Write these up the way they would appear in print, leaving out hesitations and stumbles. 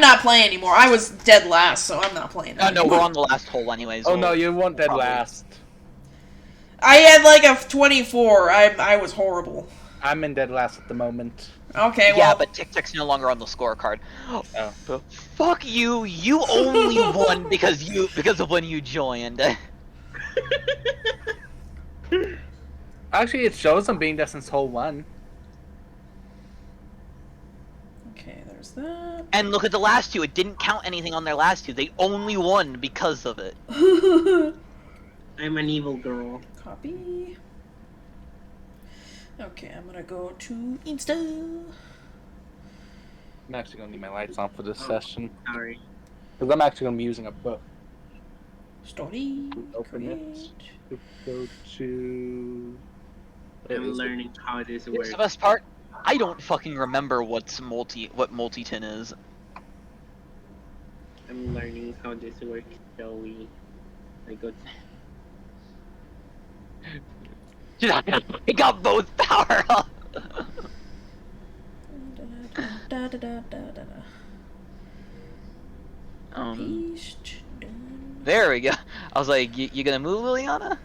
not playing anymore. I was dead last, so I'm not playing. No, we're on the last hole anyways. Oh no, you weren't dead last. I had like a 24. I was horrible. I'm in dead last at the moment. Okay, well... Yeah, but Tic-Tac's no longer on the scorecard. Oh. Fuck you! You only won because of when you joined. Actually, it shows I'm being there since hole 1. Okay, there's that. And look at the last two. It didn't count anything on their last two. They only won because of it. I'm an evil girl. Copy. Okay, I'm gonna go to Insta. I'm actually gonna need my lights on for this session. Sorry. Because I'm actually gonna be using a book. Story. Open Create. it. Go to... I'm learning how this Here's works. the best part. I don't fucking remember what multi-tin is. I'm learning how this works, Joey. I go. He got both power up. There we go. I was like, you gonna move, Liliana?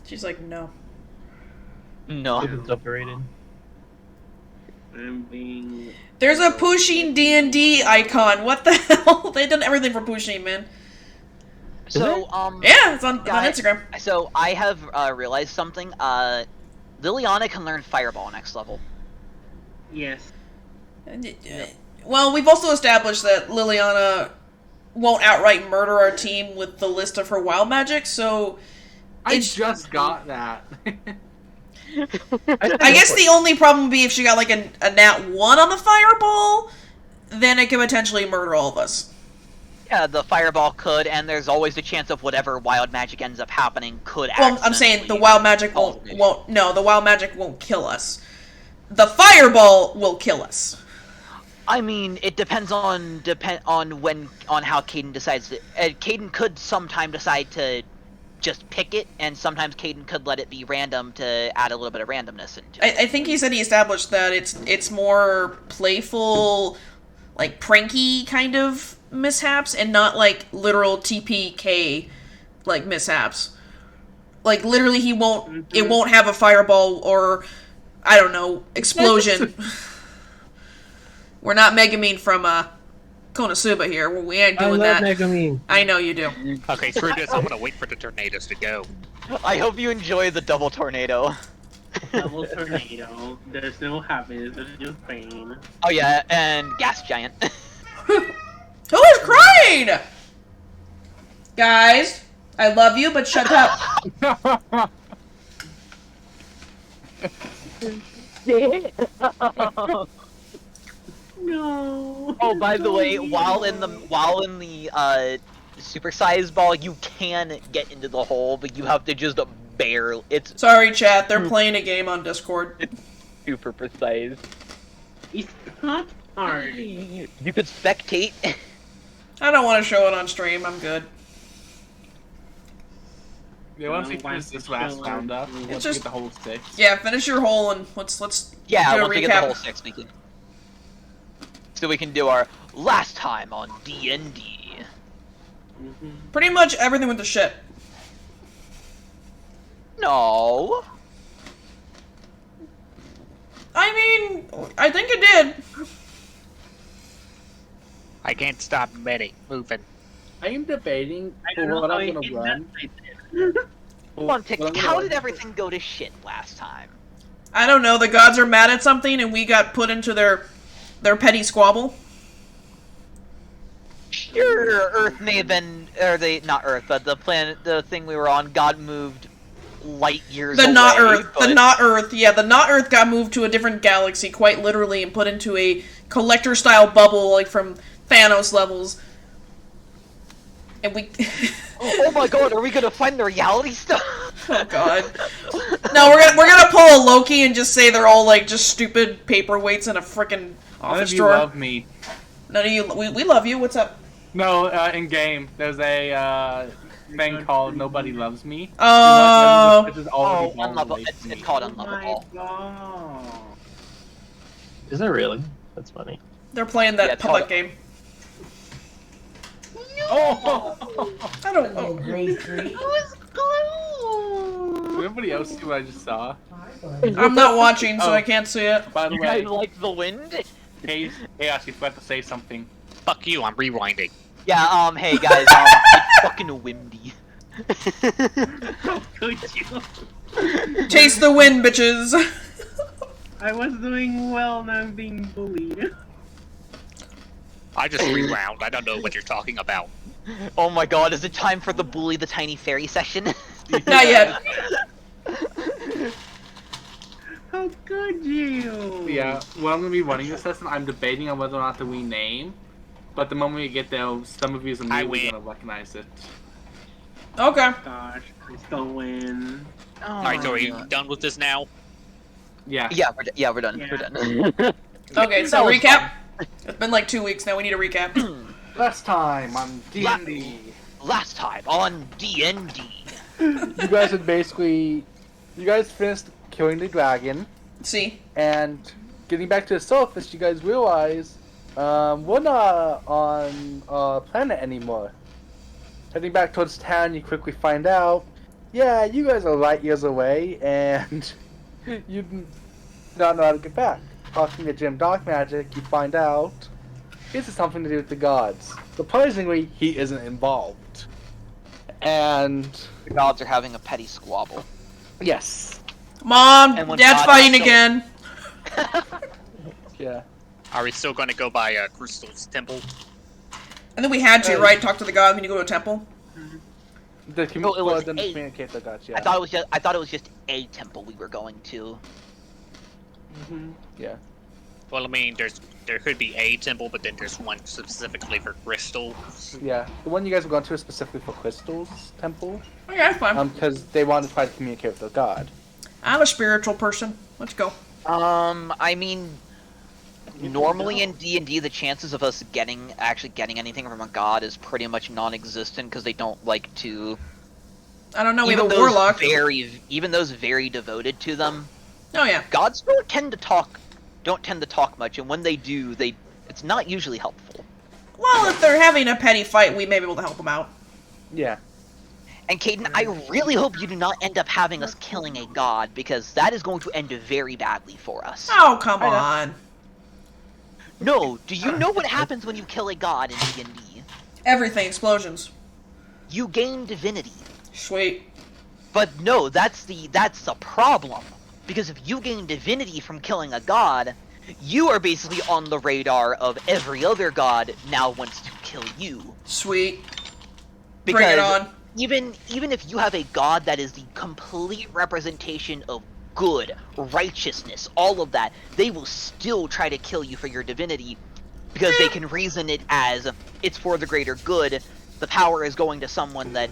She's like, no. No. It's separated. I'm being. There's a pushing D&D icon. What the hell? They've done everything for pushing, man. So, yeah, it's on Instagram. So, I have realized something. Liliana can learn Fireball next level. Yes. Well, we've also established that Liliana won't outright murder our team with the list of her wild magic, so... I just got that. I guess the only problem would be if she got like a nat 1 on the Fireball, then it could potentially murder all of us. Yeah, the Fireball could, and there's always the chance of whatever wild magic ends up happening could Well, I'm saying the wild magic no, the wild magic won't kill us. The Fireball will kill us. I mean, it depends on how Caden decides to... Caden could sometime decide to just pick it, and sometimes Caden could let it be random to add a little bit of randomness into it. I think he said he established that it's more playful, like pranky kind of mishaps, and not like literal TPK like mishaps. Like literally, he won't. It won't have a fireball or I don't know explosion. We're not Megamine from Konosuba here. We ain't doing that. Megamine. I know you do. Okay, screw this. I'm gonna wait for the tornadoes to go. I hope you enjoy the double tornado. Double tornado. There's no happiness. There's just pain. Oh yeah, and gas giant. Who is crying? Guys, I love you, but shut up. No. Oh, by the way, while in the supersized ball, you can get into the hole, but you have to just barely. It's Sorry, chat. They're playing a game on Discord. super precise. It's not hard. You could spectate. I don't want to show it on stream. I'm good. Yeah, once we finish this last round up, let's just- get the whole 6. Yeah, finish your hole and let's Yeah, do a once we get the recap. whole 6, we can do our last time on DND. Pretty much everything with the shit. No. I mean, I think it did. I can't stop moving. I am debating I don't know what how I'm I gonna did run. that. Come on, Tic. How did everything go to shit last time? I don't know. The gods are mad at something, and we got put into their petty squabble. Sure, Earth may have been, not Earth, but the planet, the thing we were on, got moved light years away. The not Earth, but... the not Earth, yeah, the not Earth got moved to a different galaxy, quite literally, and put into a collector-style bubble, like from Thanos levels. And we... Oh my god, are we gonna find the reality stuff? Oh god. No, we're gonna pull a Loki and just say they're all like just stupid paperweights in a frickin' None office of you drawer. love me. None of you. We love you. What's up? No, in game, there's a thing called Nobody Loves Me. Oh. This is already gone Unlovable. away from me. It's called Oh my unlovable. god. Is it really? That's funny. They're playing that Yeah, it's puppet called- game. Oh! I don't. Oh, Oh. grade 3. was glue. Did anybody else see what I just saw? I'm not watching, so Oh. I can't see it. By the You way, guys like the wind? hey, Chaos, you forgot to say something. Fuck you, I'm rewinding. Yeah, hey guys, it's fucking windy. How could you? Chase the wind, bitches. I was doing well, now I'm being bullied. I just rewound. I don't know what you're talking about. Oh my god, is it time for the bully the tiny fairy session? Not yet. How could you? Yeah, well, I'm gonna be running this lesson. I'm debating on whether or not to rename, but the moment we get there, some of you are I immediately win. gonna recognize it. Okay. Gosh, I still win. Alright, so are you done with this now? Yeah. Yeah, we're done. Yeah. We're done. Okay, so That was recap. It's been like 2 weeks now. We need a recap. Last time on D&D. Last time on DND. You guys had basically, you guys finished killing the dragon, See? and getting back to the surface, you guys realize we're not on a planet anymore. Heading back towards town, you quickly find out, yeah, you guys are light years away, and you do not know how to get back. Talking to Jim Dark Magic, you find out this is something to do with the gods. Surprisingly, he isn't involved. And The gods are having a petty squabble. yes, Mom, And when Dad's God fighting is so- again. yeah. Are we still gonna go by Crystal's temple? And then we had to, right? Talk to the god when you go to a temple. The it was didn't eight. communicate the gods, yeah. I thought it was just a temple we were going to. Yeah. Well, I mean, there could be a temple, but then there's one specifically for Crystal. Yeah, the one you guys were going to is specifically for Crystal's temple, Okay, that's fine. because they wanted to try to communicate with their god. I'm a spiritual person. Let's go. I mean, normally in D&D, the chances of us actually getting anything from a god is pretty much non-existent because they don't like to. I don't know. We even have a those warlock. even those very devoted to them, Oh yeah. gods don't tend to talk much, and when they do, it's not usually helpful. Well, if they're having a petty fight, we may be able to help them out. Yeah. And Caden, I really hope you do not end up having us killing a god, because that is going to end very badly for us. Oh, come on. No, do you know what happens when you kill a god in D&D? Everything. Explosions. You gain divinity. Sweet. But no, that's the problem. Because if you gain divinity from killing a god, you are basically on the radar of every other god now wants to kill you. Sweet. Because Bring it on. even if you have a god that is the complete representation of good, righteousness, all of that, they will still try to kill you for your divinity because they can reason it as it's for the greater good. The power is going to someone that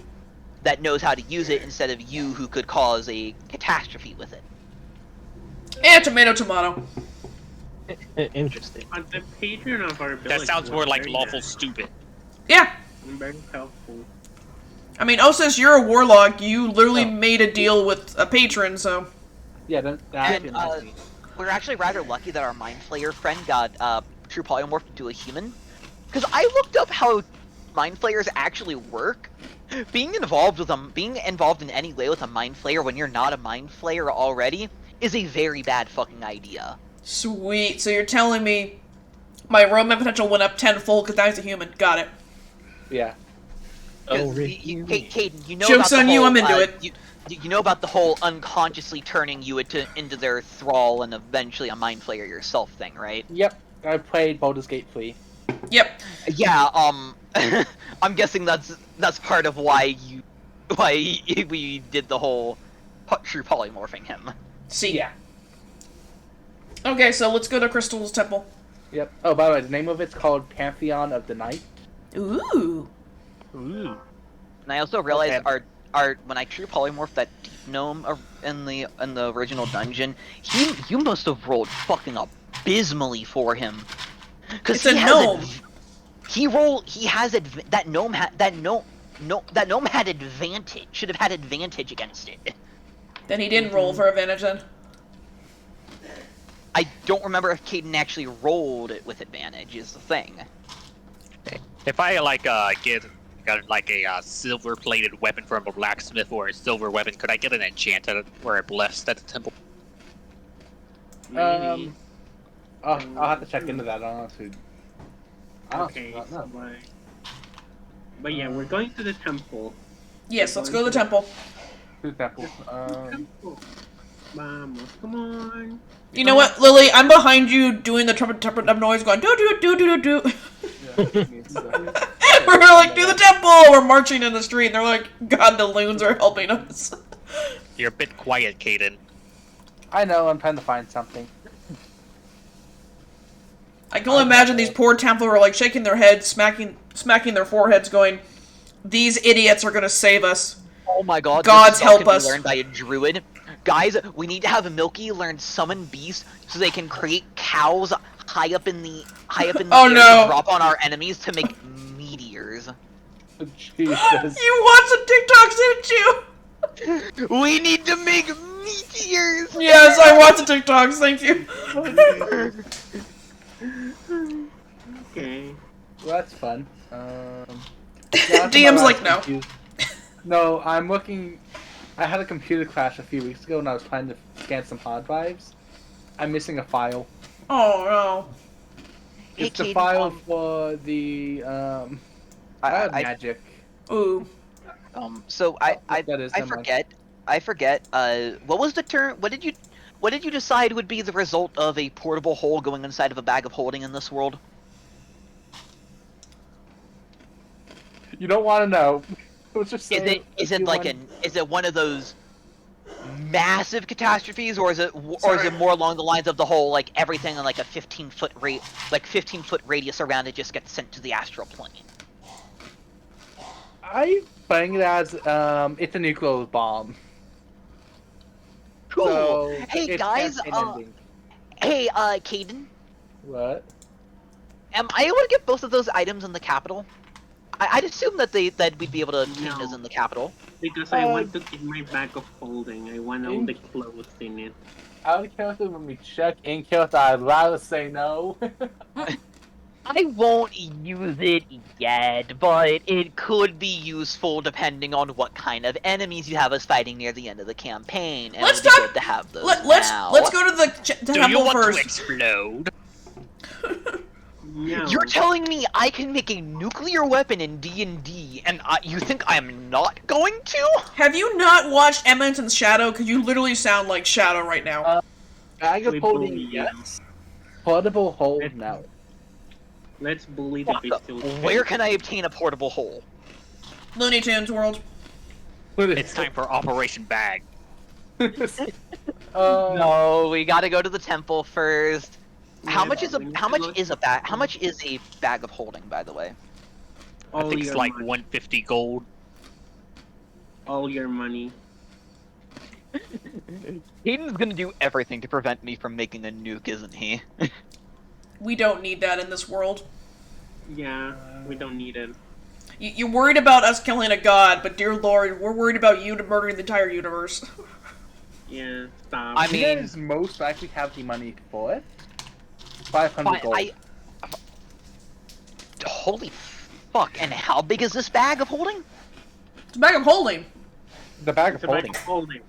knows how to use it instead of you who could cause a catastrophe with it. And tomato, tomato. Interesting. On the patron of our village. That sounds more was like very lawful nice. stupid. Yeah. Very helpful. I mean, since you're a warlock, you literally made a deal with a patron, so... Yeah, that And we're actually rather lucky that our Mind Flayer friend got true polymorphed into a human. Because I looked up how Mind Flayers actually work. Being involved in any way with a Mind Flayer when you're not a Mind Flayer already is a very bad fucking idea. Sweet. So you're telling me my romance potential went up tenfold because now he's a human. Got it. yeah. Oh, Caden, you know Joke's about the on you, whole, I'm into it. You know about the whole unconsciously turning you into their thrall and eventually a Mind Flayer yourself thing, right? Yep. I played Baldur's Gate 3. Yep. Yeah, I'm guessing that's part of why we did the whole true polymorphing him. See. Yeah. Okay, so let's go to Crystal's temple. Yep. Oh, by the way, the name of it's called Pantheon of the Night. Ooh. And I also realized our when I true polymorphed that deep gnome in the original dungeon, you must have rolled fucking abysmally for him. It's a gnome. That gnome had advantage. Should have had advantage against it. Then he didn't roll for advantage then. I don't remember if Caden actually rolled it with advantage. Is the thing. If I got like a silver-plated weapon from a blacksmith or a silver weapon, could I get an enchanted or a blessed at the temple? Maybe. I'll have to check into that. Honestly. Okay, so but yeah, we're going to the temple. Yes, let's go to the temple. To the temple. Temple. Vamos, come on. You know what, Lily? I'm behind you doing the trumpet noise, going do do do do do do. We're like, do the temple! We're marching in the street, and they're like, God, the loons are helping us. You're a bit quiet, Caden. I know. I'm trying to find something. I can only imagine these poor Templar are like shaking their heads, smacking their foreheads, going, "These idiots are gonna save us." Oh my god, Gods this spell help can be us. learned by a druid. Guys, we need to have Milky learn summon beasts so they can create cows high up in the Oh, air no. to drop on our enemies to make meteors. Jesus. You watched the TikToks, didn't you? We need to make meteors! Yes, I watched the TikToks, thank you. Okay. Well, that's fun. DM's like, no. No, I'm looking. I had a computer crash a few weeks ago and I was trying to scan some hard drives. I'm missing a file. Oh, no. Hey, It's the Caden, file for the magic. Ooh. So I That is, I never mind. forget. What was the term? What did you decide would be the result of a portable hole going inside of a bag of holding in this world? You don't want to know. Let's just say Is it one of those massive catastrophes, or is it more along the lines of the whole like everything in like a 15-foot radius around it just gets sent to the astral plane? I bang it as it's a nuclear bomb. Cool. So Hey it's guys, campaign ending. hey Caden, What? am I able to get both of those items in the capital? I'd assume that we'd be able to obtain those in the capital. Because I want to keep my bag of holding. I want all the clothes in it. Out of character, when we check in character, I'd rather say no. I won't use it yet, but it could be useful depending on what kind of enemies you have us fighting near the end of the campaign, and Let's it would talk- be good to have those Let's now. go to the Do you temple want first. to explode? No. You're telling me I can make a nuclear weapon in D&D, and you think I'm not going to? Have you not watched Edmonton's Shadow? Because you literally sound like Shadow right now. Bag of We holding, bully you. yes. Portable hold, no. Let's bully the Fuck, pistol. where can I obtain a portable hole? Looney Tunes World. It's time for Operation Bag. No, we gotta go to the temple first. How Yeah, much is a we need how to much go is a to- bag? How much is a bag of holding, by the way? I All think it's your like money. 150 gold. All your money. Hayden's gonna do everything to prevent me from making a nuke, isn't he? We don't need that in this world. Yeah, we don't need it. You're worried about us killing a god, but dear lord, we're worried about you murdering the entire universe. Yeah, stop. I You mean- guys most likely have the money for it. 500 gold. Holy fuck! And how big is this bag of holding? It's a bag of holding. The bag of It's a bag holding. of holding.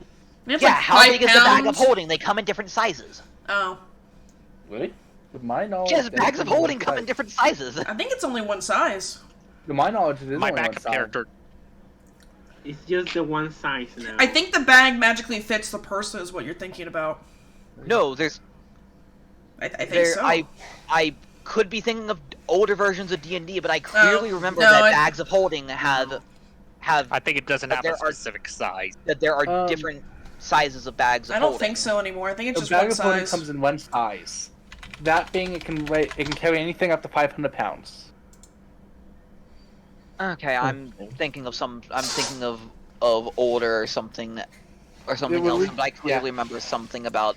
It's Yeah, like how 5 big is the bag of pounds. holding? They come in different sizes. Oh, Really? With my knowledge, Yes, they bags of come in holding one come in size. different sizes. I think it's only one size. To my knowledge, it is My only one backup size. character. It's just the one size now. I think the bag magically fits the person is what you're thinking about. No, there's I think there. so. I could be thinking of older versions of D&D, but I clearly remember no, that bags of holding have I think it doesn't But have there a are- specific size. that there are different sizes of bags of I don't holding. think so anymore. I think it's The just bag one of holding size. comes in one size. That being, it can carry anything up to 500 pounds. Okay, I'm thinking of older or something well, else, we- but I clearly remember something about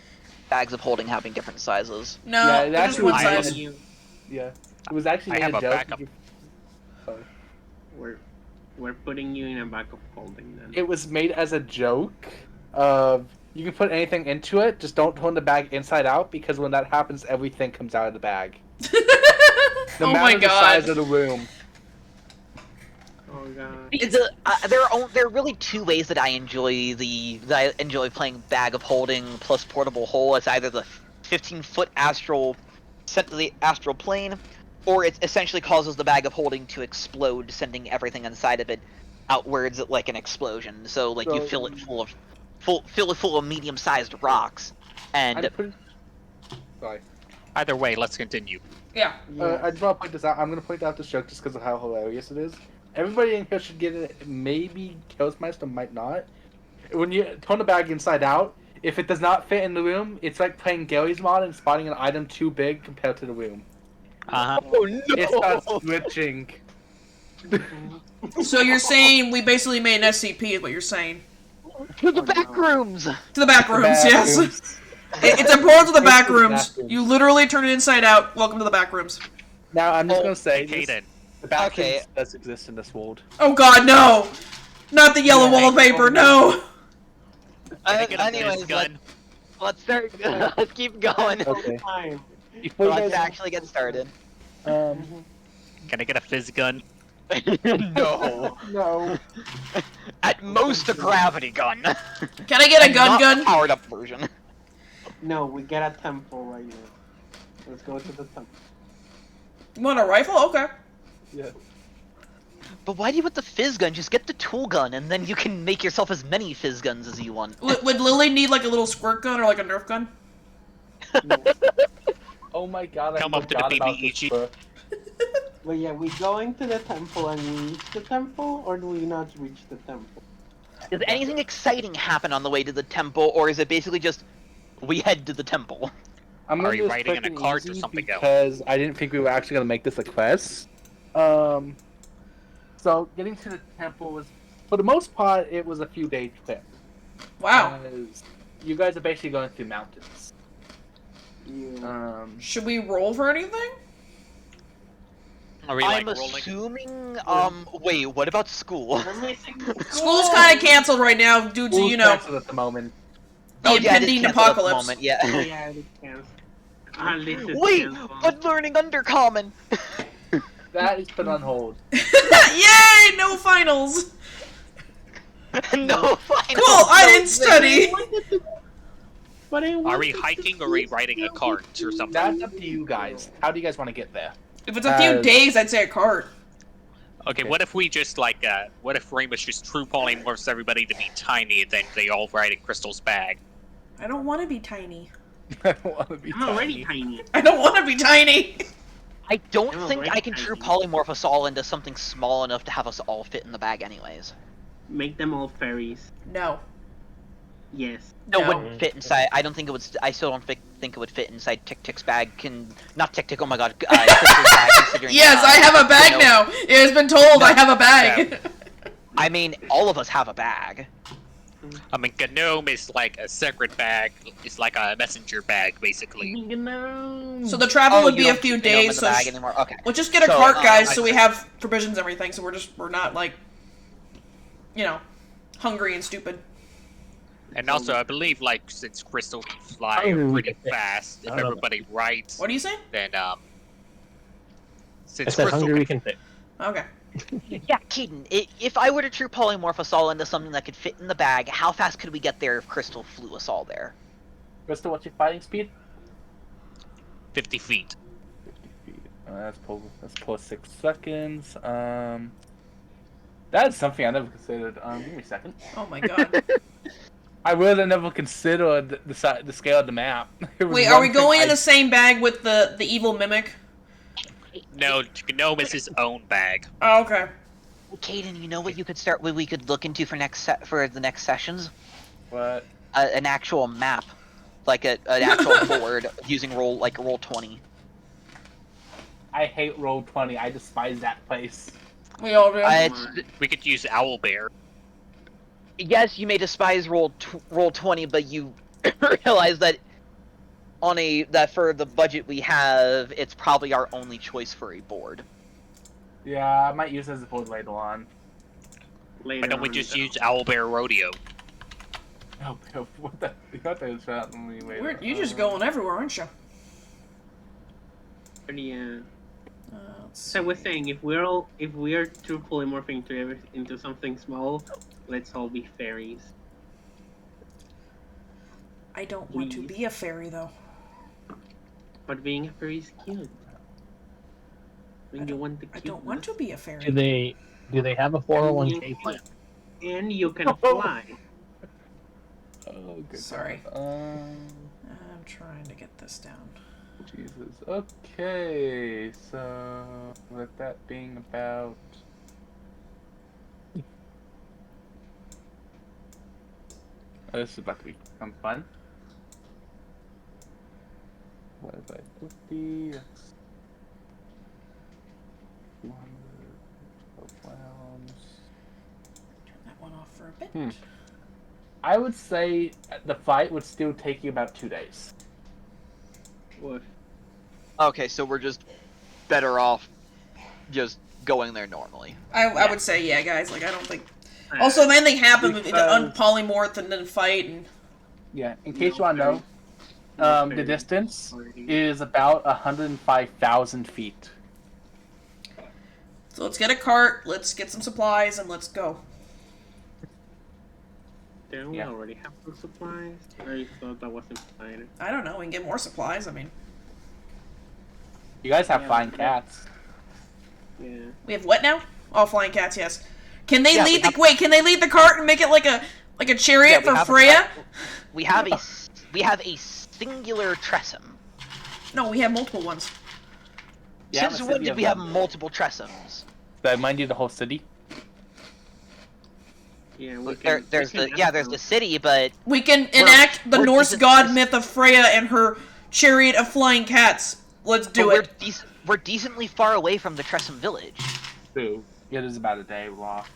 bags of holding having different sizes. No, Yeah, it they're just actually one was- size. Yeah. It was actually I made have a joke. backup. We're putting you in a bag of holding then. It was made as a joke of you can put anything into it, just don't turn the bag inside out because when that happens, everything comes out of the bag. No Oh matter my the size god. of the room. Oh god. There are really two ways that I enjoy playing Bag of Holding plus Portable Hole. It's either the 15-foot astral sent to the astral plane, or it essentially causes the Bag of Holding to explode, sending everything inside of it outwards like an explosion. So like you fill it full of medium-sized rocks, and Sorry. Either way, let's continue. Yeah. I just want to point this out. I'm going to point out this joke just because of how hilarious it is. Everybody in here should get it. Maybe Toastmaster might not. When you turn the bag inside out, if it does not fit in the room, it's like playing Gary's mod and spotting an item too big compared to the room. Uh-huh. oh no! It starts glitching. So you're saying we basically made an SCP is what you're saying. To the back rooms. To the back rooms, yes. It's important to the back rooms. You literally turn it inside out. Welcome to the back rooms. Now, I'm just going to say, Kaden. the back Okay. rooms does exist in this world. Oh god, no! Not the yellow wallpaper, no! Can I get a Anyways, fizz gun? let's start. Let's keep going. Okay. Time. Before you Let's guys, actually get started. Can I get a fizz gun? No. no. At most a gravity gun. Can I get a And gun not gun? a powered up version. No, we get a temple right now. Let's go to the temple. You want a rifle? Okay. Yeah. But why do you want the fizz gun? Just get the tool gun, and then you can make yourself as many fizz guns as you want. Would Lily need like a little squirt gun or like a Nerf gun? Oh my god, Come I up to the forgot about BBEG. this book. But yeah, we going to the temple and we reach the temple, or do we not reach the temple? Does anything exciting happen on the way to the temple, or is it basically just we head to the temple? I'm Are gonna you do this writing quick in a and cart or easy something else? because I didn't think we were actually gonna make this a quest. So getting to the temple was, for the most part, it was a few day trip. Wow. Because you guys are basically going through mountains. Yeah. Should we roll for anything? Are we I'm like rolling? assuming. Wait, what about school? We're missing School's kind of canceled right now due to, you know, Canceled at the moment. the Oh, yeah, it is impending canceled at the apocalypse. moment, yeah. Yeah, it is canceled. Wait, but learning undercommon. That is put on hold. Yay! No finals! No, fine. Cool, I didn't study! But I Are we hiking or are we riding a cart or something? That's up to you guys. How do you guys want to get there? If it's a few days, I'd say a cart. Okay, what if we just like, what if Ramus just true polymorphs everybody to be tiny and then they all ride in Crystal's bag? I don't want to be tiny. I don't want to be I'm already tiny. I don't want to be tiny! I don't No, think right, I can true polymorph us all into something small enough to have us all fit in the bag anyways. Make them all fairies. No. Yes. No, it No. wouldn't fit inside. I don't think it would. I still don't think it would fit inside Tick Tick's bag. Not Tick Tick. Oh my god. Crystal's bag, considering, Yes, I have a bag no. now! It has been told No. I have a bag! I mean, all of us have a bag. I mean, Gnome is like a separate bag. It's like a messenger bag, basically. So the travel would you be a don't few keep Gnome in days, the so bag anymore. Okay. we'll just get a So, cart, guys, I so we see. have provisions and everything, so we're not, like, you know, hungry and stupid. And also, I believe, like, since Crystal can fly pretty fast, if everybody rides, What do you say? then, I since said Crystal hungry we can... can fit. Okay. Yeah, Keaton. If I were to true polymorph us all into something that could fit in the bag, how fast could we get there if Crystal flew us all there? Crystal, what's your fighting speed? 50 feet. 50 feet. That's pull 6 seconds. That is something I never considered. Give me a second. Oh my god. I really never considered the scale of the map. It was Wait, one are we thing going in I- the same bag with the evil mimic? No, Gnome is his own bag. Oh, okay. Caden, you know what you could start? What we could look into for the next sessions? What? An actual map, like an actual board using roll 20. I hate roll 20. I despise that place. We all do. We could use Owlbear. Yes, you may despise roll 20, but you realize that for the budget we have, it's probably our only choice for a board. Yeah, I might use it as a board later on. Why don't we just use Owlbear Rodeo? Oh, what the? You thought that was out when we waited. You're just going everywhere, aren't you? Yeah. So I was saying, if we are to polymorphing into something small, let's all be fairies. I don't want to be a fairy, though. But being a fairy is cute. When you want the I don't want to be a fairy. Do they have a 401k plan? And you can fly. Oh, good. Sorry. I'm trying to get this down. Jesus. Okay, so with that being about this is about to become fun. What is that? 50. That's 200 rounds. Turn that one off for a bit. I would say the fight would still take you about 2 days. What? Okay, so we're just better off just going there normally. I would say, yeah, guys. Like, I don't think. Also, if anything happened, the unpolymorph and then fight and. Yeah, in case you want to know, the distance is about 105,000 feet. So let's get a cart, let's get some supplies, and let's go. Don't we already have some supplies? I thought that was implied. I don't know, we can get more supplies, I mean. You guys have flying cats. Yeah. We have what now? Oh, flying cats, yes. Can they lead the have... can they lead the cart and make it like a chariot for Freya? We have a singular Tressum. No, we have multiple ones. Yeah, Since when did we have multiple Tressums? That mind you the whole city? Yeah, there's the city, but we can enact the Norse god myth of Freya and her chariot of flying cats. Let's do it. We're decently far away from the Tressum village. True. It is about a day walk.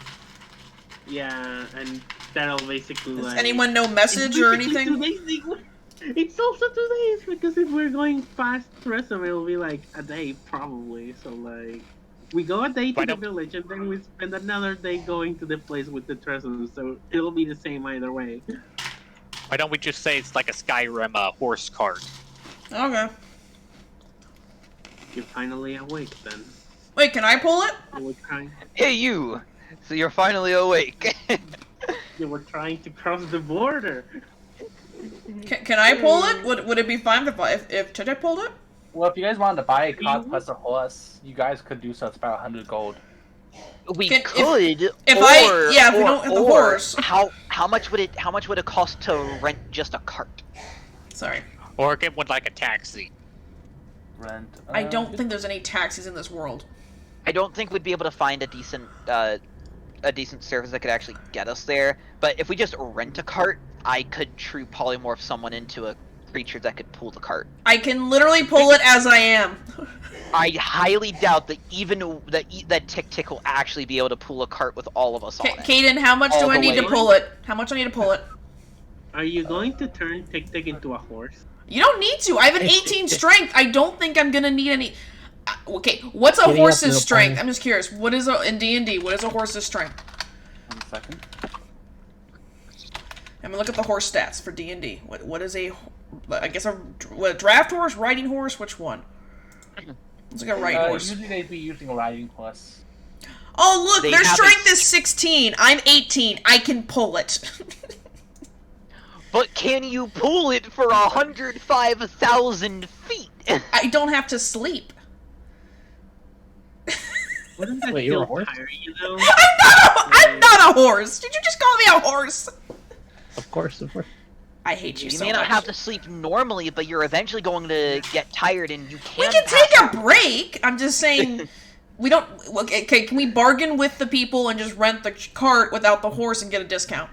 Yeah, and that'll basically Does anyone know message or anything? It's also 2 days, because if we're going past Tressum, it'll be like a day, probably. So, like, we go a day to the village, and then we spend another day going to the place with the Tressum, so it'll be the same either way. Why don't we just say it's like a Skyrim horse cart? Okay. You're finally awake, then. Wait, can I pull it? You were trying. Hey, you! So you're finally awake. You were trying to cross the border. Can I pull it? Would it be fine if Tete pulled it? Well, if you guys wanted to buy a cart plus a horse, you guys could do so. It's about 100 gold. We If we don't have the horse. How much would it cost to rent just a cart? Sorry. Or get one like a taxi. Rent. I don't think there's any taxis in this world. I don't think we'd be able to find a decent service that could actually get us there. But if we just rent a cart, I could true polymorph someone into a creature that could pull the cart. I can literally pull it as I am. I highly doubt that that Tick will actually be able to pull a cart with all of us on it. Kaden, how much do I need to pull it? How much I need to pull it? Are you going to turn Tick into a horse? You don't need to. I have an 18 strength. I don't think I'm gonna need any. Okay, what's a horse's strength? I'm just curious. What is in D&D? What is a horse's strength? 1 second. I'm gonna look at the horse stats for D&D. What is a? I guess a draft horse, riding horse. Which one? Let's look at riding horse. Usually they'd be using a riding horse. Oh look, their strength is 16. I'm 18. I can pull it. But can you pull it for 105,000 feet? I don't have to sleep. Wouldn't that Wait, you're a horse? tire you, though? I'm not a horse. Did you just call me a horse? Of course, of course. I hate you You so may much. not have to sleep normally, but you're eventually going to get tired, and you We can. can take a break. I'm just saying. We don't. Okay, can we bargain with the people and just rent the cart without the horse and get a discount?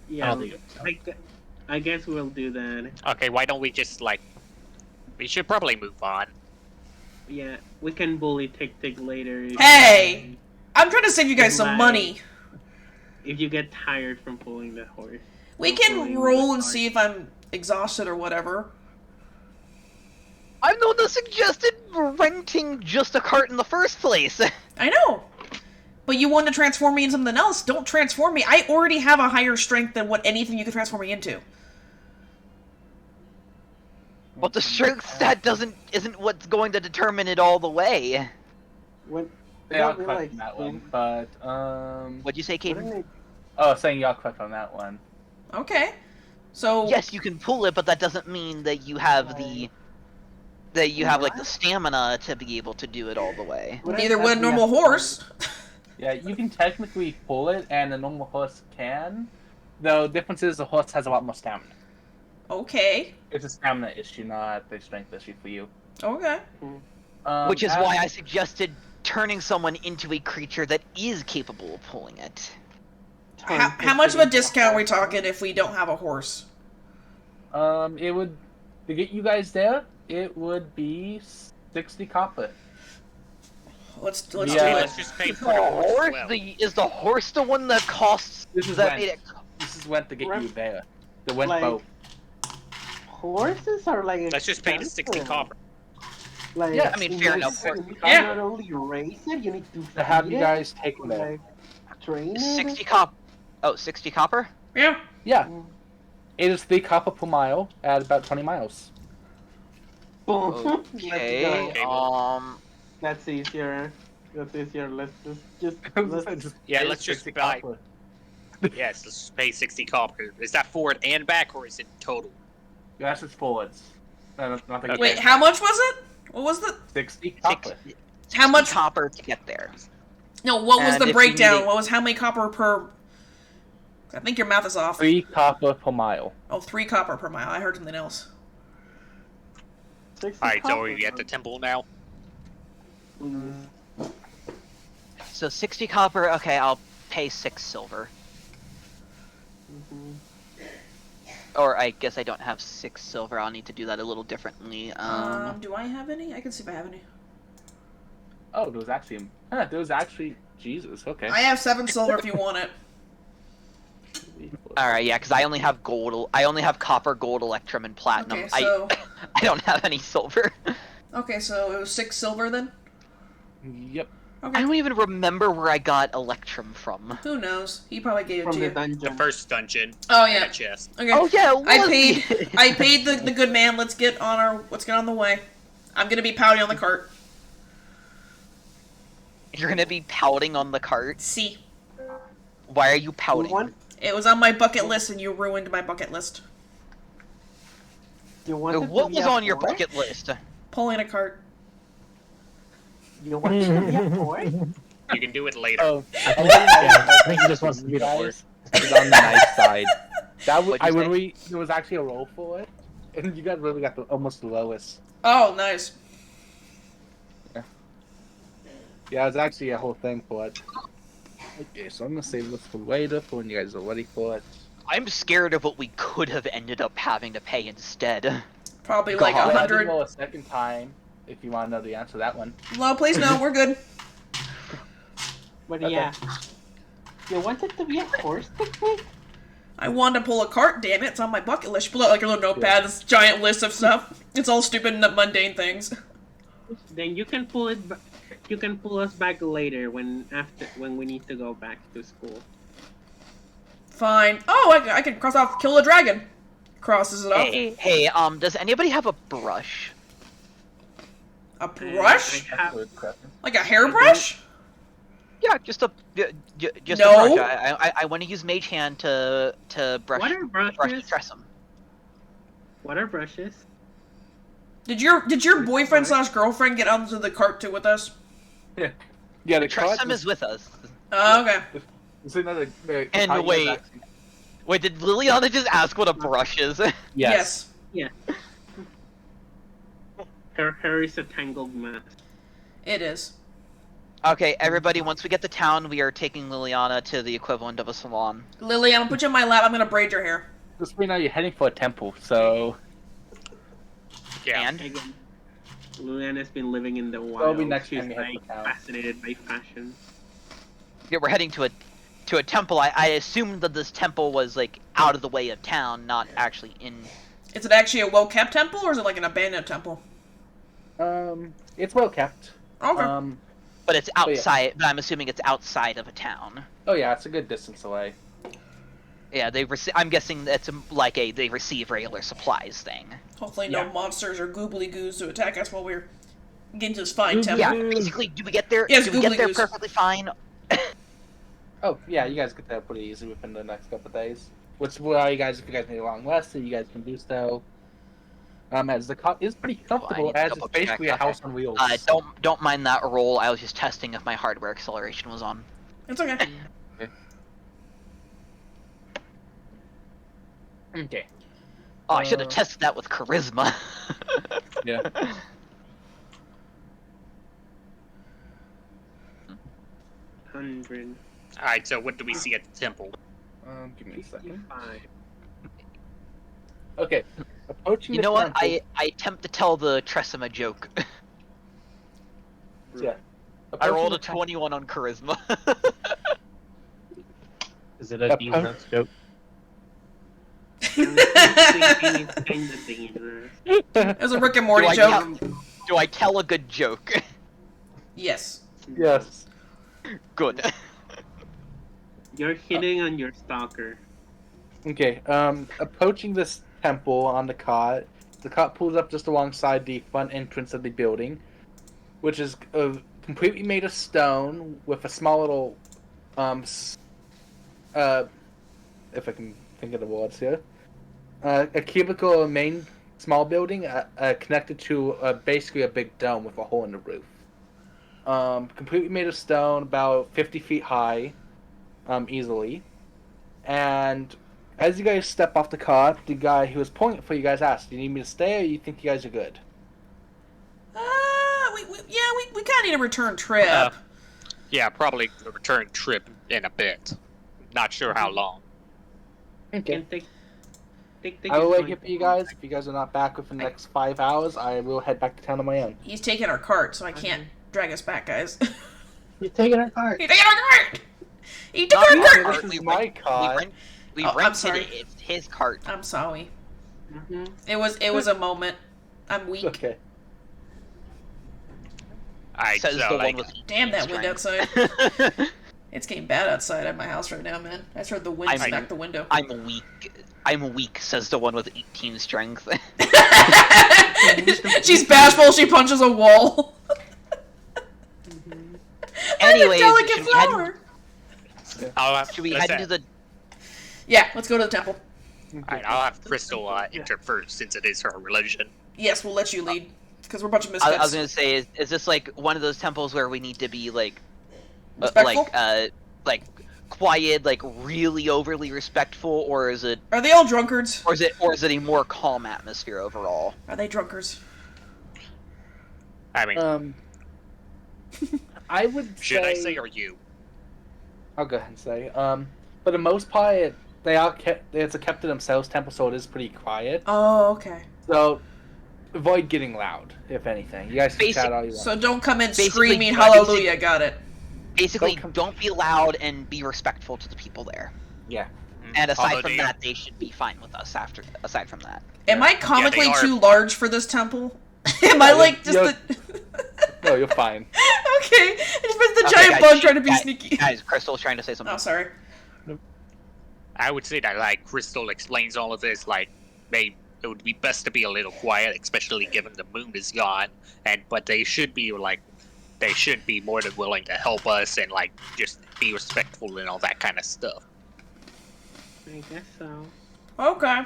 Yeah, I'll do it. I guess we'll do that. Okay, why don't we just we should probably move on. Yeah, we can bully Tick later. Hey! I'm trying to save you guys some Right. money. If you get tired from pulling the horse. We can roll and see if I'm exhausted or whatever. I'm the one that suggested renting just a cart in the first place. I know. But you wanted to transform me into something else. Don't transform me. I already have a higher strength than what anything you could transform me into. But the strength stat isn't what's going to determine it all the way. When Yeah, I'll correct on that one, but What'd you say, Caden? saying y'all correct on that one. Okay. So Yes, you can pull it, but that doesn't mean that you have the like the stamina to be able to do it all the way. neither would a normal horse. Yeah, you can technically pull it, and a normal horse can. The difference is the horse has a lot more stamina. Okay. It's a stamina issue, not a strength issue for you. Okay. Which is why I suggested turning someone into a creature that is capable of pulling it. How much of a discount are we talking if we don't have a horse? It would, to get you guys there, it would be 60 copper. Let's Yeah. do Let's it. just pay Is for the horse. is the horse the one that costs? This is that when. made it? This is when to get you there. The went Like- both. Horses are like Let's just pay the 60 expensive. copper. Like, Yeah, I mean, fair enough. You need to Yeah. not only raise it, you need to To have feed you it, guys taken there. like, train it. 60 cop. Oh, 60 copper? Yeah. Yeah. It is 3 copper per mile at about 20 miles. Boom. Okay. Let's go. Okay, well- That's easier. That's easier. Let's just Yeah, let's just 60 buy. copper. Yes, let's just pay 60 copper. Is that forward and back, or is it total? That's just forwards. No, nothing. Okay. Wait, how much was it? What was the? 60 copper. 60 How much- copper to get there? No, what was And the if you breakdown? need- What was how many copper per? I think your math is off. 3 copper per mile. Oh, 3 copper per mile. I heard something else. Alright, so are we at the temple now? So 60 copper. Okay, I'll pay 6 silver. Or I guess I don't have 6 silver. I'll need to do that a little differently. Do I have any? I can see if I have any. Oh, there was actually Jesus. Okay. I have 7 silver if you want it. All right, yeah, because I only have gold. I only have copper, gold, electrum, and platinum. Okay, so I don't have any silver. okay, so it was 6 silver then. Yep. I Okay. don't even remember where I got electrum from. Who knows? He probably gave it from to the you. The dungeon. first dungeon. Oh in yeah. a chest. Okay. Oh yeah, it I was paid. me. I paid the good man. Let's get on the way. I'm gonna be pouting on the cart. You're gonna be pouting on the cart. See, Why are you pouting? it was on my bucket list, and you ruined my bucket list. You want What was on your bucket list? Pulling a cart. You want it to be a horse? You can do it later. Oh, I think he just wants to be the horse. It's on the nice side. That was, What'd you say? there was actually a roll for it, and you guys really got almost the lowest. Oh, nice. Yeah, it was actually a whole thing for it. Okay, so I'm gonna save this for later for when you guys are ready for it. I'm scared of what we could have ended up having to pay instead. Probably like God. I did 100. roll a second time if you want to know the answer to that one. No, please no. We're good. But Okay. yeah. You want it to be a horse technique? I wanted to pull a cart. Damn it! It's on my bucket list. Pull out like a little notepad. This giant list of stuff. It's all stupid and mundane things. Then you can pull it. You can pull us back later when we need to go back to school. Fine. Oh, I can cross off kill a dragon. Crosses it off. Hey, does anybody have a brush? A brush? I have- Good question. Like a hairbrush? Yeah, just a just No. a brush. I want to use Mage Hand to brush What are brush brushes? Tressum. What are brushes? Did your boyfriend / girlfriend get onto the cart too with us? Yeah, the cart Tressum is with us. Oh, okay. So no, the And cart is wait. actually- Wait, did Liliana just ask what a brush is? Yes. Her hair is a tangled mess. It is. Okay, everybody, once we get to town, we are taking Liliana to the equivalent of a salon. Lily, I'm gonna put you in my lap. I'm gonna braid your hair. Just so you know, you're heading for a temple, so Yeah. And? Again, Luliana's been living in the wild. That'll be next She's time you head like to town. fascinated by fashion. Yeah, we're heading to a temple. I assumed that this temple was, like, out of the way of town, not actually in... Is it actually a well-kept temple, or is it like an abandoned temple? it's well kept. Okay. But it's yeah. outside, but I'm assuming it's outside of a town. Oh yeah, it's a good distance away. Yeah, I'm guessing that's like they receive regular supplies thing. Hopefully no Yeah. monsters or goobly goos to attack us while we're getting to this fine temple. Yeah, basically, do we get there? Yes, do we get there goobly-goos. perfectly fine? Oh, yeah, you guys get there pretty easy within the next couple of days. Which will allow you guys, if you guys need a long rest, so you guys can do so. As the cot is pretty comfortable, need to as it's double basically check, a house on wheels. Don't mind that roll. I was just testing if my hardware acceleration was on. It's okay. Okay. Oh, I should have tested that with charisma. Yeah. $100. Alright, so what do we see at the temple? Give me a second. 55. Okay. Approaching You the know what? temple, I attempt to tell the Tressima joke. Yeah. I rolled a Approaching 21 on charisma. Is it a defense joke? Thinking it's kind of dangerous. It was a Rick and Morty Do I joke. Do I tell a good joke? Yes. Yes. Good. You're hitting on your stalker. Okay, approaching this temple on the cart pulls up just alongside the front entrance of the building, which is completely made of stone with a small little, if I can think of the words here, a cubicle main small building connected to basically a big dome with a hole in the roof. Completely made of stone, about 50 feet high, easily. And as you guys step off the cart, the guy who was pulling it for you guys asks, "Do you need me to stay, or you think you guys are good?" We kind of need a return trip. Yeah, probably a return trip in a bit. Not sure how long. Okay. Can take I will your wait time. here for you guys. If you guys are not back within the next 5 hours, I will head back to town on my own. He's taking our cart, so I can't drag us back, guys. You're taking our cart. He's taking our cart! He took Not our our cart! cart, This is we my rent- cart. We Oh, I'm rented sorry. it. It's his cart. I'm sorry. Mhm. It was a moment. I'm weak. Okay. Alright, Says so the like, one with Damn that wind strength. outside. It's getting bad outside at my house right now, man. I just heard the wind I'm- smack the window. I'm weak. I'm weak, says the one with 18 strength. She's bashful, she punches a wall. Anyways, I'm a delicate should we head- flower. Should we let's head into the? Yeah, let's go to the temple. Alright, I'll have Crystal enter first since it is her religion. Yes, we'll let you lead. Because we're a bunch of I misfits. was gonna say, is this like one of those temples where we need to be like, Respectful? like quiet, like really overly respectful, or is it, Are they all drunkards? or is it a more calm atmosphere overall? Are they drunkards? I mean, I would should I say or you? I'll go ahead and say. For the most part, it's a kept to themselves temple, so it is pretty quiet. Oh, okay. So avoid getting loud, if anything. You guys can chat all you want. So don't come in Basically, screaming basic- hallelujah, got it. Basically, Don't don't be loud and be respectful to the people there. Yeah. And aside Although from they- that, they should be fine with us. Aside from that, Am I comically they are- too large for this temple? Am I like just you're- the... No, you're fine. Okay, I just meant the Okay, giant guys, bug trying to be guys- sneaky. guys, Crystal's trying to say something. Oh, sorry. I would say that like Crystal explains all of this like it would be best to be a little quiet, especially given the moon is gone. But they should be more than willing to help us and like just be respectful and all that kind of stuff. I guess so. Okay.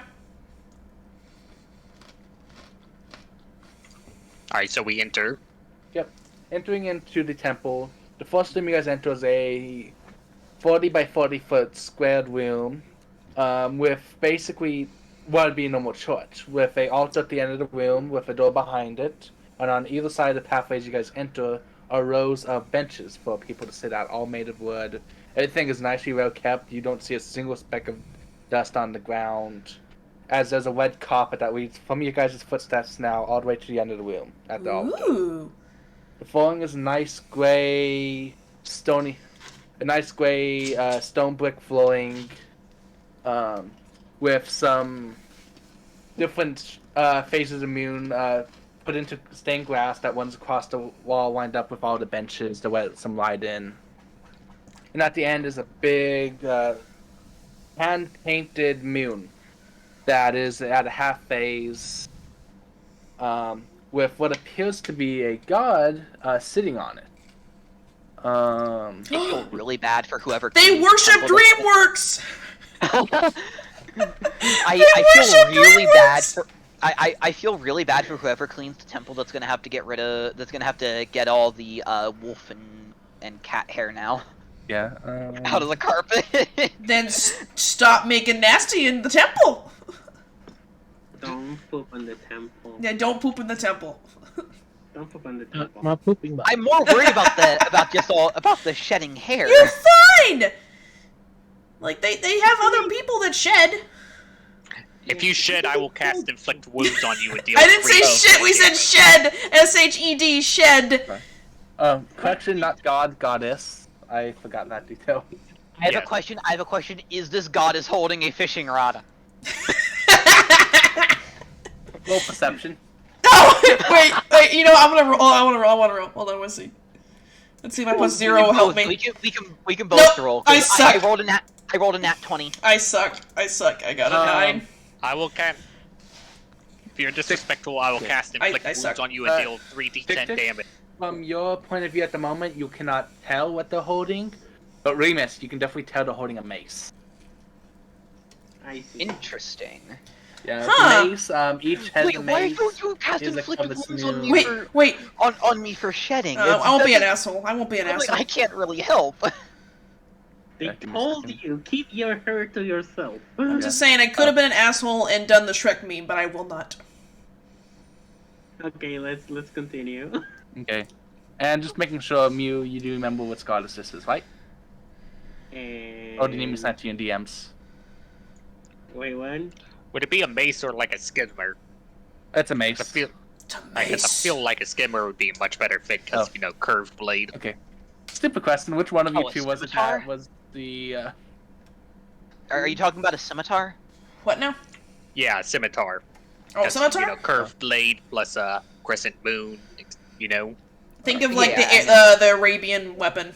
Alright, so we enter. Entering into the temple, the first room you guys enter is a 40 by 40 foot squared room with basically what would be a normal church, with a altar at the end of the room with a door behind it, and on either side of the pathways you guys enter are rows of benches for people to sit at, all made of wood. Everything is nicely well kept. You don't see a single speck of dust on the ground, as there's a red carpet that leads from your guys' footsteps now all the way to the end of the room at the altar. Ooh. The flooring is a nice gray stone brick flooring, with some different phases of moon put into stained glass that runs across the wall, lined up with all the benches to let some light in. And at the end is a big hand-painted moon that is at a half phase, with what appears to be a god sitting on it. I feel really bad for whoever. They cleans the worship temple DreamWorks! I feel really bad for. I feel really bad for whoever cleans the temple. That's gonna have to get rid of. That's gonna have to get all the wolf and cat hair now Yeah. out of the carpet. Then stop making nasty in the temple! Don't poop on the temple. Yeah, don't poop in the temple. Don't poop on the I'm temple. not pooping, but I'm more worried about the shedding hair. You're fine! Like, they have other people that shed. If you shed, I will cast inflict wounds on you and deal. I didn't say 3 shit, we said shed! S-H-E-D, shed! Correction, not god, goddess. I forgot that detail. I have Yeah. a question. Is this goddess holding a fishing rod? Roll perception. Oh, wait, you know, I'm gonna roll, I wanna roll. Hold on, let's see. Let's see if I put 0 will help me. We can both Nope, roll. I 'cause suck. I rolled a nat 20. I suck. I got a 9. I will cast. If you're disrespectful, I will cast inflict I wounds suck. on you and deal 3d10 Tick. damage. From your point of view at the moment, you cannot tell what they're holding, but Remus, you can definitely tell they're holding a mace. I see. Interesting. Yeah, Huh. the mace. Each has Wait, a why mace. don't you cast is a inflicted compass wounds on moon. me for Wait. on me for shedding? I won't be an That's- asshole. I won't be an I'm like, asshole. I can't really help. They Yeah, give me a told second. you, keep your hair to yourself. I'm just saying, I could have been an asshole and done the Shrek meme, but I will not. Okay, let's continue. Okay. And just making sure, Mew, you do remember what goddess this is, right? And... Or do you need me to send it to you in DMs? Wait, what? Would it be a mace or like a skimmer? It's a mace. I feel, It's a I guess I mace. feel like a skimmer would be a much better fit because Oh. you know curved blade. Okay. Stupid question. Which one of you Oh, a two was it scimitar? that was the? Are you talking about a scimitar? What now? Yeah, scimitar. Oh, 'Cause, scimitar? You know, curved blade plus a crescent moon. You know. Think of like Yeah, the Arabian weapon.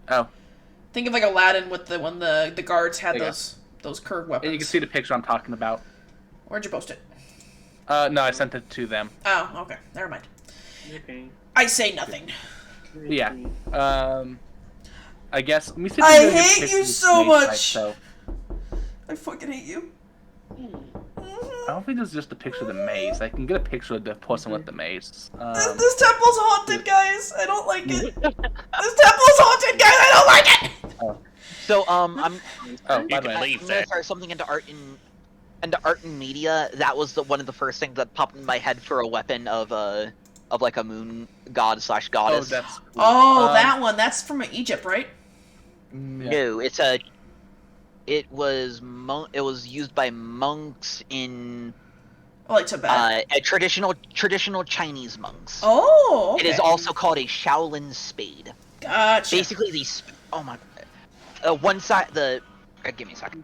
Oh, Think of like Aladdin with the when the guards had There you those curved weapons. and you can see the picture I'm talking about. Where'd you post it? No, I sent it to them. Oh, okay. Never mind. Okay. I say nothing. Yeah. I guess. Let me see if I can get a hate picture you of this so mace much. myself. I fucking hate you. I don't think there's just a picture of the maze. I can get a picture of the person with the maze. This temple's haunted, guys. I don't like it. This temple's haunted, guys. I don't like it. So Oh, I'm by You the can way. leave I'm gonna that. start something into art and media. That was one of the first things that popped in my head for a weapon of like a moon god / Oh, goddess. that's. Cool. Oh, that one. That's from Egypt, right? Yeah. No, it was used by monks in Oh, like Tibet. traditional Chinese monks. Oh, okay. It is also called a Shaolin spade. Gotcha. Basically, oh my, one side give me a second.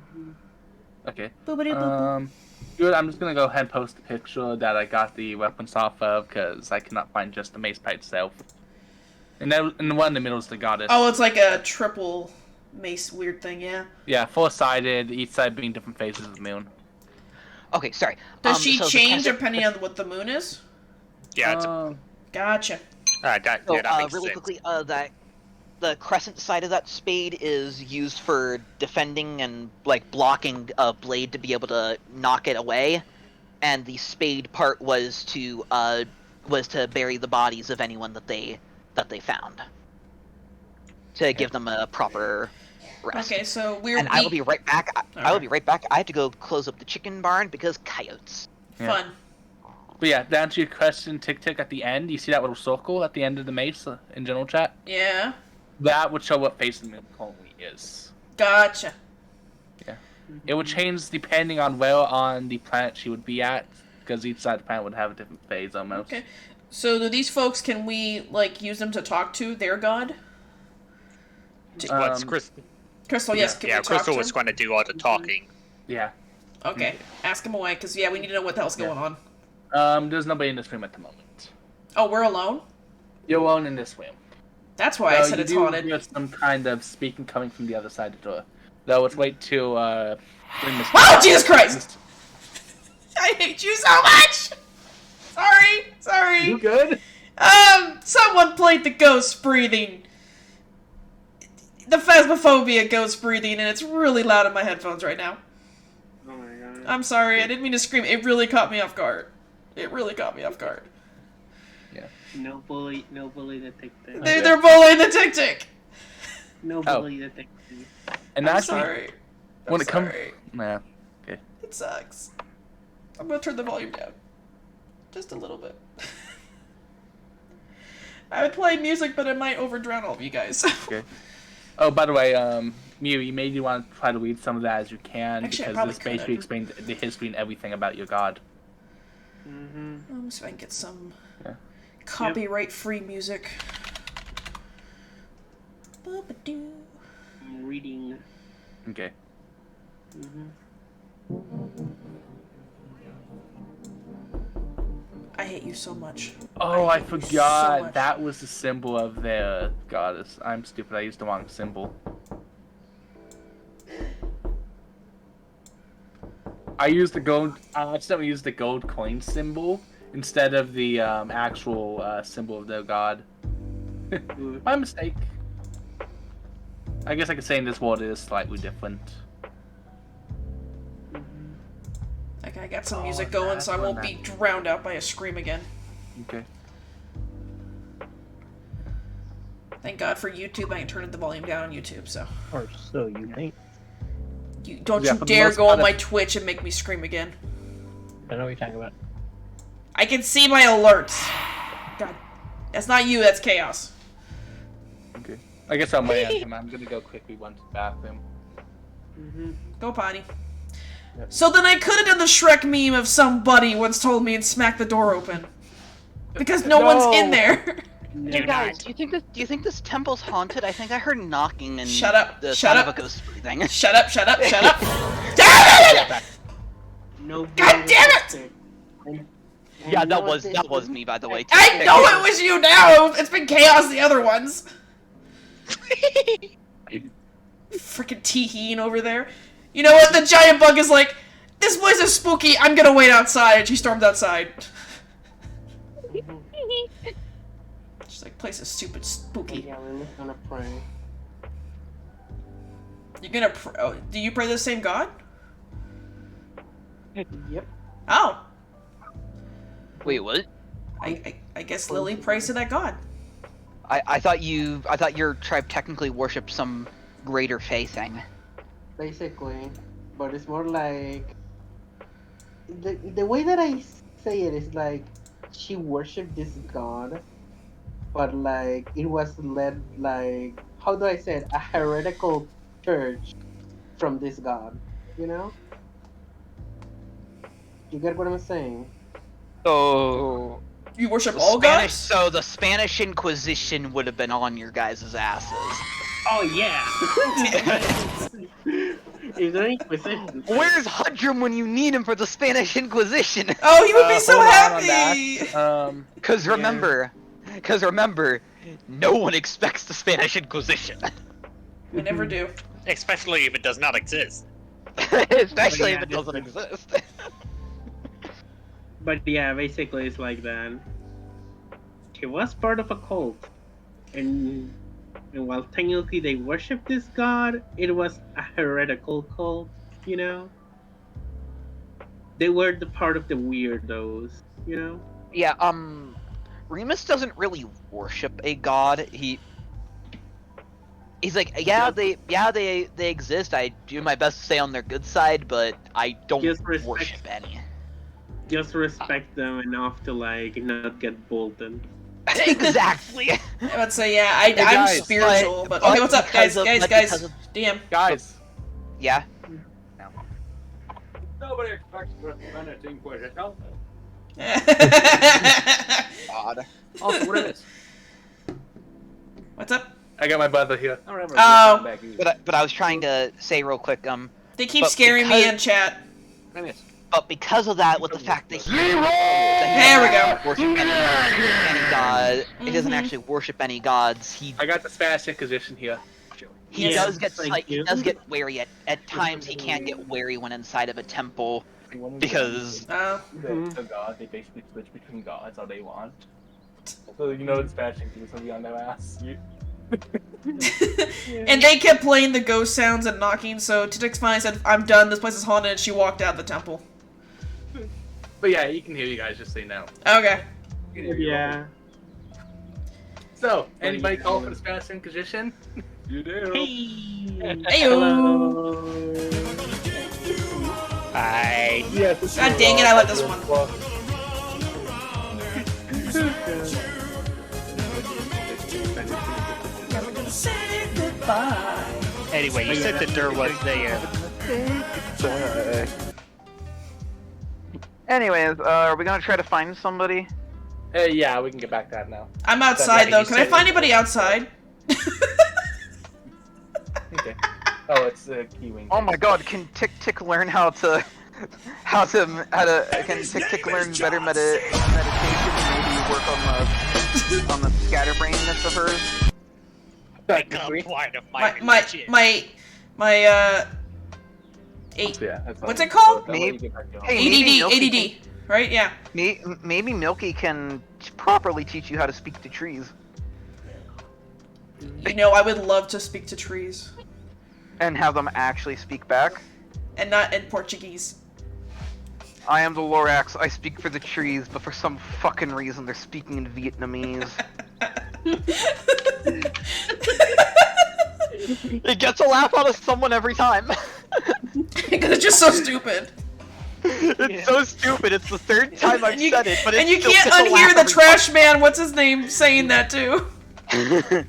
Okay. Boopity-boop. Good. I'm just gonna go ahead and post the picture that I got the weapons off of because I cannot find just the mace by itself. And then, and the one in the middle is the goddess. Oh, it's like a triple mace weird thing, yeah. Yeah, four-sided, each side being different phases of the moon. Okay, sorry. Does she so the change crescent- depending on what the moon is? Yeah, it's Gotcha. that So, makes really sense. quickly, that the crescent side of that spade is used for defending and like blocking a blade to be able to knock it away, and the spade part was to bury the bodies of anyone that they found, to give them a proper rest. Okay, so And I will be right back. I will Alright. be right back. I have to go close up the chicken barn because coyotes. Yeah. fun. But yeah, to answer your question, Tick at the end, you see that little circle at the end of the mace in general chat? Yeah. That would show what phase the moon currently is. Gotcha. It would change depending on where on the planet she would be at, because each side of the planet would have a different phase almost. Okay. So do these folks, can we like use them to talk to their god? What's Chris? Crystal, yes, can Yeah, we talk Crystal to was him? going to do all the talking. Yeah. Okay, ask him away, because yeah, we need to know what the hell's going on. There's nobody in this room at the moment. Oh, we're alone? You're alone in this room. That's why I said you it's do haunted. hear some kind of speaking coming from the other side of the door. Though, let's wait till bring this. Oh, Jesus Christ! I hate you so much! Sorry. You good? Someone played the ghost breathing. The Phasmophobia ghost breathing, and it's really loud in my headphones right now. Oh my god. I'm sorry, I didn't mean to scream. It really caught me off guard. Yeah. No bully detective. They're bullying the tick-tick! No bully detective. And I'm that's sorry. when it comes. Sorry. Nah. Okay. It sucks. I'm gonna turn the volume down. Just a little bit. I would play music, but it might overdrown all of you guys. Okay. Oh, by the way, Mew, you may want to try to read some of that as you can, Actually, I because probably this basically explains the history and everything about your god. So I can get some Yeah. copyright-free music. Ba-ba-doo. I'm reading. Okay. I hate you so much. Oh, I hate you so forgot. much. That was the symbol of their goddess. I'm stupid. I used the wrong symbol. I used the gold. I accidentally used the gold coin symbol instead of the actual symbol of their god. My mistake. I guess I could say in this world it is slightly different. Okay, I got some music going, so I won't be drowned out by a scream again. Okay. Thank God for YouTube. I can turn the volume down on YouTube, so. Or so you think. Don't Yeah, you for the dare most go on part my of- Twitch and make me scream again. I know what you're talking about. I can see my alerts. God. That's not you, that's Chaos. Okay. I guess I'll wait on him. I'm gonna go quickly run to the bathroom. Go potty. So then I could have done the Shrek meme of somebody once told me and smacked the door open. Because no one's in there. Hey guys, do you think this temple's haunted? I think I heard knocking and Shut up, the shut sound up. of a ghost breathing. Shut up. No God damn it! Yeah, that was me, by the way. I know it was you now! It's been Chaos the other ones. Freaking teeheen over there. You know what? The giant bug is like, this place is spooky, I'm gonna wait outside. She stormed outside. She's like, place is stupid spooky. Yeah, we're just gonna pray. You're gonna do you pray to the same god? Yep. Oh. Wait, what? I guess Lily prays to that god. I thought your tribe technically worshipped some greater fae thing. Basically, but it's more like the way that I say it is like she worshipped this god, but like it was led like, how do I say it, a heretical church from this god, you know? You get what I'm saying? So You worship all gods? So the Spanish Inquisition would have been on your guys' asses. Oh yeah. Is there Inquisition? Where's Hudrum when you need him for the Spanish Inquisition? Oh, he would be so Hold on happy! that. Because remember, no one expects the Spanish Inquisition. I never do. Especially if it does not exist. Especially Yeah, if it doesn't exist. But yeah, basically it's like that. She was part of a cult, and while technically they worship this god, it was a heretical cult, you know? They were the part of the weirdos, you know? Yeah, Remus doesn't really worship a god. He's like, they exist. I do my best to stay on their good side, but I don't Just respect- worship any. Just respect them enough to like not get bolted. Exactly. I would say, yeah, I'm guys, spiritual, but okay, what's up, guys? because of- DM. Guys. Yeah. Nobody expects the Spanish Inquisition. God. Also, what is What's up? I got my brother here. I remember Oh. back in- But I was trying to say real quick, They keep But scaring me because- in chat. But because of that, with the fact that he There we go. worship any god, he doesn't actually worship any gods. I got the Spanish Inquisition here. He Yeah, does get thank you. wary at times. He can get wary when inside of a temple because The god, they basically switch between gods all they want. So you know, the Spanish Inquisition will be on their ass. And they kept playing the ghost sounds and knocking, so Titix finally said, I'm done, this place is haunted, and she walked out of the temple. But yeah, he can hear you guys, just so you know. Okay. Yeah. So, anybody call for the Spanish Inquisition? You do. Hey. Heyo. I Yeah, God dang it, I like this one. anyway, you said the door was there. Anyways, are we gonna try to find somebody? Yeah, we can get back to that now. I'm outside, though. you Can I said- find anybody outside? Okay. Oh, it's the Kiwi. Oh my god, can Tick Tick learn can Tick Tick learn better meditation and maybe work on the scatterbrainness of hers? Like a part of my My religion. Yeah, that's What's fine. it called? I'll let you get back to it. Hey, maybe Milky ADD, right? Yeah. Maybe Milky can properly teach you how to speak to trees You know, I would love to speak to trees. and have them actually speak back. And not in Portuguese. I am the Lorax. I speak for the trees, but for some fucking reason they're speaking in Vietnamese. It gets a laugh out of someone every time. Because it's just so stupid. It's so stupid. It's the third time I've said it, but and it you still can't gets a unhear laugh the every trash man, what's his name, saying that too. I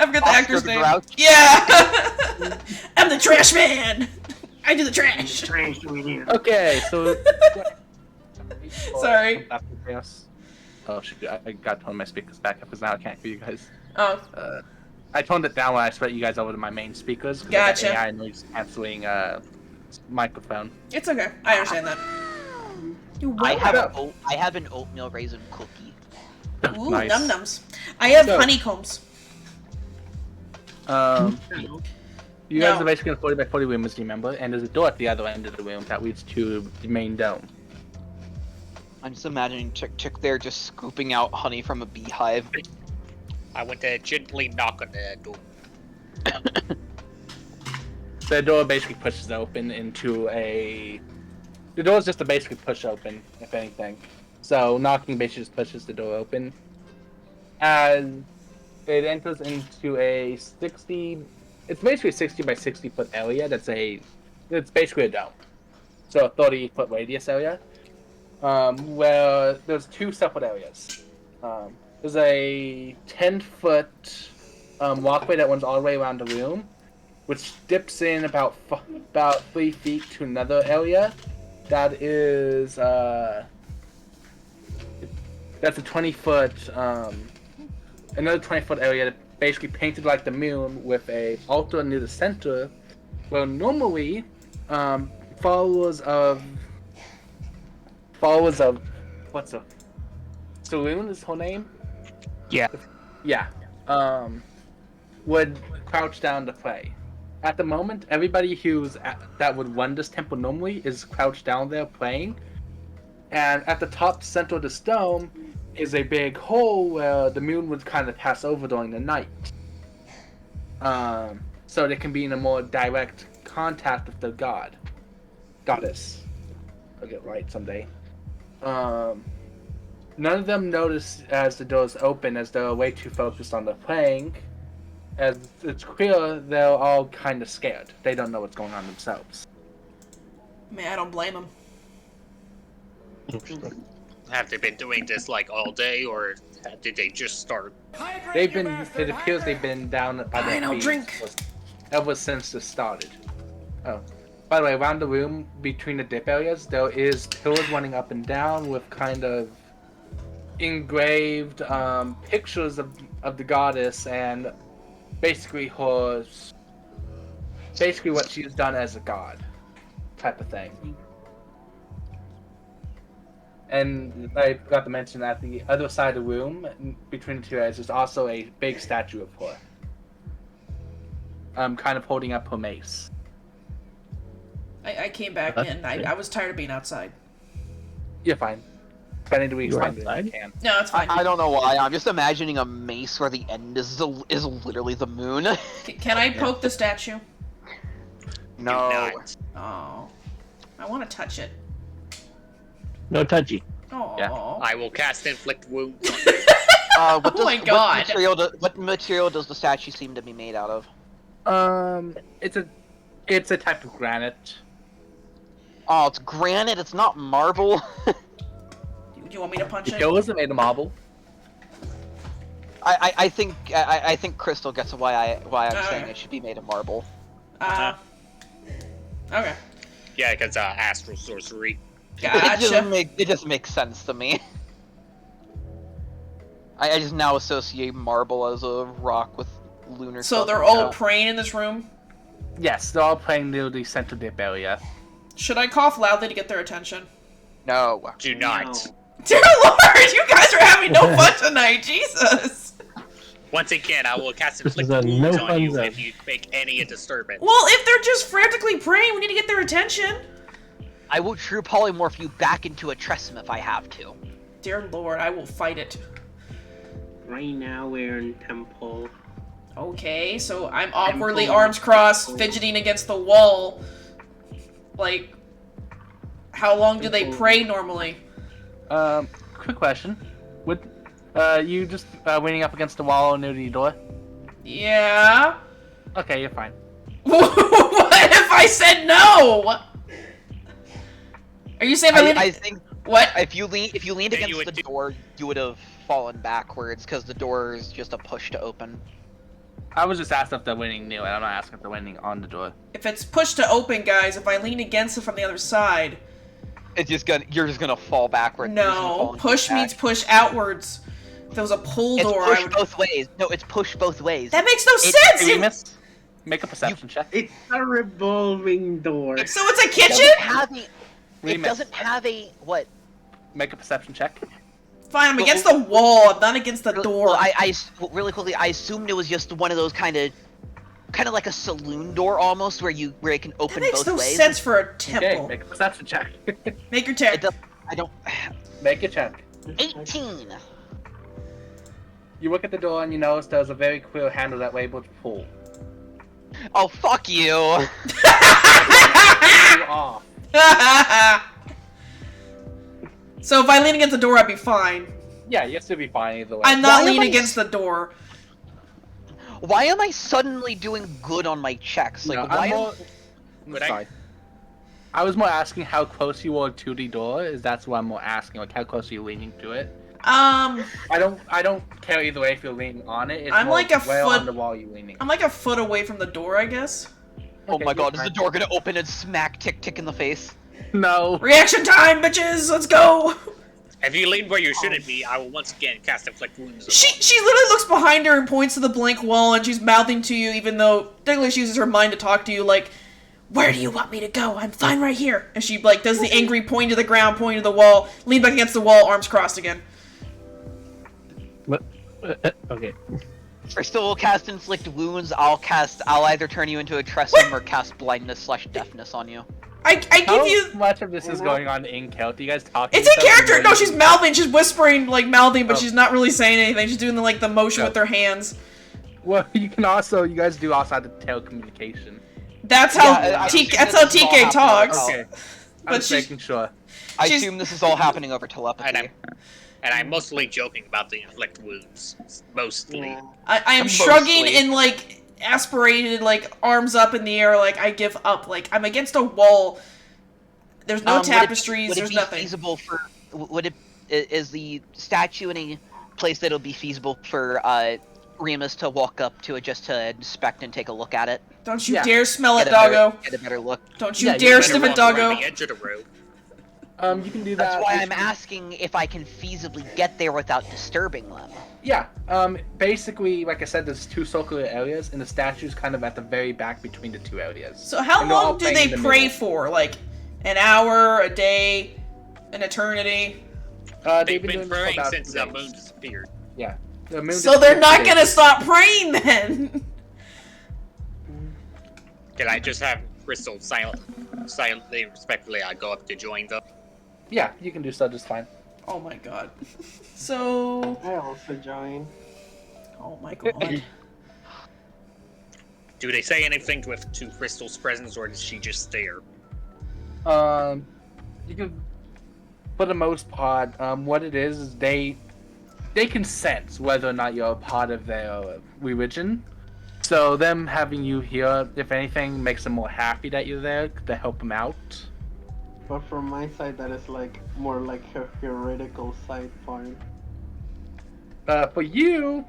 forget the Oscar actor's the name. Grouch? Yeah! I'm the trash man! I do the trash! Okay, so. Sorry. Oh shoot, I got to turn my speakers back up because now I can't hear you guys. Oh, I toned it down when I spread you guys over to my main speakers. 'Cause Gotcha. I got AI noise canceling microphone. it's okay. I understand that. I have an oatmeal raisin cookie. Ooh, Nice. num-nums. I have So- honeycombs. You guys No. are basically in a 40 by 40 room, as you remember, and there's a door at the other end of the room that leads to the main dome. I'm just imagining Chick Chick there just scooping out honey from a beehive. I want to gently knock on the door. The door basically pushes open into a. The door is just to basically push open, if anything. So knocking basically just pushes the door open. As it enters into a 60. It's basically a 60 by 60 foot area. It's basically a dome. So a 30-foot radius area. Where there's two separate areas. There's a 10-foot walkway that runs all the way around the room, which dips in about 3 feet to another area. That is that's a 20-foot another 20-foot area that basically painted like the moon with a altar near the center, where normally followers of what's up? Saloon is her name? Yeah. Yeah. Would crouch down to pray. At the moment, everybody that would run this temple normally is crouched down there praying. And at the top center of this dome is a big hole where the moon would kind of pass over during the night. So they can be in a more direct contact with the goddess. I'll get right someday. None of them notice as the doors open, as they're way too focused on the praying. As it's clear, they're all kind of scared. They don't know what's going on themselves. Man, I don't blame him. Have they been doing this like all day, or did they just start? It appears they've been down by Fine, their I'll feet drink. ever since this started. Oh. By the way, around the room, between the dip areas, there is pillars running up and down with kind of engraved pictures of the goddess and basically what she's done as a god type of thing. And I forgot to mention that the other side of the room, between the two areas, is also a big statue of her. Kind of holding up her mace. I came back in. I was tired of being outside. You're fine. If I need to explain it, I outside? can. No, it's fine. I don't know why. I'm just imagining a mace where the end is literally the moon. Can I poke the statue? No. Not. Oh. I want to touch it. No touchy. Oh. Yeah. I will cast inflict wounds on What Oh my God. What material does the statue seem to be made out of? It's a type of granite. Oh, it's granite. It's not marble. Do you want me to punch The it? kill isn't made of marble. I think Crystal gets why I'm saying it should be made of marble. Okay. Yeah, because astral sorcery. Gotcha. It just makes sense to me. I just now associate marble as a rock with lunar. So stuff they're like all that. praying in this room? Yes, they're all playing near the center dip area. Should I cough loudly to get their attention? No. Do not. Dear Lord, you guys are having no fun tonight, Jesus! Once again, I will cast This is inflict a wounds no on fun you zone. if you make any disturbance. Well, if they're just frantically praying, we need to get their attention. I will true polymorph you back into a Tressum if I have to. Dear Lord, I will fight it. Right now we're in temple. Okay, so I'm awkwardly Temple. arms crossed, fidgeting against the wall. Like, how long do they pray normally? Quick question. Would you just leaning up against the wall near the door? Yeah? Okay, you're fine. What if I said no? Are you saying I think What? if you leaned Then you against would the do- door, you would have fallen backwards because the door is just a push to open. I was just asking if they're winning near it. I'm not asking if they're winning on the door. If it's pushed to open, guys, if I lean against it from the other side. You're just gonna fall backwards. You're just gonna fall No, into push the back. means push outwards. If there was a pull It's door, I push would... both ways. No, it's push both ways. That makes no Hey, sense! Remus, make a perception check. It's a revolving door. So it's a It kitchen? doesn't have a. It Remus, doesn't have a what? make a perception check. Fine, I'm against the wall, I'm not against the door. Well, really quickly, I assumed it was just one of those kind of like a saloon door almost, where it can That open makes both no ways. sense for a Okay, temple. make a perception check. Make your check. It does. I don't. Make a check. 18. You look at the door and you notice there's a very clear handle that we're able to pull. Oh fuck you! You off. So if I lean against the door, I'd be fine. Yeah, you still be fine either way. I'm not Why am leaning I against the door. Why am I suddenly doing good on my checks? Like, No, why? I'm more... But I- Sorry. I was more asking how close you were to the door. That's what I'm more asking. Like, how close are you leaning to it? Um, I don't care either way if you're leaning on it. It's I'm more like a where foot- on the wall you leaning. I'm like a foot away from the door, I guess. Oh Okay, my you're god, is the fine. door gonna open and smack Tick in the face? No. Reaction time, bitches! Let's go! If you lean where you shouldn't be, I will once again cast inflict wounds. She literally looks behind her and points to the blank wall, and she's mouthing to you, even though technically she uses her mind to talk to you, like, where do you want me to go? I'm fine right here. And she, like, does the angry point to the ground, point to the wall, lean back against the wall, arms crossed again. What? Okay. Crystal will cast inflict wounds. I'll either turn you into a Tressum or cast blindness/deafness on you. I give How you... much of this is going on in Kilt? You guys talking? It's a stuff character! and No, then- she's mouthing, she's whispering, like, mouthing, but Oh. she's not really saying anything. She's doing, the motion Oh. with her hands. Well, you guys do also have the telecommunication. That's how Yeah, I assume that's how this is all TK happening talks. over Okay. But I'm just she's- making sure. I She's- assume this is all happening over telepathy. And I'm mostly joking about the inflict wounds. Mostly. I am Mostly. shrugging and, like, aspirated, like, arms up in the air, like, I give up. Like, I'm against a wall. There's no tapestries, would it there's be nothing. feasible for? Is the statue in a place that'll be feasible for Remus to walk up to it just to inspect and take a look at it? Don't you Yeah. dare smell it, Get a better- doggo. Get a better look. Don't you Yeah, you dare better sniff it, Walk around doggo. the edge of the room. You can do That's that. why I'm asking if I can feasibly get there without disturbing them. Yeah. Basically, like I said, there's two circular areas, and the statue's kind of at the very back between the two areas. So how And they're all long do playing they in the pray middle. for? Like, an hour, a day, an eternity? They've been doing this for praying about since 2 the days. moon disappeared. Yeah. The moon So they're disappeared not 2 gonna days. stop praying then. Can I just have Crystal silently, respectfully, I go up to join them? Yeah, you can do so just fine. Oh my god. So. I also join. Oh my god. Do they say anything to Crystal's presence, or does she just stare? You can, for the most part, what it is they can sense whether or not you're a part of their religion. So them having you here, if anything, makes them more happy that you're there to help them out. But from my side, that is like more like a theoretical side point. For you,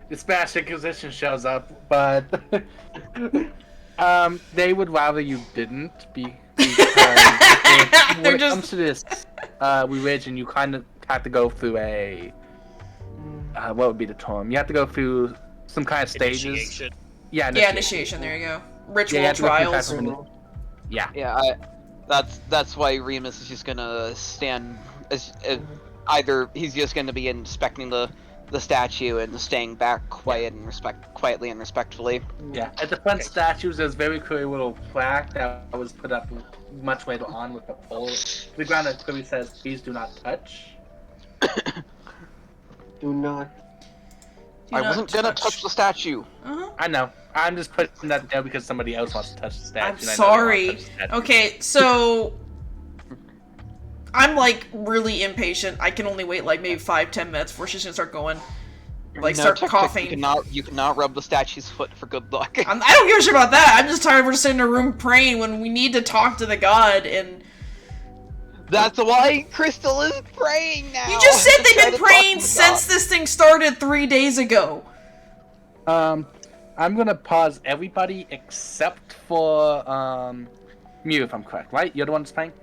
the Spanish Inquisition shows up, but they would rather you didn't be. Because when it comes to this religion, you kind of have to go through a what would be the term? You have to go through some kind of stages. Initiation. Yeah, Initiation. There you go. Ritual you have to go through trials. kind of- Yeah. Yeah, that's why Remus is just gonna stand as either he's just gonna be inspecting the statue and staying back quietly and respectfully. Yeah. At the front statues, there's very clearly a little plaque that was put up much later on with a pole. The ground that clearly says, "Please do not touch." Do not. I wasn't gonna touch the statue. I know. I'm just putting that there because somebody else wants to touch the statue. I'm and I know they sorry. want to touch the statue. Okay, so I'm like really impatient. I can only wait like maybe 5-10 minutes before she's gonna start going. Like start coughing. You cannot rub the statue's foot for good luck. I don't give a shit about that. I'm just tired of her sitting in a room praying when we need to talk to the god and. That's why Crystal is praying now. You just said they've Try been to talk praying to since God. this thing started 3 days ago. I'm gonna pause everybody except for Mew, if I'm correct, right? You're the one that's playing?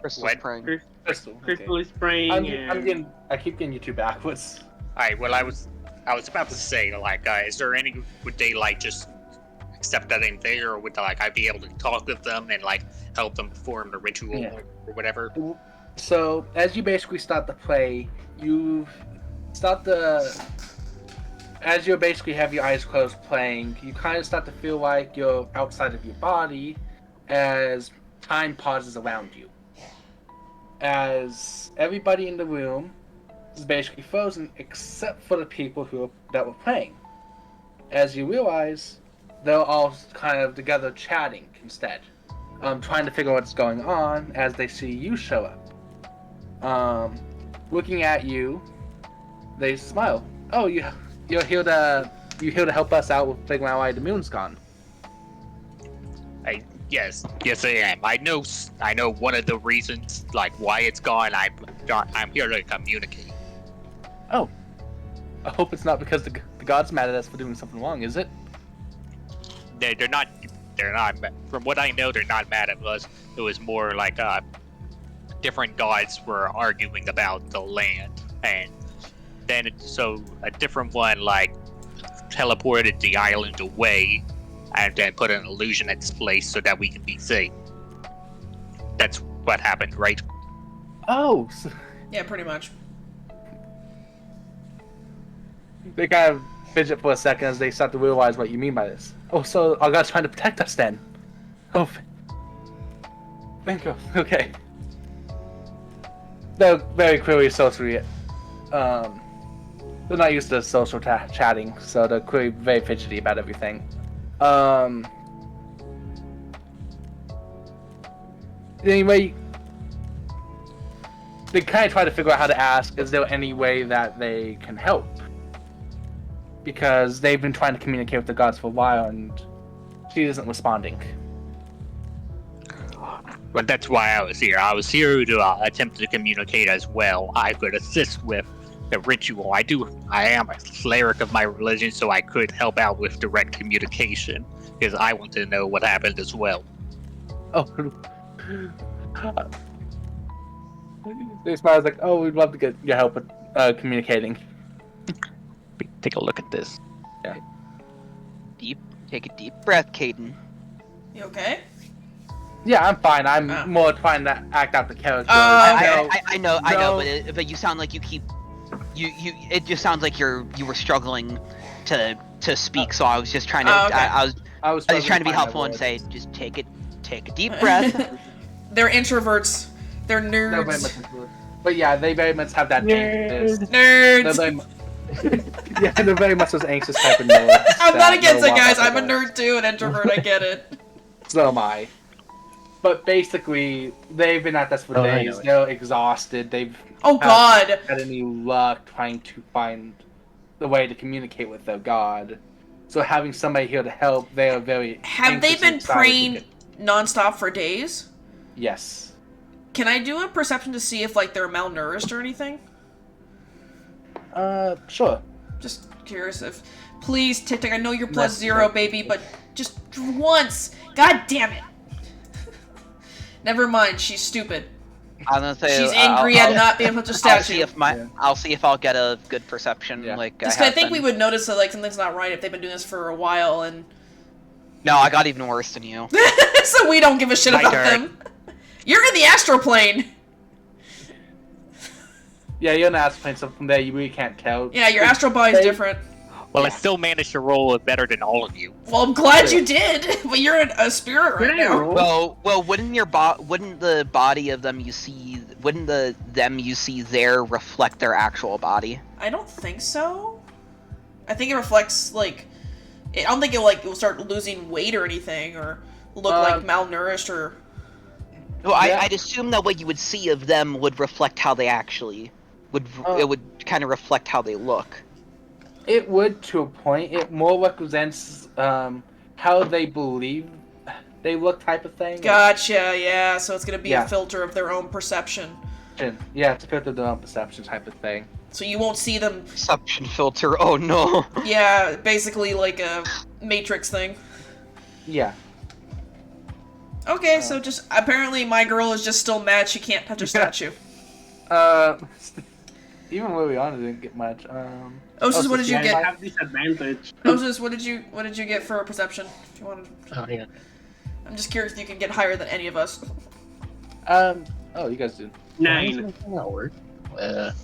Crystal's What? praying. Crystal. Crystal is praying. I keep getting you two backwards. Alright, well, I was about to say, like, is there any, would they, like, just accept that I'm there, or would, like, I be able to talk with them and, like, help them perform the ritual Yeah. or whatever? So, as you basically start to play, as you basically have your eyes closed playing, you kind of start to feel like you're outside of your body as time pauses around you. As everybody in the room is basically frozen except for the people that were playing. As you realize, they're all kind of together chatting instead. Trying to figure out what's going on as they see you show up. Looking at you, they smile. Oh, you're here to help us out with figuring out why the moon's gone. Yes, I am. I know one of the reasons, like, why it's gone. I'm here to communicate. Oh, I hope it's not because the gods mad at us for doing something wrong, is it? They're not. From what I know, they're not mad at us. It was more like different gods were arguing about the land, and then so a different one like teleported the island away, and then put an illusion at this place so that we can be safe. That's what happened, right? Oh, Yeah, pretty much. they kind of fidget for a second as they start to realize what you mean by this. Oh, so our god's trying to protect us then? Oh, thank you. Okay. They're very clearly socially, they're not used to social chatting, so they're clearly very fidgety about everything. Anyway, they kind of try to figure out how to ask, is there any way that they can help? Because they've been trying to communicate with the gods for a while, and she isn't responding. But that's why I was here. I was here to attempt to communicate as well. I could assist with the ritual. I am a cleric of my religion, so I could help out with direct communication, because I want to know what happened as well. Oh. They smile like, oh, we'd love to get your help with communicating. Take a look at this. Take a deep breath, Caden. You okay? Yeah, I'm fine. I'm Oh. more trying to act out the character. Oh, okay. I know, No. but you sound like you keep, it just sounds like you were struggling to speak. So I was just trying to, Oh, okay. I was struggling trying to be find my helpful and words. say, just take a deep breath. They're introverts. They're They're very nerds. much into it. But yeah, they very much have that anxious. Nerds. They're very, yeah, they're very much those anxious type of nerds. I'm that not against know it, guys. about I'm a their nerd too, an introvert. I get it. So am I. But basically, they've been at this for Oh, I days. know it. They're exhausted. They've Oh God. had any luck trying to find the way to communicate with their god. So having somebody here to help, they are very. Have they anxious and been excited to praying get- nonstop for days? Yes. Can I do a perception to see if like they're malnourished or anything? Sure. Just curious if. Please, Tic Tac. I know you're That's- +0, baby, but just once. God damn it. Never mind. She's stupid. I'm gonna say She's angry at not being able to I'll statue. see if Yeah. I'll see if I'll get a good perception. Yeah. Like Just 'cause I, I have think we been. would notice that like something's not right if they've been doing this for a while, and No, I got even worse than you. so we don't give a shit My about turn. them. You're in the astral plane. Yeah, you're an ass plane, so from there you really can't tell. Yeah, your astral body's They- different. Well, I still managed to roll better than all of you. Well, I'm glad you did, but you're a spirit right Did I now. roll? Well, wouldn't the body of them you see, wouldn't them you see there reflect their actual body? I don't think so. I think it reflects like. I don't think it will start losing weight or anything, or look like malnourished or. Well, Yeah. I'd assume that what you would see of them would reflect how they actually would. It would kind of reflect how they look. It would to a point. It more represents how they believe they look, type of thing. Gotcha. Yeah. So it's gonna be Yeah. a filter of their own perception. Yeah, it's a filter their own perception type of thing. So you won't see them. Perception filter. Oh no. Yeah, basically like a Matrix thing. Yeah. Okay, so just apparently my girl is just still mad she can't touch a statue. Even Liliana didn't get much. Osis, what did you I get? have disadvantage. Osis, what did you get for perception? If you want, Oh, yeah. I'm just curious if you can get higher than any of us. Oh, you guys did. 9. That'll work.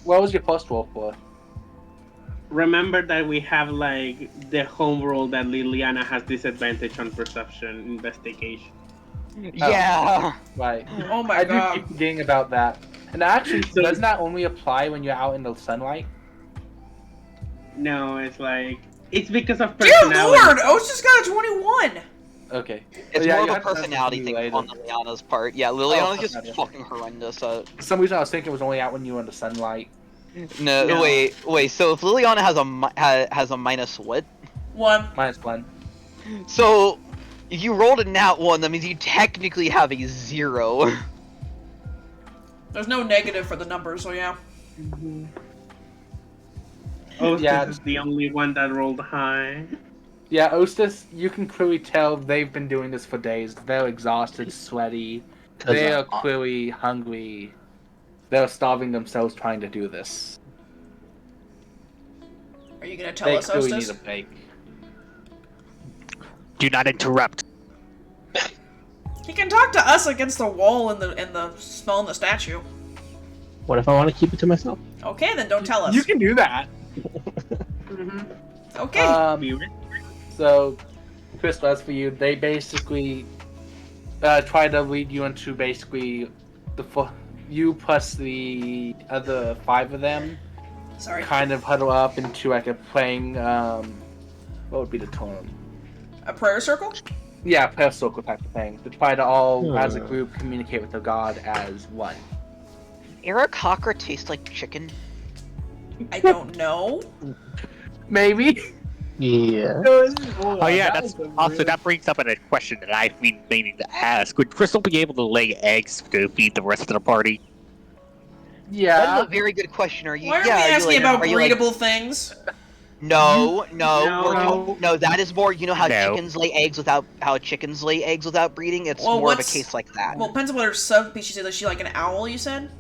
What was your plus roll for? Remember that we have like the home roll that Liliana has disadvantage on perception investigation. Yeah. Right. Oh my I god. do keep forgetting about that. And actually, So- doesn't that only apply when you're out in the sunlight? No, it's like it's because of Dear personality. Lord, Osis got a 21. Okay. It's Yeah, more you of a have to have personality something thing later. on Liliana's part. Yeah, Liliana's just personality. fucking horrendous. For some reason, I was thinking it was only out when you were in the sunlight. No, No. wait. So if Liliana has a minus what? 1. -1. So if you rolled a nat 1, that means you technically have a 0. There's no negative for the number, so yeah. Oh, Yeah. this is the only one that rolled high. Yeah, Ostis, you can clearly tell they've been doing this for days. They're exhausted, sweaty. They are clearly hungry. They're starving themselves trying to do this. Are you gonna tell They us, clearly need Ostis? a break. Do not interrupt. He can talk to us against the wall and the smell in the statue. What if I want to keep it to myself? Okay, then don't tell us. You can do that. Okay. Be right. So, Crystal, as for you, they basically try to lead you into basically you plus the other 5 of them Sorry. kind of huddle up into like a playing, what would be the term? A prayer circle? Yeah, prayer circle type of thing. To try to all, as a group, communicate with the god as one. Eric Hawker tastes like chicken. I don't know. Maybe? Yeah. Oh yeah, that brings up a question that I've been meaning to ask. Would Crystal be able to lay eggs to feed the rest of the party? That Yeah. is a very good question. Are you? Why are yeah, we are you asking like- about are you like- breedable things? No. No. No, that is more. You know how No. chickens lay eggs without breeding. It's Well, more of a what's- case like that. Well, depends on what her subspecies is. Is she like an owl, you said?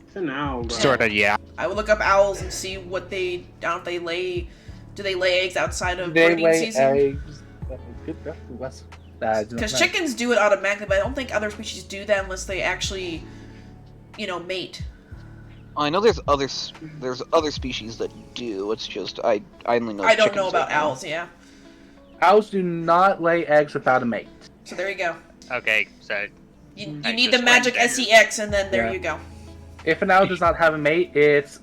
It's an owl, bro. Sorta, yeah. I would look up owls and see what they, I don't know if they lay, do they lay eggs outside of They breeding lay season? eggs. Good question. That's Because chickens do it automatically, but I don't think other species do that unless they actually, mate. I know there's other species that do. It's just I only know. I don't know chickens about right now. owls. Yeah. Owls do not lay eggs without a mate. So there you go. Okay, so You I need the just magic went there. sex, and then there Yeah. you go. If an owl does not have a mate, it's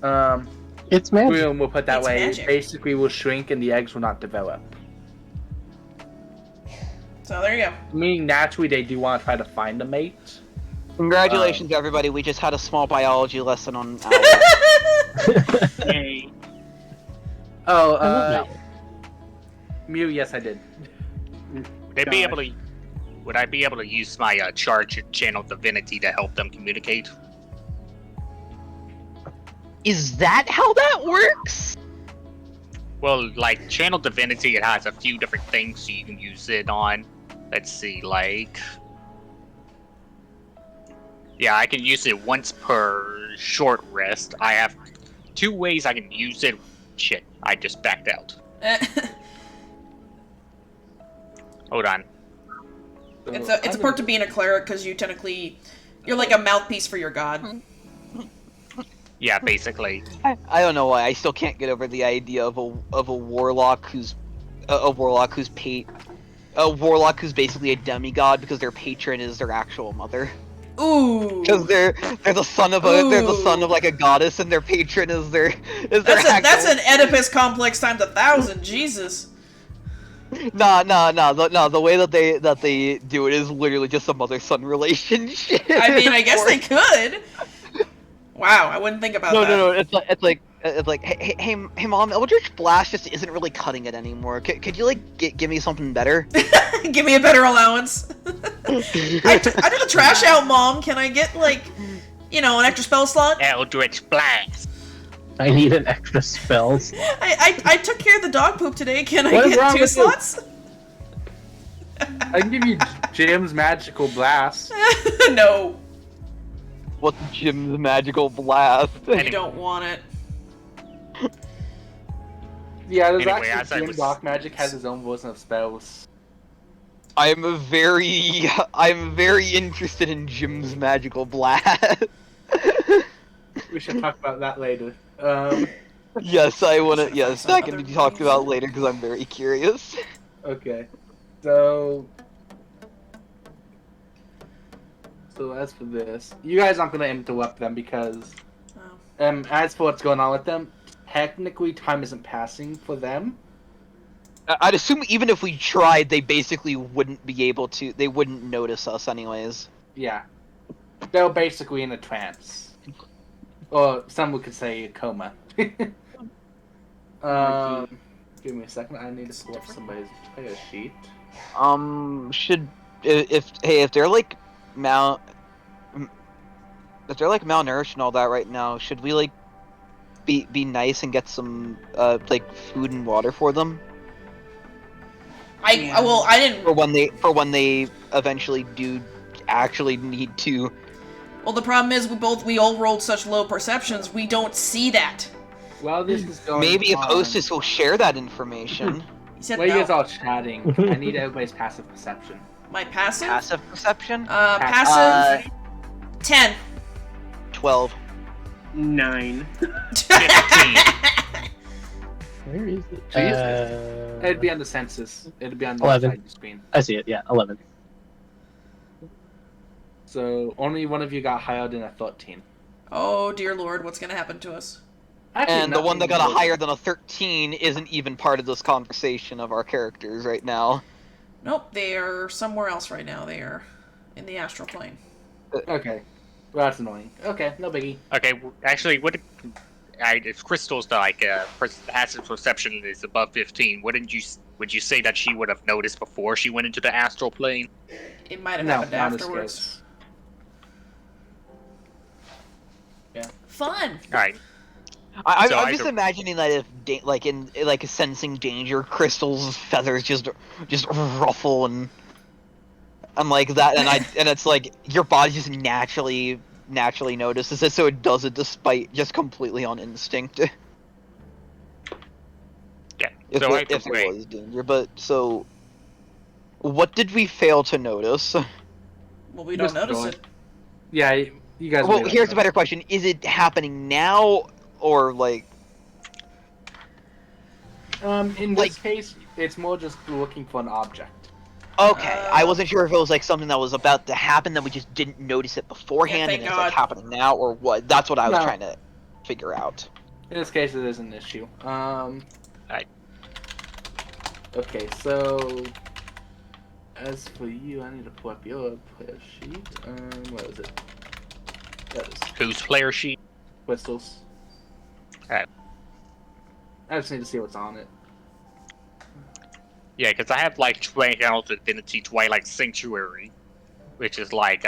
It's magic. Boom, we'll put that It's way. magic. It basically will shrink and the eggs will not develop. So there you go. Meaning naturally they do want to try to find a mate. Congratulations, everybody! We just had a small biology lesson on owls. Hey. Oh, I love that. Mew, yes I did. Would I be able to use my charge channel divinity to help them communicate? Is that how that works? Well, like channel divinity, it has a few different things you can use it on. Let's see, like, yeah, I can use it once per short rest. I have 2 ways I can use it. Shit, I just backed out. Hold on. It's a perk to being a cleric because you're like a mouthpiece for your god. Yeah, basically. I don't know why I still can't get over the idea of a warlock who's basically a demigod because their patron is their actual mother. Ooh. Because they're the son of like a goddess and their patron is their That's an Oedipus complex times 1,000. Jesus. No. The way that they do it is literally just a mother-son relationship. I mean, I guess they could. Wow, I wouldn't think about that. No. It's like, hey, mom, Eldritch Blast just isn't really cutting it anymore. Could you like give me something better? Give me a better allowance. I took the trash out, Mom. Can I get like, an extra spell slot? Eldritch Blast. I need an extra spells. I took care of the dog poop today. Can I What is wrong get 2 with you? slots? I can give you Jim's magical blast. No, What's Jim's magical blast? you don't want it. Yeah, there's Anyway, as I actually Jim was- Dark Magic has his own version of spells. I'm very interested in Jim's magical blast. We should talk about that later. Yes, I wanna. Should I Yes, find that some can be other talked movies? about later because I'm very curious. Okay. So as for this, you guys aren't gonna interrupt them because Oh. as for what's going on with them, technically time isn't passing for them. I'd assume even if we tried, they basically wouldn't be able to. They wouldn't notice us anyways. Yeah. They're basically in a trance. Or some could say a coma. Give me a second, I need to pull up somebody's player sheet. Should if they're like if they're like malnourished and all that right now, should we like be nice and get some like food and water for them I didn't. for when they eventually do actually need to? Well, the problem is we all rolled such low perceptions. We don't see that. While this is going Maybe if on, Hostess will share that information. He said while you no. guys are all chatting, I need everybody's passive perception. My passive? Passive perception. Passive. 10. 12. 9. 15. Where is it? Jesus. It'd be on the census. It'd be on the 11. side of the screen. I see it. Yeah, 11. So only one of you got higher than a 13. Oh dear lord, what's gonna happen to us? Actually, And the one that nothing got a really. higher than a 13 isn't even part of this conversation of our characters right now. Nope, they are somewhere else right now. They are in the astral plane. Okay. Well, that's annoying. Okay, no biggie. Okay, actually, if Crystal's like passive perception is above 15, would you say that she would have noticed before she went into the astral plane? It might have No, happened not this afterwards. case. Fun. All right. I'm So I just don't- imagining that if, in sensing danger, Crystal's feathers just ruffle and like that, and it's like your body just naturally notices it, so it does it despite just completely on instinct. Yeah. If, So if there was danger, but so What did we fail to notice? Well, we don't Just notice joy. it. Yeah, you guys. Well, may not here's a know. better question: is it happening now, or like? In this case, it's more just looking for an object. Okay, I wasn't sure if it was like something that was about to happen that we just didn't notice it beforehand, thank and it's like God. happening now, or what? That's what I was No. trying to figure out. In this case, it is an issue. Right. Okay, so as for you, I need to pull up your player sheet. What is it? That is Whose player sheet? Crystals. Alright. I just need to see what's on it. Yeah, because I have like Channel Divinity Twilight Sanctuary, which is like,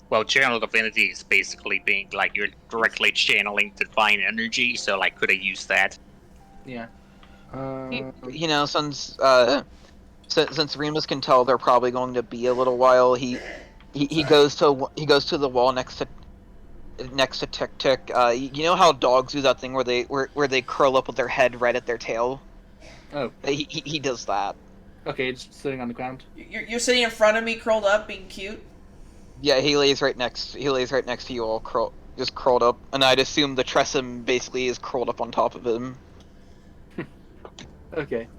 well, Channel Divinity is basically being like you're directly channeling divine energy, so like, could I use that? Yeah. You know, since Remus can tell they're probably going to be a little while, he goes to the wall next to Tick Tick. You know how dogs do that thing where they curl up with their head right at their tail? Oh. He does that. Okay, it's sitting on the ground. You're sitting in front of me, curled up, being cute. Yeah, he lays right next to you, all curled up, and I'd assume the Tressum basically is curled up on top of him. Okay.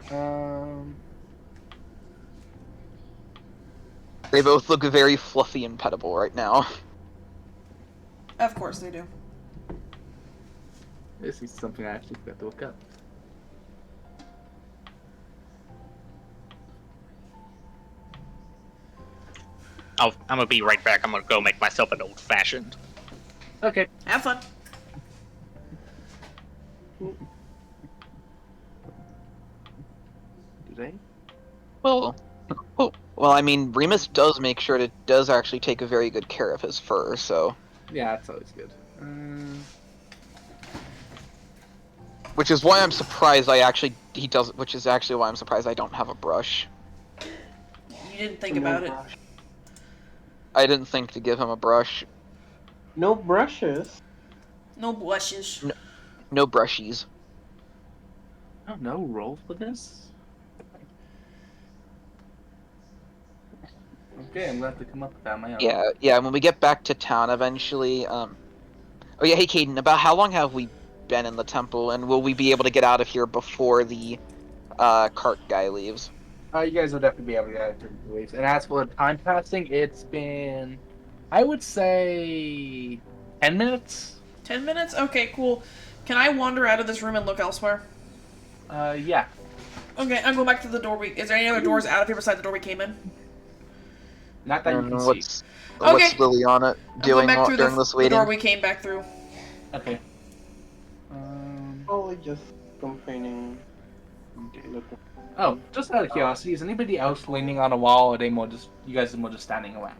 They both look very fluffy and petable right now. Of course they do. This is something I actually forgot to look up. I'm gonna be right back. I'm gonna go make myself an old-fashioned. Okay. Have fun. Do they? Well, I mean, Remus does make sure does actually take a very good care of his fur, so. Yeah, that's always good. Which is why I'm surprised which is actually why I'm surprised I don't have a brush. You didn't think about it. I didn't think to give him a brush. No brushes. No blushes. No brushies. Oh no, roll for this? Okay, I'm gonna have to come up with that on my own. Yeah, when we get back to town eventually, Oh yeah, hey Caden, about how long have we been in the temple, and will we be able to get out of here before the, cart guy leaves? You guys will definitely be able to get it through the waves. And as for the time passing, it's been, I would say, 10 minutes? 10 minutes? Okay, cool. Can I wander out of this room and look elsewhere? Yeah. Okay, I'm going back to the door is there any other doors out of here besides the door we came in? Not that you can see. What's Okay. Liliana I'm going doing back through during this the waiting? door we came back through. Okay. Probably just complaining. Looking. Oh, just out of curiosity, is anybody else leaning on a wall, or are they more just, you guys are more just standing around?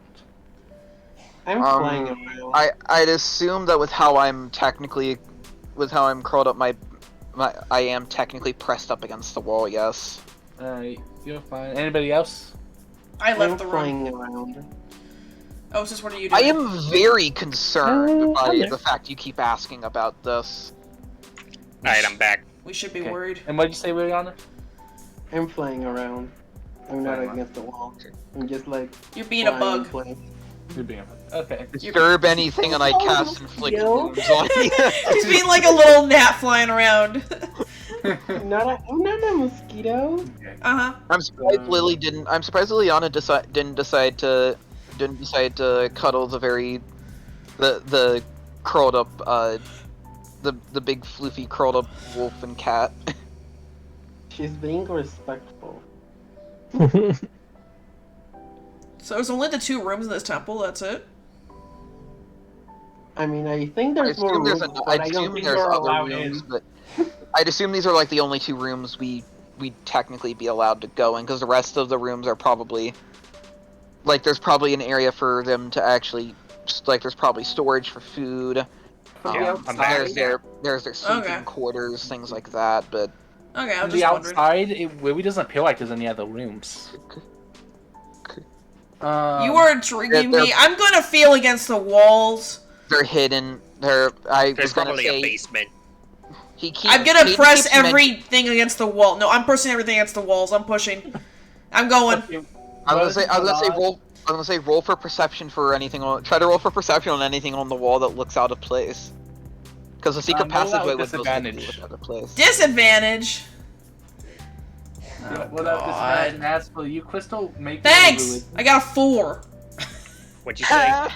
I'm flying around. I'd assume that with how I'm curled up, I am technically pressed up against the wall. Yes. You're fine. Anybody else? I left I'm the room. flying around. Oh, sis, what are you I doing? am very concerned by okay. the fact you keep asking about this. Alright, I'm back. We should be Okay. worried. And what did you say, Liliana? I'm flying around. I'm not Flying around. against the wall. I'm just like You're being a flying in bug. place. You're being okay. Disturb anything, and I cast inflict wounds on you. He's being like a little gnat flying around. I'm not a mosquito. Uh-huh. I'm surprised I'm surprised Liliana didn't decide to cuddle the curled up the big floofy curled up wolf and cat. She's being respectful. So there's only the 2 rooms in this temple, that's it? I mean, I think there's more assume rooms, but I don't think we're allowed in. but I'd assume these are like the only 2 rooms we'd technically be allowed to go in, because the rest of the rooms are probably like there's probably an area for them to actually just like there's probably storage for food. Yeah, I'm back. There's their sleeping Okay. quarters, things like that. But Okay, I On was the just wondering. outside, it really doesn't feel like there's any other rooms. You are intriguing they're- me. I'm gonna feel against the walls. they're hidden. There's was gonna probably say a basement. I'm gonna press keeps everything against the wall. No, I'm pressing everything against the walls. I'm pushing. I'm going. I'm gonna say roll for perception for anything. Try to roll for perception on anything on the wall that looks out of place. Because the secret roll that passageway with would most likely disadvantage. look out of place. Disadvantage. Yeah, well, that disadvantage and as for you, Crystal, make Thanks. I got a 4. What'd you say?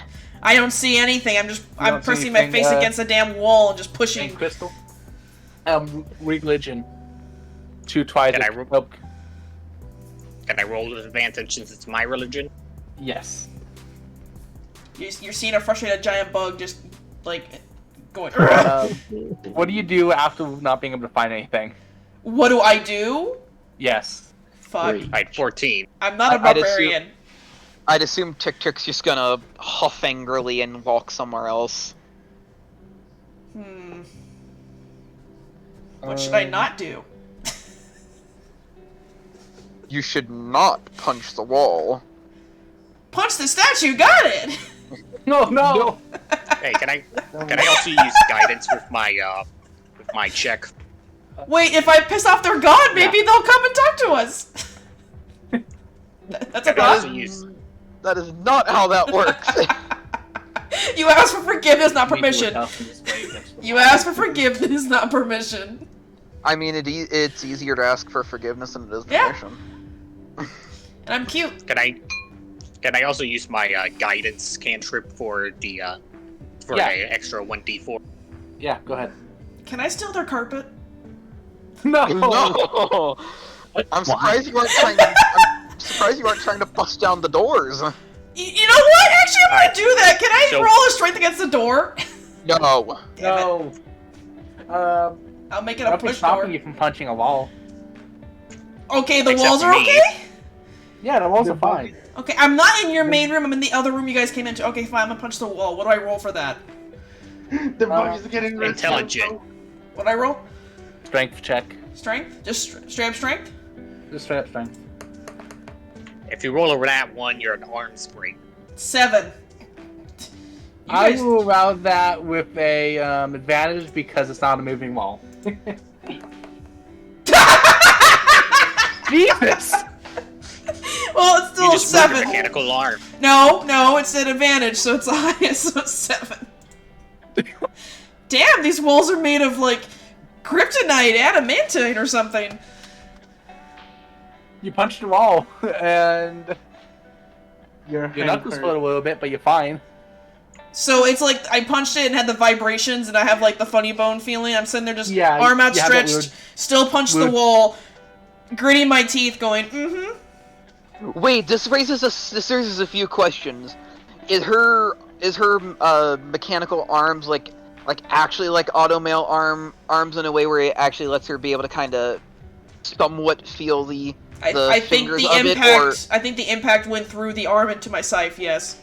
I don't see anything. I'm don't see pressing my anything, face against the damn wall and just pushing. Crystal. Religion. 2 tries. Can I roll with advantage since it's my religion? Yes. You're seeing a frustrated giant bug just like going. What do you do after not being able to find anything? What do I do? Yes. Fuck. Alright, 14. I'm not a barbarian. I'd assume Tick-Tick's just gonna huff angrily and walk somewhere else. What should I not do? You should not punch the wall. Punch the statue. Got it. No. Hey, can I also use guidance with my check? Wait, if I piss off their god, maybe they'll come and talk to us. That's a Can I also thought. use That is not how that works. You asked for forgiveness, not permission. You asked for forgiveness, not permission. I mean, it's easier to ask for forgiveness than it is Yeah. permission. And I'm cute. Can I also use my guidance cantrip for the Yeah. extra 1d4? Yeah, go ahead. Can I steal their carpet? No. No. I'm surprised you weren't trying. I'm surprised you weren't trying to bust down the doors. You know what? Actually, I'm gonna do that. Can I So- roll a strength against the door? No. Damn it. No. I'll make it a Nothing's push door. stopping you from punching a wall. Okay, the Except walls are me. okay? Yeah, the walls are fine. Okay, I'm not in your main room. I'm in the other room you guys came into. Okay, fine. I'm gonna punch the wall. What do I roll for that? The bug is getting rid of Intelligent. What do I roll? Strength check. Strength? Just straight up strength? Just straight up strength. If you roll a nat 1, you're an arms break. 7. You I guys- will allow that with a advantage because it's not a moving wall. Jesus! Well, it's still You a just broke a 7. mechanical arm. No, it's an advantage, so it's the highest, so it's 7. Damn, these walls are made of, like, kryptonite, adamantine, or something. You punched the wall, and Your your hand knuckles hurt. split a little bit, but you're fine. So it's like I punched it and had the vibrations, and I have, like, the funny bone feeling. I'm sitting there just Yeah, arm you have that outstretched, weird- still punched the weird- wall, gritting my teeth, going, mm-hmm. Wait, this raises a few questions. Is her mechanical arms like actually like automail arms in a way where it actually lets her be able to kind of somewhat feel the I think fingers the of it, impact. I think the impact went through the arm into my scythe. Yes.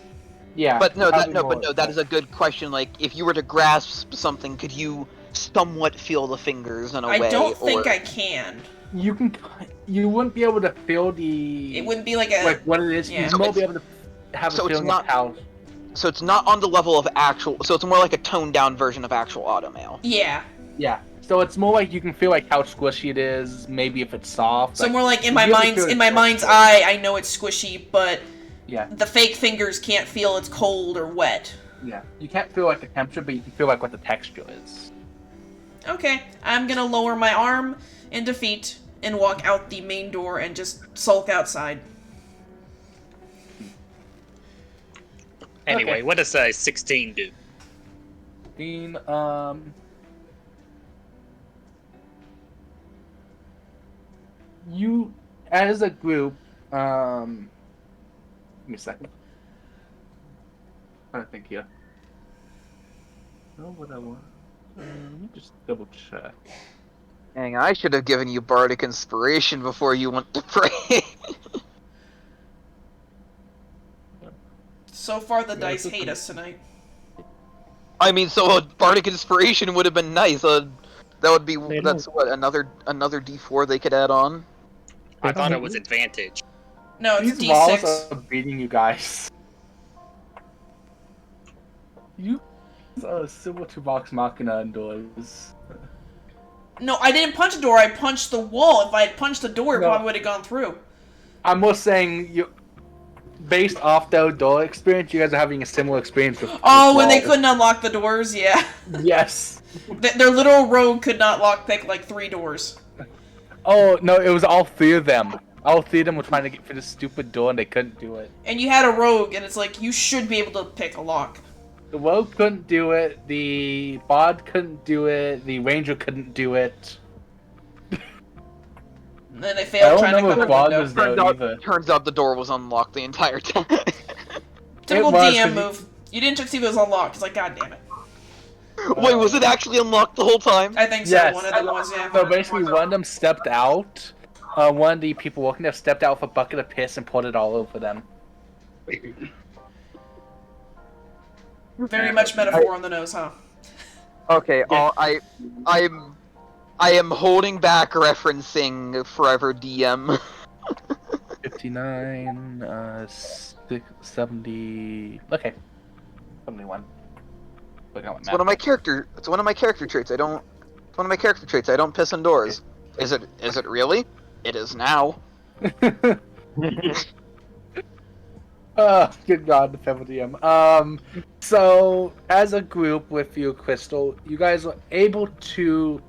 Yeah. But no, probably more. that is a good question. Like, if you were to grasp something, could you somewhat feel the fingers in a way? I don't think or... I can. You wouldn't be able to feel the It wouldn't be like a. like what it is. Yeah. You won't be able to have a So it's feeling not- of how. So it's not on the level of actual. So it's more like a toned down version of actual automail. Yeah. Yeah. So it's more like you can feel like how squishy it is. Maybe if it's soft. So more like in my you'll be able to mind's feel in my it's mind's soft. eye, I know it's squishy, but Yeah. the fake fingers can't feel it's cold or wet. Yeah. You can't feel like the temperature, but you can feel like what the texture is. Okay, I'm gonna lower my arm in defeat and walk out the main door and just sulk outside. Anyway, Okay. what does a 16 do? Dean, you, as a group, give me a second. I'm trying to think here. Know what I want. Let me just double check. Dang, I should have given you bardic inspiration before you went to pray. So far, the Yeah, dice it's hate okay. us tonight. I mean, so a bardic inspiration would have been nice. That would be They that's what another D4 they could add on. I thought it was advantage. No, it's These walls D6. are beating you guys. You Silver to Vox Machina indoors. No, I didn't punch a door. I punched the wall. If I had punched the door, it No. probably would have gone through. I'm more saying based off the door experience, you guys are having a similar experience with. Oh, when they walls. couldn't unlock the doors, yeah. Yes. Their little rogue could not lockpick like 3 doors. Oh no, it was all 3 of them. All 3 of them were trying to get through this stupid door and they couldn't do it. And you had a rogue, and it's like, you should be able to pick a lock. The rogue couldn't do it. The bard couldn't do it. The ranger couldn't do it. And then they I failed don't trying to remember cut if the Bog window. was there either. Turns out the door was unlocked the entire time. Typical It was, DM 'cause move. You didn't check to see if it was unlocked. It's like, god damn it. Wait, was it actually unlocked the whole time? I think so. Yes. One of them was, yeah. So basically, one of them stepped out. One of the people working there stepped out with a bucket of piss and poured it all over them. Very much metaphor on the nose, huh? Okay, Yeah. I am holding back referencing Forever DM. 59, 70. Okay, 71. It's one of my character. It's one of my character traits. It's one of my character traits. I don't piss indoors. Is it? Is it really? It is now. Oh, good God, the FMDM. So as a group with you, Crystal, you guys are able to.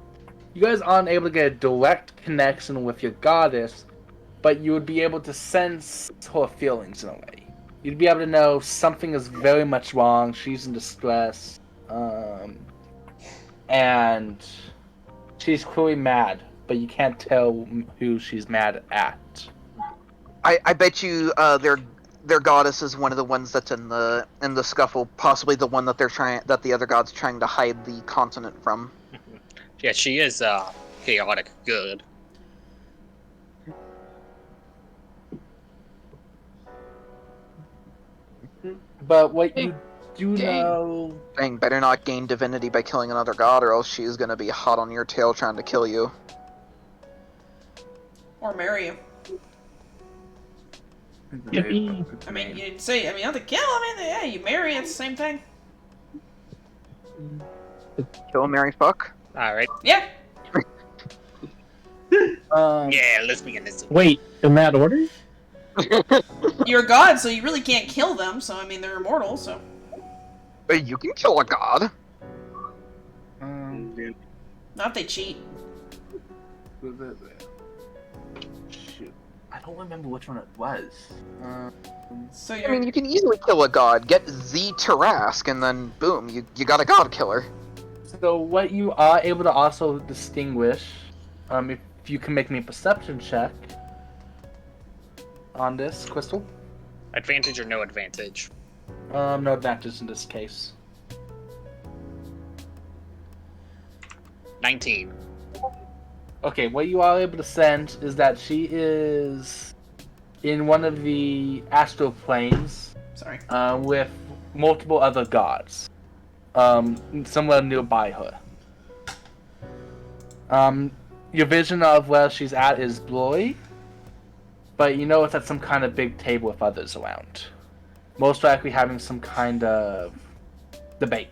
You guys aren't able to get a direct connection with your goddess, but you would be able to sense her feelings in a way. You'd be able to know something is very much wrong. She's in distress, and she's clearly mad, but you can't tell who she's mad at. I bet you their goddess is one of the ones that's in the scuffle, possibly the one that the other god's trying to hide the continent from. Yeah, she is chaotic good. But what you do know... Dang, better not gain divinity by killing another god, or else she's gonna be hot on your tail trying to kill you. Or marry you. Yippee. I mean, you didn't say, not to kill, yeah, you marry, it's the same thing. Kill, marry, fuck. Alright. Yeah. Yeah, lesbianism. Wait, in that order? You're a god, so you really can't kill them, so, they're immortal, so. You can kill a god. Not if they cheat. Shoot. I don't remember which one it was. So I you're... mean, you can easily kill a god. Get Z Tarask, and then boom, you got a god killer. So what you are able to also distinguish, if you can make me a perception check on this, Crystal. Advantage or no advantage? No advantage in this case. 19. Okay, what you are able to sense is that she is in one of the astral planes Sorry. with multiple other gods, somewhere nearby her. Your vision of where she's at is blurry, but you know it's at some kind of big table with others around. Most likely having some kind of debate.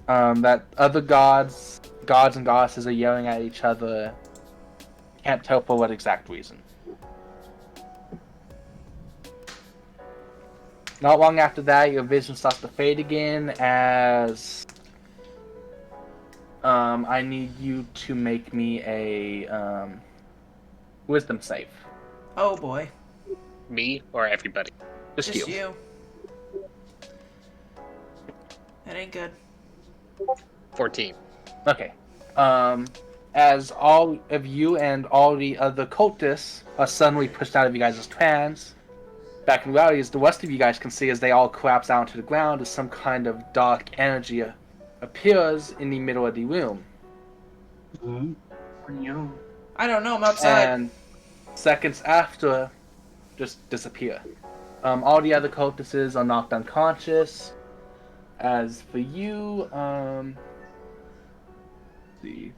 That other gods and goddesses are yelling at each other. Can't tell for what exact reason. Not long after that, your vision starts to fade again as I need you to make me a wisdom save. Oh boy. Me or everybody? Just you. you. That ain't good. 14. Okay. As all of you and all the other cultists are suddenly pushed out of you guys' trance, back in reality, as the rest of you guys can see as they all collapse down to the ground, as some kind of dark energy appears in the middle of the room. I don't know, I'm outside. And seconds after, just disappear. All the other cultists are knocked unconscious. As for you, let's see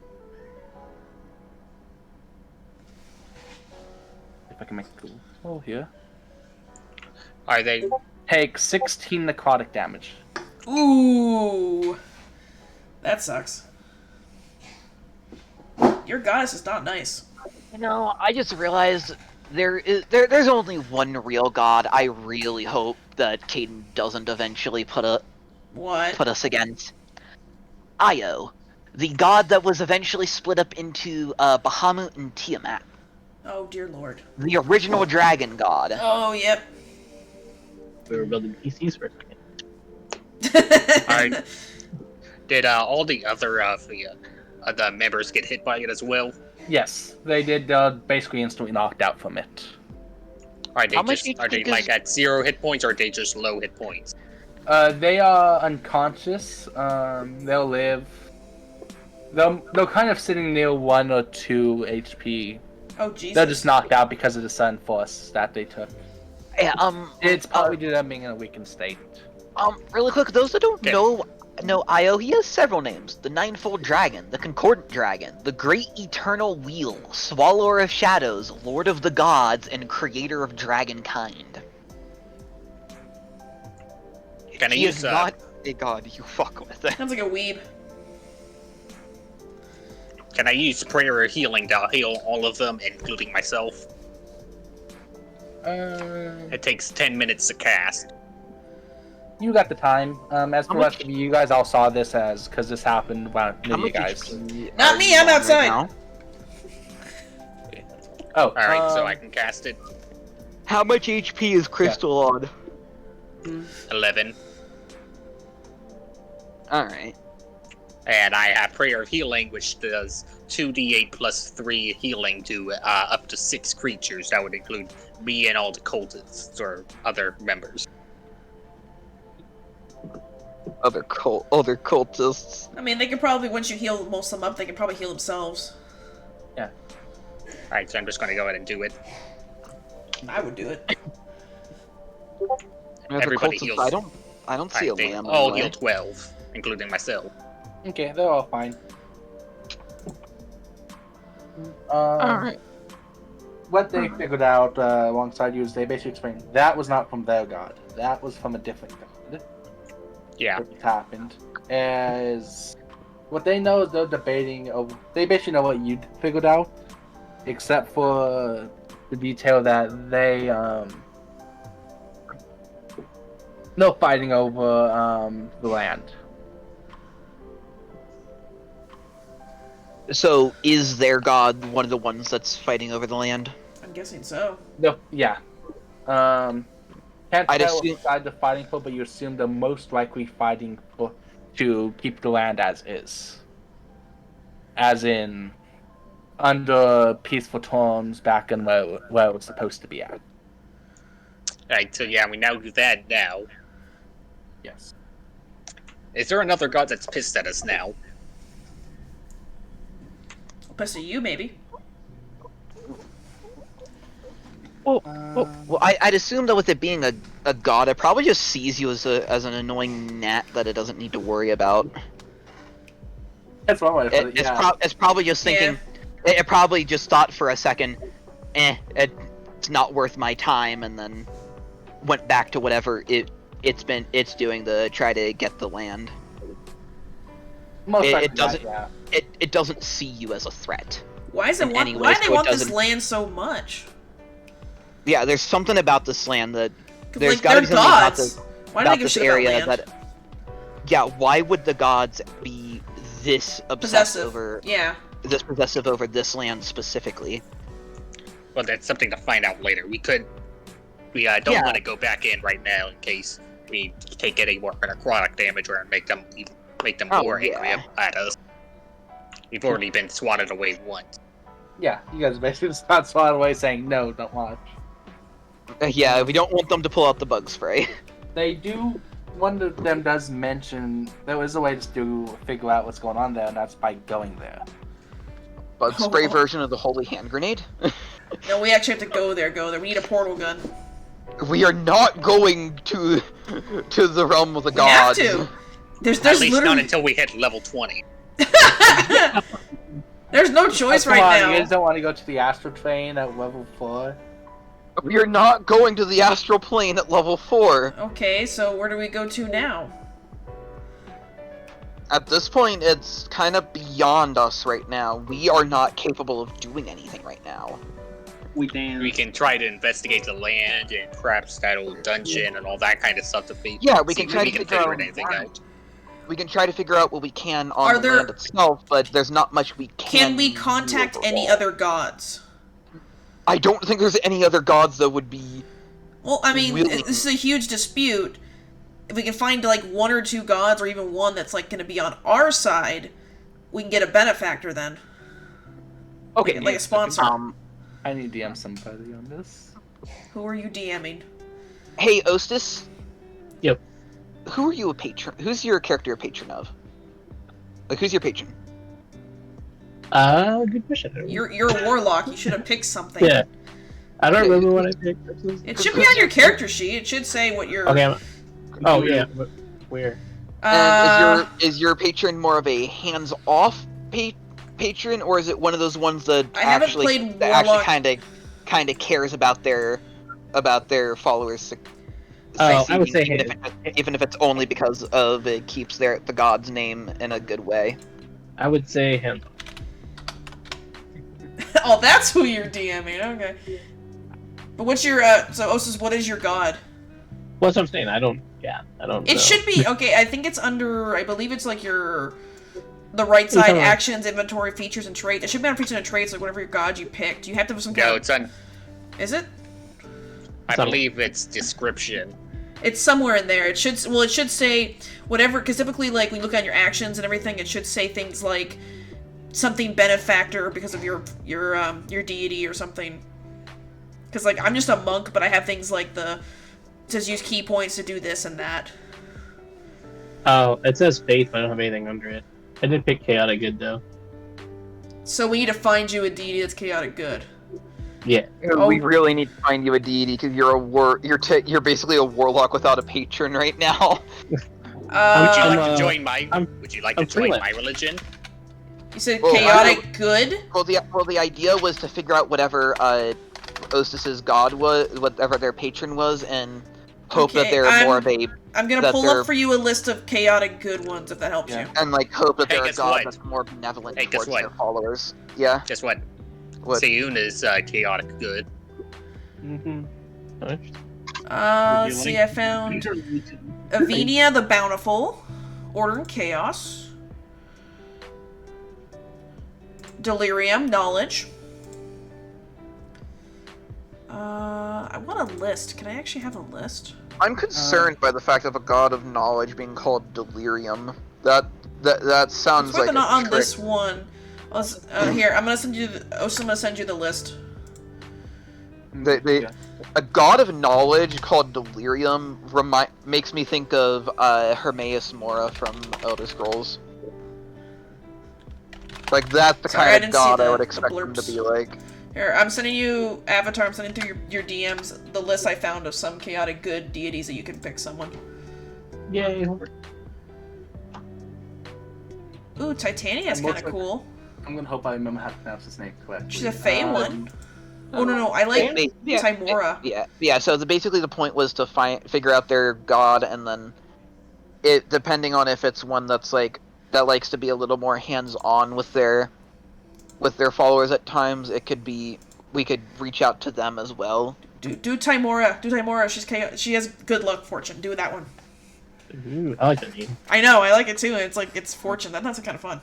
if I can make a roll here. Are they? Take 16 necrotic damage. Ooh. That sucks. Your goddess is not nice. You know, I just realized There's only one real god. I really hope that Caden doesn't eventually put What? us against. Io, the god that was eventually split up into Bahamut and Tiamat. Oh dear lord. The original dragon god. Oh yep. We were building PCs for a second. Alright. Did all the other the members get hit by it as well? Yes, they did. Basically instantly knocked out from it. Are How much they HP like does- at 0 hit points, or are they just low hit points? They are unconscious. They'll live. They're kind of sitting near 1 or 2 HP. Oh Jesus. They're just knocked out because of the sudden force that they took. Yeah, It's probably due to them being in a weakened state. really quick, those that don't Okay. know Io, he has several names: the Ninefold Dragon, the Concordant Dragon, the Great Eternal Wheel, Swallower of Shadows, Lord of the Gods, and Creator of Dragonkind. Can I He use is not a god you fuck with. Sounds like a weeb. Can I use prayer or healing to heal all of them, including myself? It takes 10 minutes to cast. You got the time. As for How the rest of you guys all saw this because this happened while How you much guys. HP Not are me, you I'm on outside. now? Oh, Alright, so I can cast it. How much HP is Crystal on? 11. Alright. And I have prayer of healing, which does 2d8 plus 3 healing to up to 6 creatures. That would include me and all the cultists or other members. Other cultists. I mean, they could probably, once you heal most of them up, they can probably heal themselves. Alright, so I'm just gonna go ahead and do it. I would do it. Other Everybody cultists, heals. I don't see a They lamb. all anyway. heal 12, including myself. okay, they're all fine. Alright. What they figured out alongside you is they basically explained that was not from their god. That was from a different god. Yeah. What happened as what they know is they're debating over. They basically know what you figured out, except for the detail that they no fighting over the land. So, is their god one of the ones that's fighting over the land? I'm guessing so. No, yeah. Can't I'd tell assume- what side they're fighting for, but you assume they're most likely fighting for to keep the land as is. As in, under peaceful terms back in where it was supposed to be at. Alright, so yeah, we now do that now. Yes. Is there another god that's pissed at us now? Pissed at you, maybe. Well, I'd assume that with it being a god, it probably just sees you as an annoying gnat that it doesn't need to worry about. That's one way to put it, yeah. It's probably just thinking. It probably just thought for a second, it's not worth my time, and then went back to whatever it's doing to try to get the land. Most it likely doesn't- yeah. It doesn't see you as a threat. Why is it? In any Why way, do they so it want this doesn't- land so much? Yeah, there's something about this land that there's Like, got to they're be something about gods. this. Why do they About give this shit area about land? that, yeah, why would the gods be this obsessed over this possessive over this land specifically? Well, that's something to find out later. We don't Yeah. want to go back in right now in case we take any more necrotic damage or make them Oh, more yeah. angry at us. We've already been swatted away once. Yeah, you guys basically just got swatted away saying, no, don't watch. Yeah, we don't want them to pull out the bug spray. They do, one of them does mention there is a way to figure out what's going on there, and that's by going there. Bug spray version of the holy hand grenade? No, we actually have to go there. We need a portal gun. We are not going to the realm of the We have gods. to. There's At least not literally until we hit level 20. there's no choice Come right on, now. You guys don't want to go to the astral train at level 4? We are not going to the astral plane at level 4. Okay, so where do we go to now? At this point, it's kind of beyond us right now. We are not capable of doing anything right now. We dance. We can try to investigate the land and perhaps that old dungeon and all that kind of stuff to be. Yeah, we see can if try we to can figure figure out- anything out. We can try to figure out what we can on Are the there- land itself, but there's not much we Can we do contact any overall. other gods? I don't think there's any other gods that would be. Well, I mean, Willing. this is a huge dispute. If we can find, like, 1 or 2 gods, or even one that's, like, going to be on our side, we can get a benefactor then. Okay, Like a sponsor. I need to DM somebody on this. Who are you DMing? Hey, Ostis. Yep. Who are you a patron? Who's your character a patron of? Like, who's your patron? Good question. You're a warlock. You should have picked something. Yeah. I don't remember what I picked. It should be on your character sheet. It should say what you're... Okay. Oh yeah. Where? And is your patron more of a hands-off patron, or is it one of those ones that I haven't actually played that actually warlock. kind of cares about their followers? Oh, I would say even if it's only because of it keeps the god's name in a good way. I would say him. Oh, that's who you're DMing. Okay. But what's your, so Osis, what is your god? What's I'm saying? I don't know. It should be, okay, I think it's under, I believe it's like the right side, something like- actions, inventory, features, and traits. It should be on features and traits, like whatever your god you picked. You have to have some kind No, of... it's on. Is it? I Some- believe it's description. It's somewhere in there. It should say whatever, because typically, like, when you look on your actions and everything, it should say things like something benefactor because of your deity or something. Because, like, I'm just a monk, but I have things like it says use key points to do this and that. Oh, it says faith, but I don't have anything under it. I did pick chaotic good though. So we need to find you a deity that's chaotic good. Yeah. Oh. We really need to find you a deity because you're basically a warlock without a patron right now. Would you Uh, like to join my? I'm Would you like to I'm join freelance. my religion? you said Well, chaotic good? Well, the idea was to figure out whatever Ostis's god was, whatever their patron was, and hope that Okay, they're more of a I'm gonna that pull they're- up for you a list of chaotic good ones, if that helps Yeah. you. and like hope that Hey, they're a guess god what? that's more benevolent Hey, guess towards what? their followers. Yeah. Guess what? What? Sayun is chaotic good. Mm-hmm. Let's see, I found Avenia the Bountiful, Order and Chaos, Delirium, Knowledge. I want a list. Can I actually have a list? I'm concerned by the fact of a god of knowledge being called delirium. That sounds It's like probably a not on trick. this one. Here, I'm gonna send you. I'm gonna send you the list. A god of knowledge called delirium makes me think of Hermaeus Mora from Elder Scrolls. Like that's the Sorry, I kind didn't of god see I would the expect him to blurbs. be like. Here, I'm sending you Avatar. I'm sending through your DMs the list I found of some chaotic good deities that you can pick someone. Yay. Ooh, Titania's Most kind of cool. I'm gonna hope I remember how to pronounce his name correctly. She's a Fey one. Oh no, I like Timora. Yeah. So basically the point was to figure out their god, and then it depending on if it's one that's like that likes to be a little more hands-on with their followers at times. It could be we could reach out to them as well. Do Timora. Do Timora. She has good luck fortune. Do that one. Ooh, I like that name. I know, I like it too. It's like it's fortune. That's kind of fun.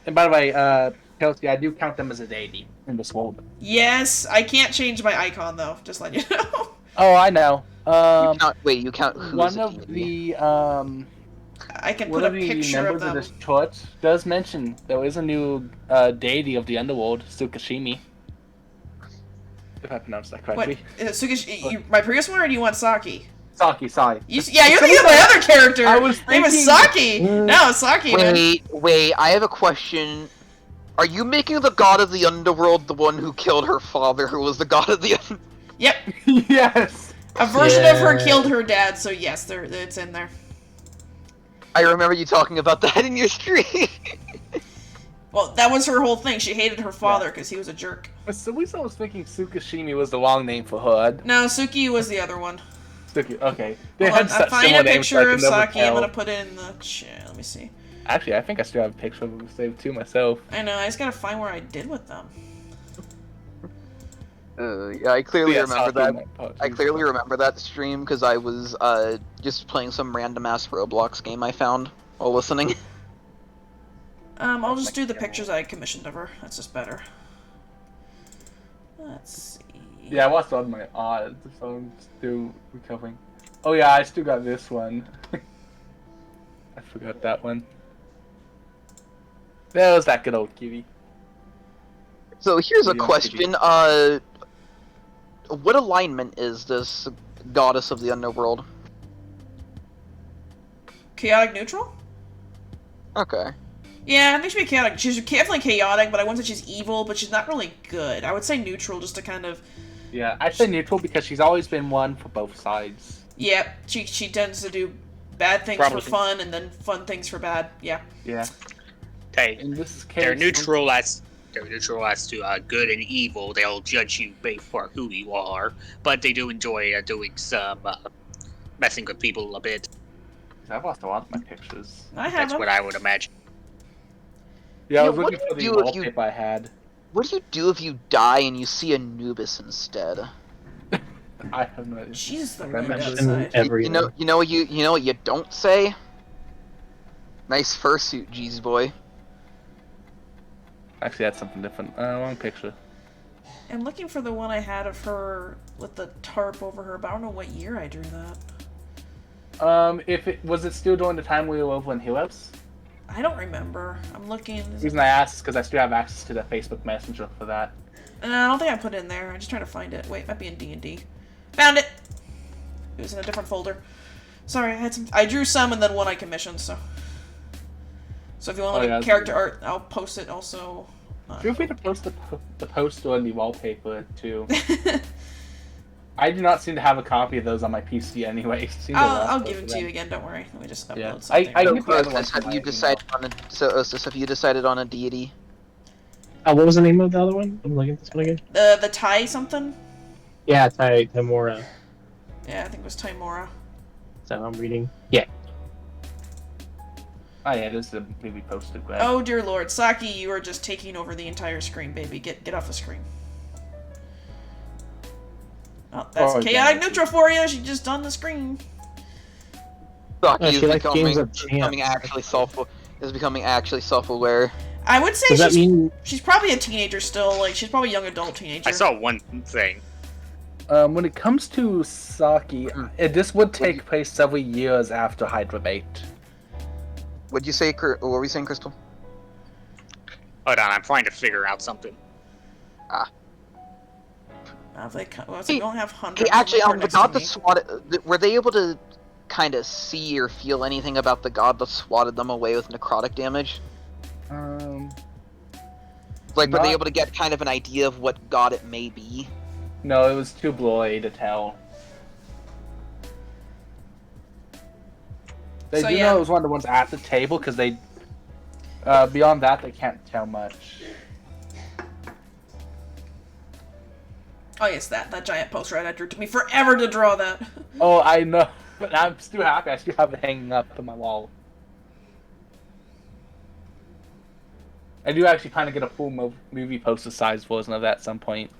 And by the way, Kelsey, I do count them as a deity in this world. Yes, I can't change my icon though. Just let you know. Oh, I know. You count who's One a of deity. the I can one put a of the picture of members them. this church does mention there is a new deity of the underworld, Tsukishimi. If I pronounced that What? correctly. Is it my previous one, or do you want Saki? Saki, sorry. You're thinking of my other character. I was Her name is thinking- Saki. No, Saki. Man. Wait, I have a question. Are you making the god of the underworld the one who killed her father, who was the god of the Yep. Yes! A version of her Yeah. killed her dad, so yes, it's in there. I remember you talking about that in your stream. Well, that was her whole thing. She hated her father because he was a jerk. But so we was thinking Tsukishimi was the wrong name for her. No, Suki was the other one. Okay. They Hold had on, such I'm finding similar a names, so I picture could of never Saki. I'm tell. gonna put it in the chat. Let me see. Actually, I think I still have a picture of them saved too myself. I know. I just gotta find where I did with them. Yeah, I clearly Yeah, remember Saki that. might pause. I clearly remember that stream because I was just playing some random ass Roblox game I found while listening. I'll just do the pictures I commissioned of her. That's just better. Let's see. Yeah, I watched on my odds, so I'm still recovering. Oh yeah, I still got this one. I forgot that one. That was that good old kitty. So here's a Yeah, question. What alignment is this goddess of the underworld? Chaotic neutral? Okay. Yeah, I think she'd be chaotic. She's definitely chaotic, but I wouldn't say she's evil, but she's not really good. I would say neutral just to kind of... Yeah, I say neutral because she's always been one for both sides. Yeah, she tends to do bad things Probably. for fun and then fun things for bad. Yeah. Yeah. Hey, In this case, they're neutral as to good and evil. They'll judge you based for who you are, but they do enjoy doing some messing with people a bit. I've lost a lot of my pictures. I have That's them. what I would imagine. Yeah, I Yeah, was what looking for do the you do if you- wallpaper I had. What do you do if you die and you see Anubis instead? I have no idea. Jesus, the That wind matches outside. every You know what you don't say. Nice fursuit, Jeez boy. Actually, that's something different. Wrong picture. I'm looking for the one I had of her with the tarp over her, but I don't know what year I drew that. If it was it still during the time we were over in Heroes? I don't remember. I'm looking. The reason I asked is because I still have access to the Facebook Messenger for that. I don't think I put it in there. I'm just trying to find it. Wait, it might be in D&D. Found it! It was in a different folder. Sorry, I drew some and then one I commissioned, so... So if you want to look at character art, I'll post it also. Feel free to post the poster and the wallpaper too. I do not seem to have a copy of those on my PC anyway. I'll give them to you again. Don't worry. Let me just upload Yeah. something. I So, get the other ones Ostis, from have my you decided on a Ostis, have you decided on a deity? What was the name of the other one? I'm looking at this one again. The Thai something? Yeah, Timora. Yeah, I think it was Timora. So I'm reading. Yeah. Oh yeah, this is a movie posted, right? Oh dear lord, Saki, you are just taking over the entire screen, baby. Get off the screen. Oh, that's chaotic neutral for you. She just done the screen. Saki she likes games of becoming actually self-aware. I would say Does that mean she's probably a teenager still. Like she's probably a young adult teenager. I saw one thing. When it comes to Saki, this would take place several years after Hydrabate. What'd you say? What were we saying, Crystal? Hold on, I'm trying to figure out something. They don't have hundreds. Hey, actually, of them the god that swatted, were they able to kind of see or feel anything about the god that swatted them away with necrotic damage? Like, were they able to get kind of an idea of what god it may be? No, it was too blurry to tell. They So, do yeah. know it was one of the ones at the table because they. Beyond that, they can't tell much. Oh yes, that giant poster I drew. It took me forever to draw that. Oh, I know, but I'm still happy. I still have it hanging up on my wall. I do actually kind of get a full movie poster size version of that at some point.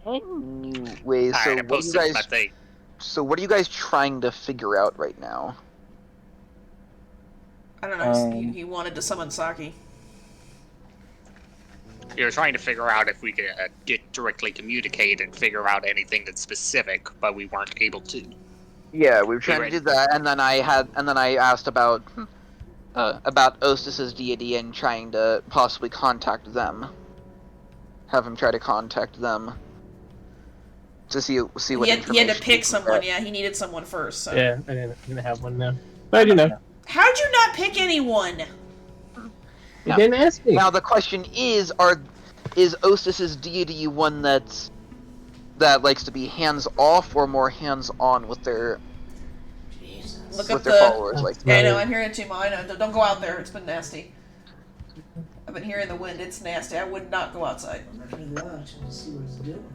Anyways, so Alright, I what posted my are you guys? thing. So what are you guys trying to figure out right now? I don't know. He wanted to summon Saki. We were trying to figure out if we could directly communicate and figure out anything that's specific, but we weren't able to. Yeah, we were trying to do that, and then I asked about Ostis's deity and trying to possibly contact them. Have him try to contact them to see what He had to information pick can someone. get. Yeah, he needed someone first. So. Yeah, I didn't have one now. But you know, How'd you not pick anyone? you didn't ask me. Now the question is Ostis's deity one that likes to be hands off or more hands on with their Look with up their the. followers? Like, Yeah, I know. I'm hearing it too. Mine. Don't go out there. It's been nasty. I've been hearing the wind. It's nasty. I would not go outside.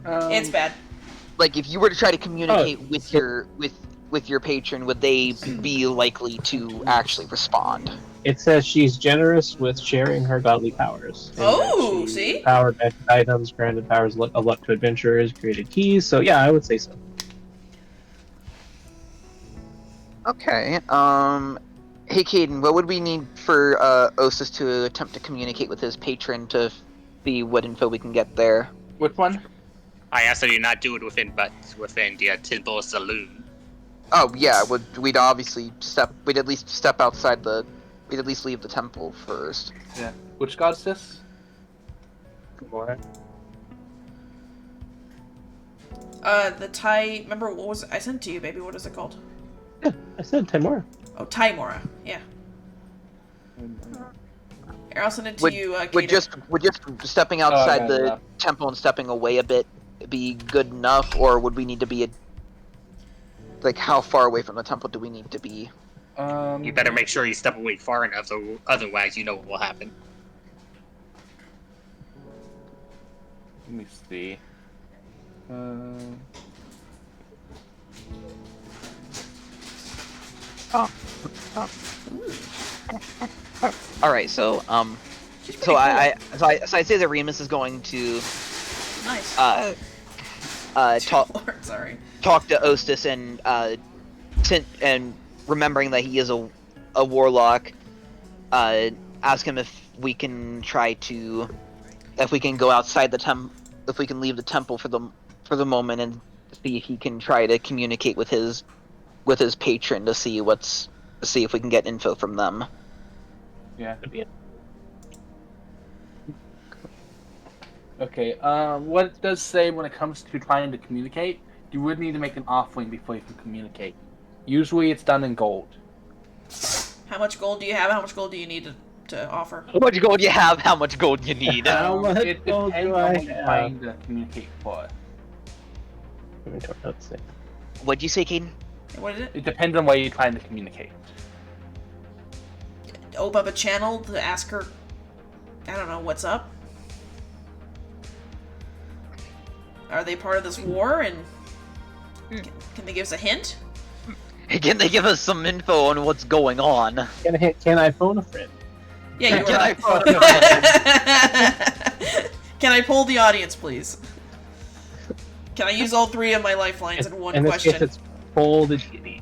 It's bad. like if you were to try to communicate with with your patron, would they be likely to actually respond? It says she's generous with sharing her godly powers. And Oh, that she see? Empowered magic items, granted powers of luck to adventurers, created keys. So yeah, I would say so. Okay. Hey, Caden, what would we need for Osis to attempt to communicate with his patron to see what info we can get there? Which one? I asked that you not do it within the temple saloon. Oh yeah, we'd obviously we'd at least step outside we'd at least leave the temple first. Yeah. Which god's this? The Thai. Remember what was I sent to you, baby? What is it called? Yeah, I said Timora. Oh, Taimora. Yeah. Here, I'll send it to Would you. would Kaden. just stepping outside yeah, the yeah. temple and stepping away a bit be good enough, or would we need to be like how far away from the temple do we need to be? You better make sure you step away far enough, otherwise you know what will happen. Let me see. All right, so She's pretty so cool. I say that Remus is going to Nice. talk Lord, sorry. talk to Ostis and remembering that he is a warlock, ask him if we can go outside the if we can leave the temple for the moment and see if he can try to communicate with his patron to see if we can get info from them. Yeah. Okay, what it does say when it comes to trying to communicate, you would need to make an offering before you can communicate. Usually it's done in gold. How much gold do you have? How much gold do you need to offer? How much gold you have? How much gold you need? How much It gold depends do on I what you're have? trying to communicate for. Let me talk about this. What'd you say, Caden? What is it? It depends on what you're trying to communicate. Open up a channel to ask her. I don't know what's up. Are they part of this war? And can they give us a hint? Can they give us some info on what's going on? Can I phone a friend? Yeah, you Can are. I phone Can I poll the audience, please? Can I use all three of my lifelines in one In this question? case, it's pull the genie.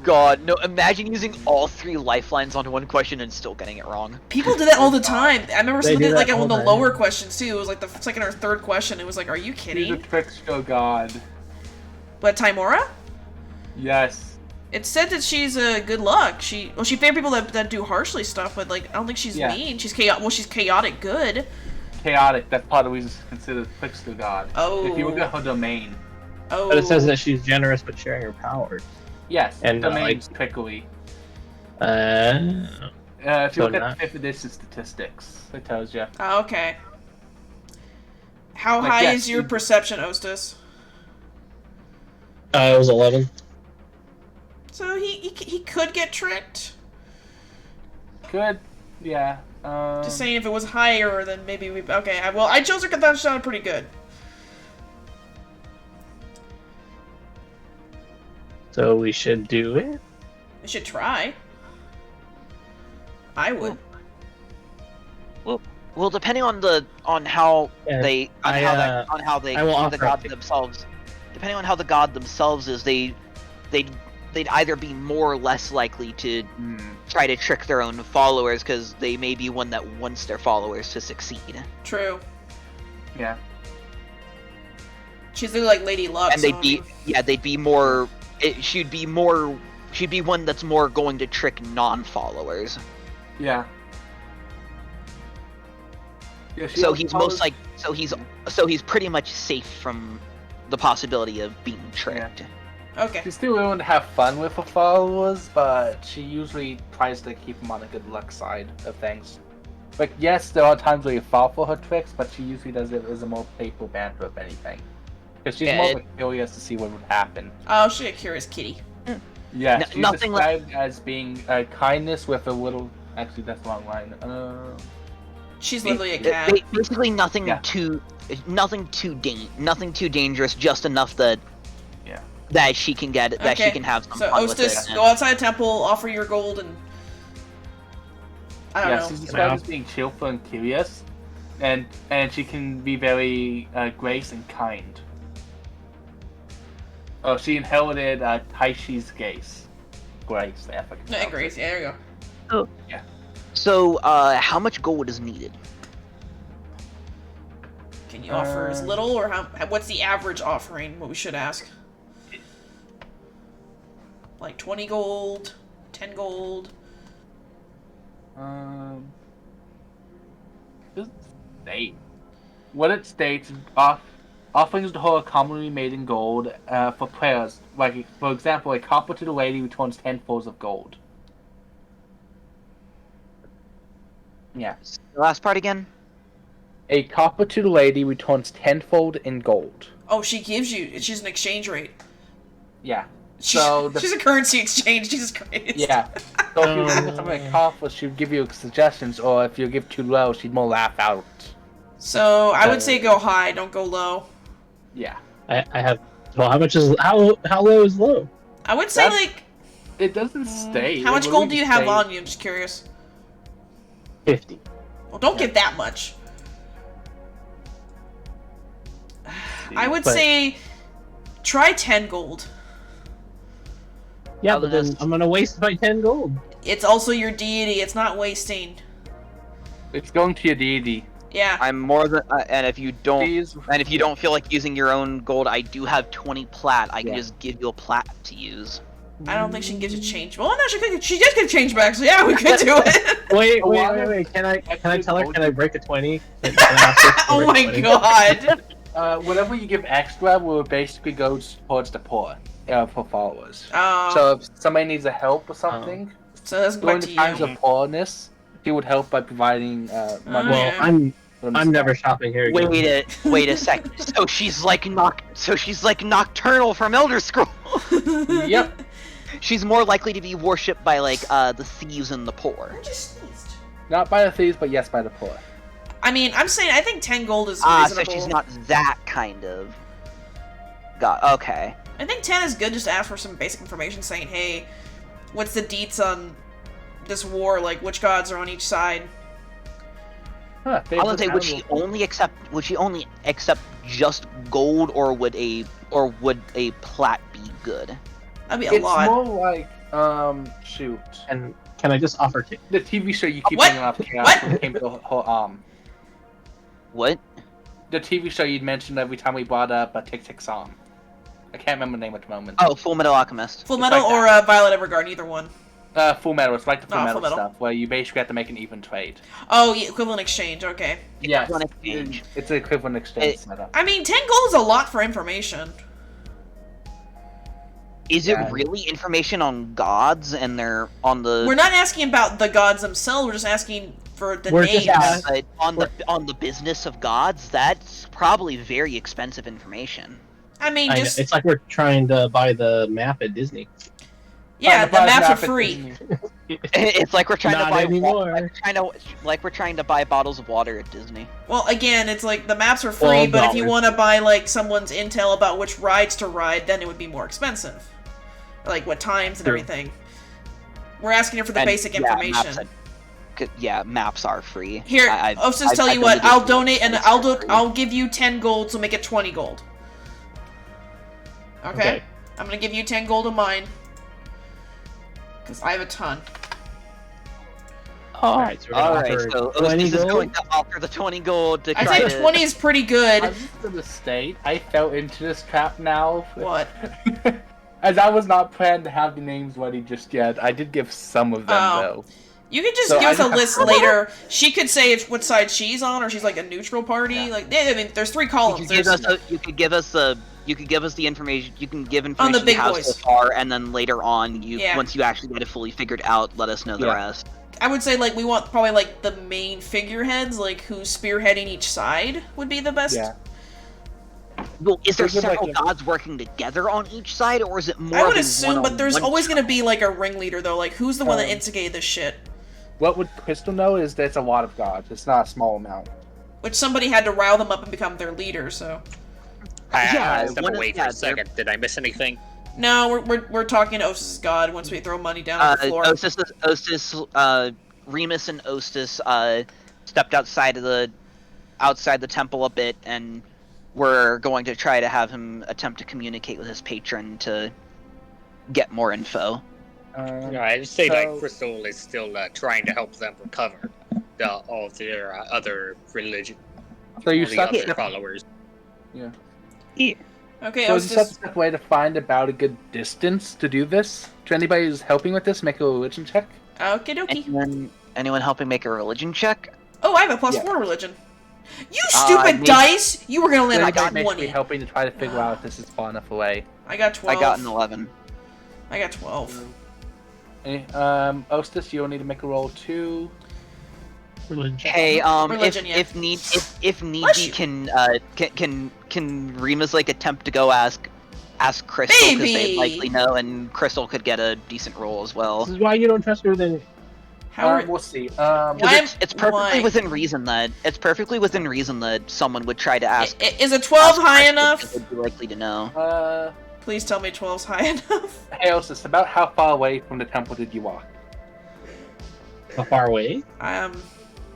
God, no! Imagine using all three lifelines onto one question and still getting it wrong. People do that all the time. I remember They someone do did like that on all the the lower time. questions too. It was like the second or third question. It was like, are you She's a kidding? trickster god. But Taimora? Yes. It said that she's good luck. She favored people that do harshly stuff, but like I don't think she's Yeah. mean. She's chaotic. Well, she's chaotic good. Chaotic, that's part of the reason she's considered trickster god. Oh. If you look at her domain. Oh. But it says that she's generous with sharing her powers. Yes, And, domain's prickly. Uh, If you So look at not- the 5th edition statistics, it tells you. Oh, okay. How Like, high yeah, is your you- perception, Ostis? it was 11. So he could get tricked. Good, yeah. Just saying, if it was higher, then maybe we. Okay, I chose her because that sounded pretty good. So we should do it. We should try. I would. Well, depending on how Yeah, they I will offer the god it. themselves, depending on how the god themselves is, they'd either be more or less likely to try to trick their own followers because they may be one that wants their followers to succeed, True. Yeah. She's like Lady Luck. and they'd be more. She'd be one that's more going to trick non-followers. Yeah. Yeah, she So always he's follows- he's pretty much safe from the possibility of being tricked. Okay. She's still willing to have fun with her followers, but she usually tries to keep them on the good luck side of things. Like, yes, there are times where you fall for her tricks, but she usually does it as a more playful banter, if anything. Because she's Yeah, more like curious to see what would happen. Oh, she's a curious kitty. Yeah, No- she's nothing like- described as being kindness with a little... Actually, that's the wrong line. She's literally a cat. Basically, nothing Yeah. too dangerous, just enough that that she can get that she Okay. can have some So fun with Ostis, it. go outside the temple, offer your gold, and I don't Yeah, know. she's described as being cheerful and curious, and she can be very grace and kind. Oh, she inherited Taishi's grace. Grace, I think. Yeah, Grace. Yeah, there you go. So, how much gold is needed? Can you offer as little, or what's the average offering? What we should ask. Like 20 gold, 10 gold. Doesn't state. What it states, offerings to her are commonly made in gold for prayers. Like, for example, a copper to the lady returns 10 fulls of gold. Yeah. The last part again? A copper to the lady returns tenfold in gold. Oh, she gives you. She's an exchange rate. Yeah. She's, So she's a currency exchange. Jesus Christ. Yeah. So if you give something a copper, she would give you suggestions, or if you give too low, she'd more laugh out. So I would say go high, don't go low. Yeah. I have. Well, how much is how low is low? I would say That's- like. It doesn't state. How much It gold do you have state- on you? I'm just curious. 50. Well, don't give that much. I would But- say try 10 gold. Yeah, I'll but then just- I'm gonna waste my 10 gold. It's also your deity. It's not wasting. It's going to your deity. Yeah. I'm more than and if you don't Please. and if you don't feel like using your own gold, I do have 20 plat. I can Yeah. just give you a plat to use. I don't think she can give you change. Well, no, she could. She just get change back. So yeah, we could do it. Wait. Can I tell her? Can I break a 20? Can I ask her to Oh break a my 20? god. Whatever you give extra will basically go towards the poor for followers. Oh. So if somebody needs a help or something, So that's during back the to times you. of poorness, he would help by providing money. Well, Yeah. I'm never shopping here again. Wait a second. So she's like Nocturnal from Elder Scrolls. Yep. She's more likely to be worshipped by like the thieves and the poor. I just sneezed. Not by the thieves, but yes, by the poor. I mean, I'm saying I think 10 gold is Ah, reasonable. so she's not that kind of. God, okay. I think 10 is good just to ask for some basic information saying, hey, what's the deets on this war? Like, which gods are on each side? Huh, I would say would she only accept just gold, or would a plat be good? That'd be a It's lot. more like, shoot. And can I just offer to? The TV show you keep What? bringing up, Chaos, What? when it came to What? the TV show you'd mentioned every time we brought up a Tick Tick song. I can't remember the name at the moment. Oh, Full Metal Alchemist. Full It's Metal like or Violet Evergarden, either one. Full Metal. It's like the Full Oh, Metal Full Metal. stuff, where you basically have to make an even trade. Oh, yeah, equivalent exchange, okay. Yes, Equivalent exchange. it's an equivalent exchange setup. I mean, 10 gold is a lot for information. Is Yeah. it really information on gods and they're on the? We're not asking about the gods themselves, we're just asking for the We're names. just Yeah, but on the business of gods, that's probably very expensive information. I mean, I know, just... it's like we're trying to buy the map at Disney. yeah, the maps are Map it free. Disney. It's like we're trying Not to buy anymore. like we're trying to buy bottles of water at Disney. Well, again, it's like the maps are free, $12. but if you want to buy like someone's intel about which rides to ride, then it would be more expensive. Like what times and True. everything. We're asking you for the And, basic yeah, information. maps are free. Here, I'll just tell you what. I'll donate and free. I'll give you 10 gold, so make it 20 gold. Okay? Okay. I'm gonna give you 10 gold of mine. Because I have a ton. Alright, so we're gonna Alright, offer so 20 Ostis is gold? going to offer the 20 gold to I try think to... 20 is pretty good. I'm just gonna state, I fell into this trap now. What? As I was not planning to have the names ready just yet, I did give some of them Oh. though. You could just So give I us a just have- list later. She could say what side she's on, or she's like a neutral party. Yeah. Like, yeah, I mean, there's 3 You columns. could, There's, you could give us the information. You can give information big you have boys. so far, and then later on, Yeah. once you actually get it fully figured out, let us know the Yeah. rest. I would say like we want probably like the main figureheads, like who's spearheading each side would be the best. Yeah. Well, is there There's like several a- gods working together on each side, or is it more? I would of a assume, but there's one-on-one always going to be like a ringleader though. Like who's the one that Um, instigated this shit? What would Crystal know is that it's a lot of gods. It's not a small amount. Which somebody had to rile them up and become their leader. So I Yeah, step one of- away for yeah, a second. Did I miss anything? No, we're talking Ostis' god once we throw money down on the floor. Remus and Ostis stepped outside the temple a bit, and we're going to try to have him attempt to communicate with his patron to get more info. Yeah, I'd say that Crystal is still trying to help them recover all of their other religion. So you the other step followers. Yeah. Okay, So Ostis. is this a way to find about a good distance to do this? To anybody who's helping with this, make a religion check. Okie dokie. Anyone helping make a religion check? Oh, I have a +4 religion. You stupid dice! You were gonna land on Anybody 20. helping to try to figure out if this is far enough away. I got 12. I got an 11. I got 12. Okay, Ostis, you'll need to make a roll too. Religion. Hey, Religion, yeah. if need be, Bless you. can Remus like attempt to go ask Crystal, because they Baby! likely know, and Crystal could get a decent roll as well. This is why you don't trust her then. How are... We'll see. 'Cause Why- it's perfectly why? within reason that someone would try to ask. Is a 12 ask high Crystal, enough? because they'd be likely to know. Please tell me 12's high enough. Hey, Ostis, about how far away from the temple did you walk? How far away?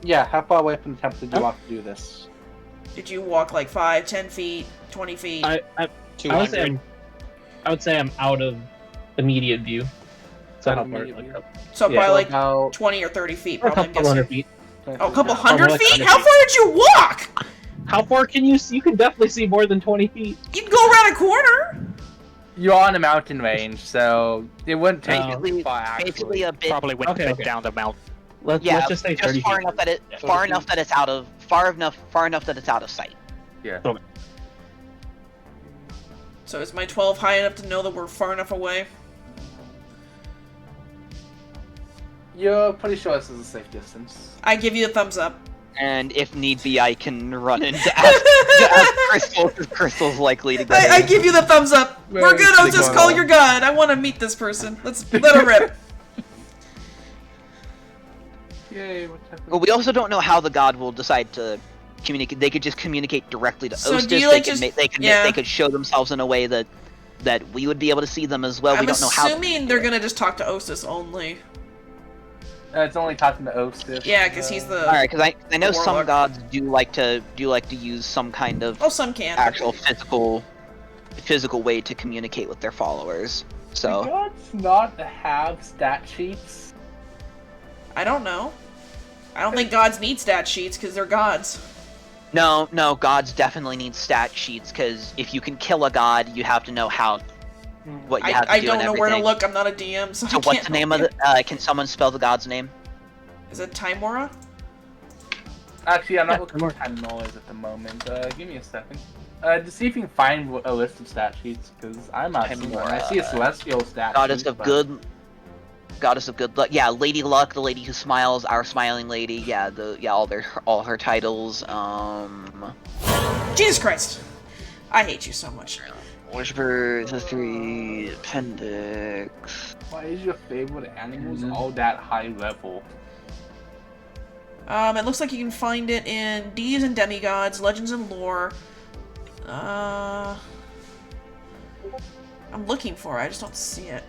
Yeah, how far away from the temple did you walk to do this? Did you walk like 5, 10 feet, 20 feet? I would say I'm out of immediate view. So Out how of far? immediate view. So yeah, probably like About 20 or 30 feet, Or a probably. I'm couple hundred guessing. feet. Oh, a couple Yeah. hundred like feet? 100 How feet. far did you walk? How far can you see? You can definitely see more than 20 feet. You can go around a corner. You're on a mountain range, so it wouldn't take Oh. you too far. Actually. Basically, a bit. Probably wouldn't Okay, fit okay. down the mountain. Let's just say 30 far feet. enough that Yeah. far enough that it's far enough that it's out of sight. Yeah. So is my 12 high enough to know that we're far enough away? You're pretty sure this is a safe distance. I give you a thumbs up. And if need be, I can run in to ask Crystal, because Crystal's likely to get I in. give you the thumbs up. Where We're is good. I'll it just going call on? your god. I want to meet this person. Let's let her rip. Yay, what's happening? Well, we also don't know how the god will decide to communicate. They could just communicate directly to So Ostis. do you, They like, could just- ma- they could yeah. they could show themselves in a way that we would be able to see them as well. I'm We don't know how. assuming they're gonna just talk to Ostis only. It's only talking to Ostis. Yeah, because he's the. All right, because I know the some warlock. gods do like to use some kind of Oh, some can. actual physical way to communicate with their followers. Do So gods not have stat sheets? I don't know. I don't think gods need stat sheets because they're gods. no, gods definitely need stat sheets, because if you can kill a god, you have to know what you have to I do don't and know where to everything. look. I'm not a DM, so I So can't. what's the name of the? Can someone spell the god's name? Is it Timora? Actually, I'm not Yeah, looking more. for time noise at the moment. Give me a second. To see if you can find a list of stat sheets, because I'm not seeing one. I see a celestial stat Goddess sheet, of but- goddess of good luck. Yeah, Lady Luck, the lady who smiles, our smiling lady. Yeah, all her titles. Jesus Christ! I hate you so much. Whisper, history, appendix. Why is your favorite animals all that high level? It looks like you can find it in Deities and Demigods, Legends and Lore. I'm looking for it. I just don't see it.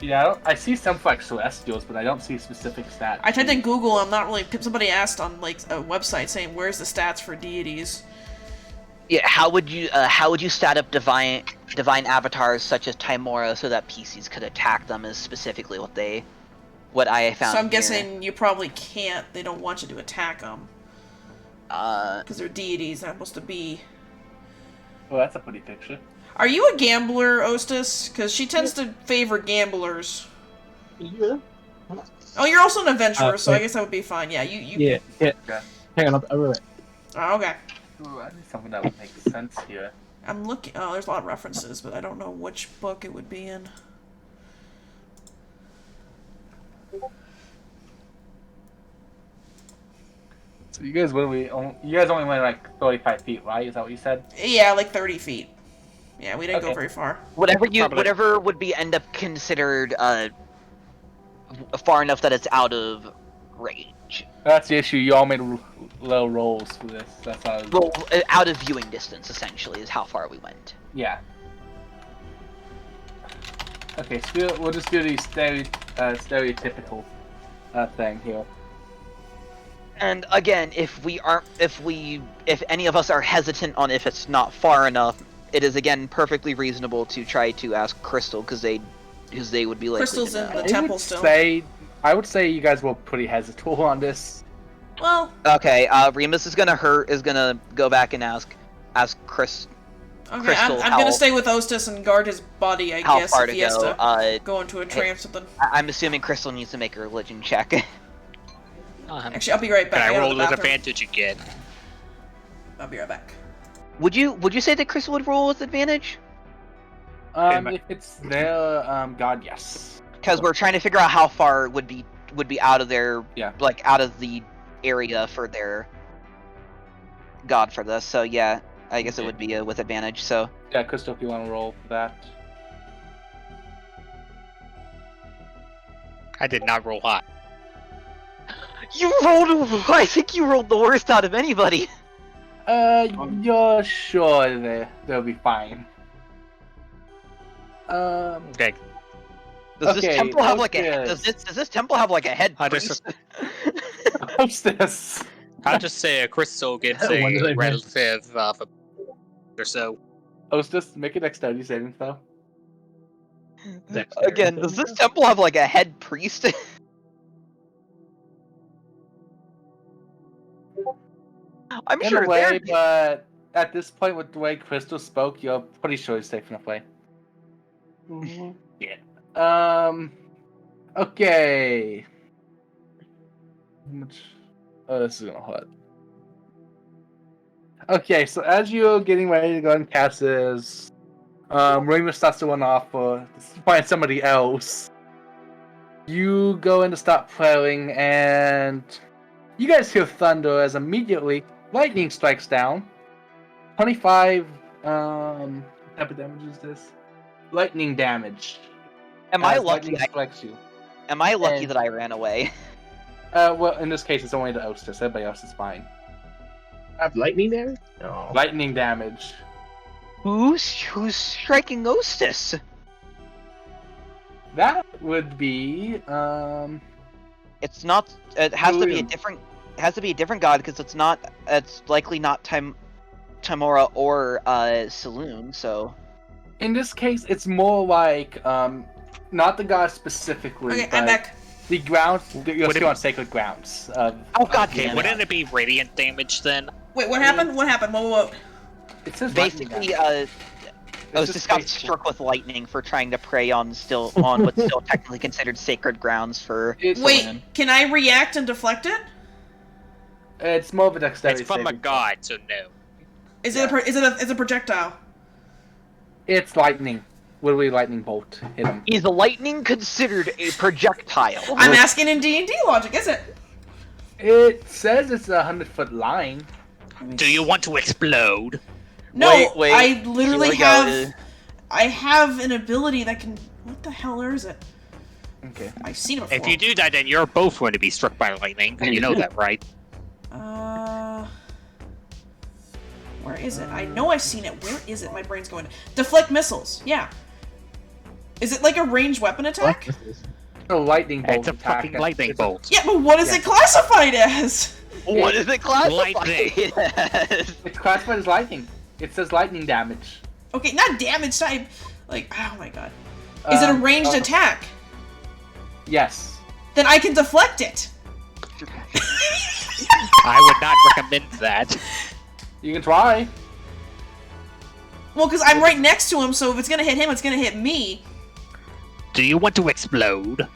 Yeah, I see some for like celestials, but I don't see specific stats. I typed in Google. I'm not really. Somebody asked on like a website saying, "Where's the stats for deities?" Yeah, how would you stat up divine avatars such as Timora so that PCs could attack them? Is specifically what I found. So I'm here. guessing you probably can't. They don't want you to attack them because they're deities. They're supposed to be. Oh, that's a pretty picture. Are you a gambler, Ostis? Because she tends to favor gamblers. Yeah. Oh, you're also an adventurer, so I wait. guess that would be fine. Yeah, you. Yeah. Okay. Hang on, I'll be right. Oh, okay. Ooh, I need something that would make sense here. I'm looking. Oh, there's a lot of references, but I don't know which book it would be in. So you guys only went like 35 feet, right? Is that what you said? Yeah, like 30 feet. Yeah, we didn't go Okay. very far. Whatever would be end up considered far enough that it's out of range. That's the issue. You all made low rolls for this. That's how. Well, out of viewing distance essentially is how far we went. Yeah. Okay, so we'll just do the stereotypical thing here. And again, if any of us are hesitant on if it's not far enough, it is again perfectly reasonable to try to ask Crystal because they would be likely Crystal's to in know. the temple still. I would say you guys were pretty hesitant on this. Well, Okay, Remus is gonna go back and ask Chris. okay, Crystal, I'm how- gonna stay with Ostis and guard his body, I How guess, far if to he has go? to go into a trance or something. I'm assuming Crystal needs to make a religion check. Actually, I'll be right back. Can I gotta go roll to the with bathroom. advantage again? I'll be right back. Would you say that Crystal would roll with advantage? If it's their god, yes. Because we're trying to figure out how far would be out of their like out of the area for their god for this. So yeah, I guess it would be with advantage. So Yeah, Crystal, if you want to roll for that. I did not roll high. you rolled. I think you rolled the worst out of anybody. You're sure they'll be fine. Okay. Does this Okay, temple have like a Hostess. does this temple have like a head I priest? just- Hostess. I'll just say a crystal gets When do they a relative of a or so. Hostess, make a dexterity saving throw. Again, does this temple have like a head priest? I'm In sure a way, they're- but at this point, with the way Crystal spoke, you're pretty sure he's safe enough way. Okay. Oh, this is gonna hurt. Okay, so as you're getting ready to go and cast this, Remus starts to run off or find somebody else. You go in to start praying, and you guys hear thunder as immediately lightning strikes down. 25, what type of damage is this? Lightning damage. am I as lucky? lightning strikes you. Am I lucky and- that I ran away? Well, in this case, it's only the Hostess. Everybody else is fine. Have lightning there? No. Lightning damage. Who's striking Ostis? That would be, It's not. It has to be a William. different. It has to be a different god because it's not. It's likely not Timora or Saloon. So in this case, it's more like, not the god specifically, Okay, but I'm back. the grounds, you're Would it still be- on sacred grounds. oh god Okay, damn it. wouldn't it be radiant damage then? Wait, what happened? What happened? Whoa. It says lightning Basically, damage. It's Ostis just got basically- struck with lightning for trying to prey on what's still technically considered sacred grounds for. It's, Wait, can I react and deflect it? it's more of a dexterity It's from a saving throw. god, so no. Is it a projectile? It's lightning. Literally lightning bolt hit him. Is lightning considered a projectile? I'm asking in D&D logic, is it? It says it's a 100-foot line. Do you want to explode? No, Wait, I literally here we go. have. I have an ability that can. What the hell is it? Okay. I've seen it before. If you do that, then you're both going to be struck by lightning. You know that, right? Where is it? I know I've seen it. Where is it? My brain's going. Deflect missiles. Yeah. Is it like a ranged weapon attack? A lightning bolt It's a attack. fucking lightning It's a- bolt. Yeah, but what is it classified as? What is it classified Lightning. as? It's classified as lightning. It says lightning damage. Okay, not damage type. Like, oh my god. Is it a ranged attack? Yes. Then I can deflect it. I would not recommend that. You can try. Well, because I'm right next to him, so if it's gonna hit him, it's gonna hit me. Do you want to explode?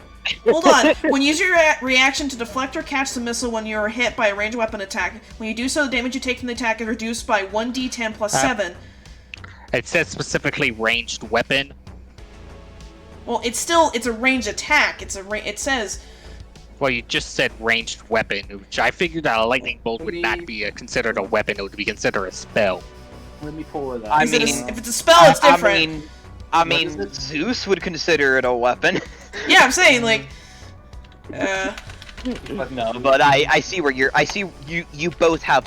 Hold on. When you use your reaction to deflect or catch the missile when you are hit by a ranged weapon attack, when you do so, the damage you take from the attack is reduced by 1d10 plus 7. It says specifically ranged weapon. Well, it's a ranged attack. It says. Well, you just said ranged weapon, which I figured that a lightning bolt would not be considered a weapon. It would be considered a spell. Let me pull it up. I Is it mean- if it's a spell, it's different. I mean, Zeus would consider it a weapon. Yeah, I'm saying like. No, but I see where you both have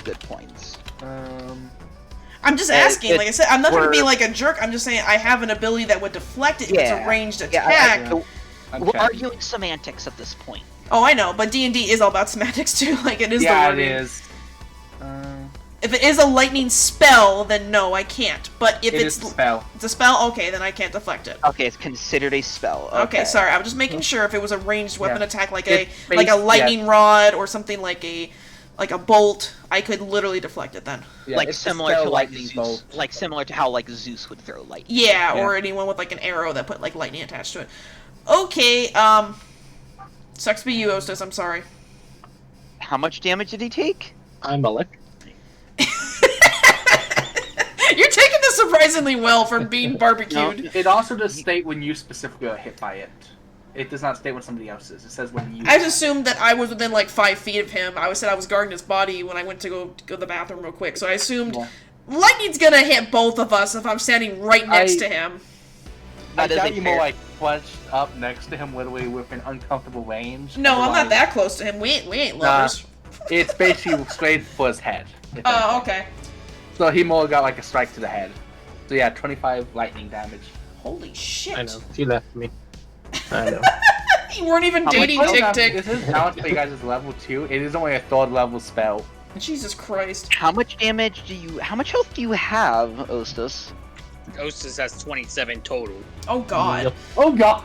good points. I'm just asking. Like I said, I'm not gonna be we're- like a jerk. I'm just saying I have an ability that would deflect it if it's a ranged Yeah, attack. we're arguing semantics at this point. Oh, I know, but D&D is all about semantics too. Like it is the Yeah, it wording. is. If it is a lightning spell, then no, I can't. But if It it's is a spell. it's a spell, okay, then I can't deflect it. Okay, it's considered a spell. Okay, sorry, I was just making sure if it was a ranged weapon Yeah. attack, like It's a lightning yeah. rod or something like a bolt, I could literally deflect it then. Yeah, Like it's a similar spell to like lightning Zeus, bolt. like similar to how like Zeus would throw lightning. Yeah, Yeah. or anyone with like an arrow that put like lightning attached to it. Okay, sucks to be you, Ostis, I'm sorry. How much damage did he take? I'm electric. You're taking this surprisingly well from being barbecued. It also does state when you specifically are hit by it. It does not state when somebody else is. It says when you. I just assumed that I was within like 5 feet of him. I said I was guarding his body when I went to go to the bathroom real quick. So I assumed Yeah. lightning's gonna hit both of us if I'm standing right next to him. I That is doubt a you fair- more like punched up next to him literally within uncomfortable range. No, I'm not Otherwise, that close to him. We ain't lovers. It's basically straight for his head. if Oh, anything. okay. So he more got like a strike to the head. So yeah, 25 lightning damage. Holy shit. I know. She left me. I know. You weren't even How much dating health Tick This Tick. is balanced for you guys' level 2. It is only a 3rd level spell. Jesus Christ. How much damage do you? How much health do you have, Ostis? Ostis has 27 total. Oh god. Oh god!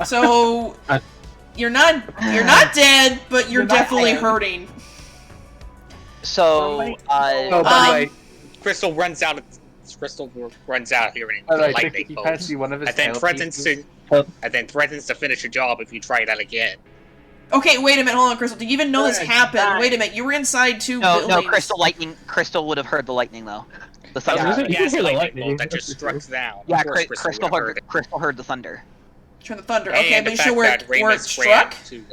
So you're not dead, but you're You're not definitely dead. hurting. Oh, So, by the way, Crystal runs out here and by the way, lightning Tick, you bolt. kind of see one of his And then tail threatens pieces. to finish the job if you try that again. Okay, wait a minute, hold on, Crystal. Do you even know this Good, happened? nice. Wait a minute, you were inside two no, buildings. Crystal would have heard the lightning though. The I was thunder. gonna say, you can Gas hear the lightning lightning. bolt that just struck down. Yeah, Of course Crystal would have heard it. Crystal heard the thunder. Turn the thunder. Okay, And the make fact sure where that it Ramus ran struck. to,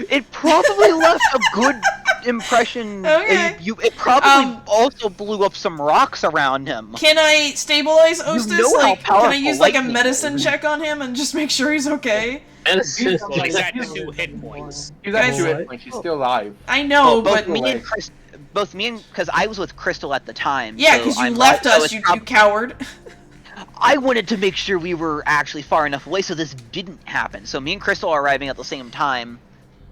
It probably left a good impression. Okay. It probably also blew up some rocks around him. Can I stabilize Ostis? know how Like, can I powerful use like a lightning medicine is. check on him and just make sure he's okay? And assist. well, he's at 2 hit points. He's at Guys- 2 hit points. He's still alive. I know, both but me and Chris, because I was with Crystal at the time. yeah, so because you I'm left also- us, you coward. I wanted to make sure we were actually far enough away so this didn't happen. So me and Crystal are arriving at the same time.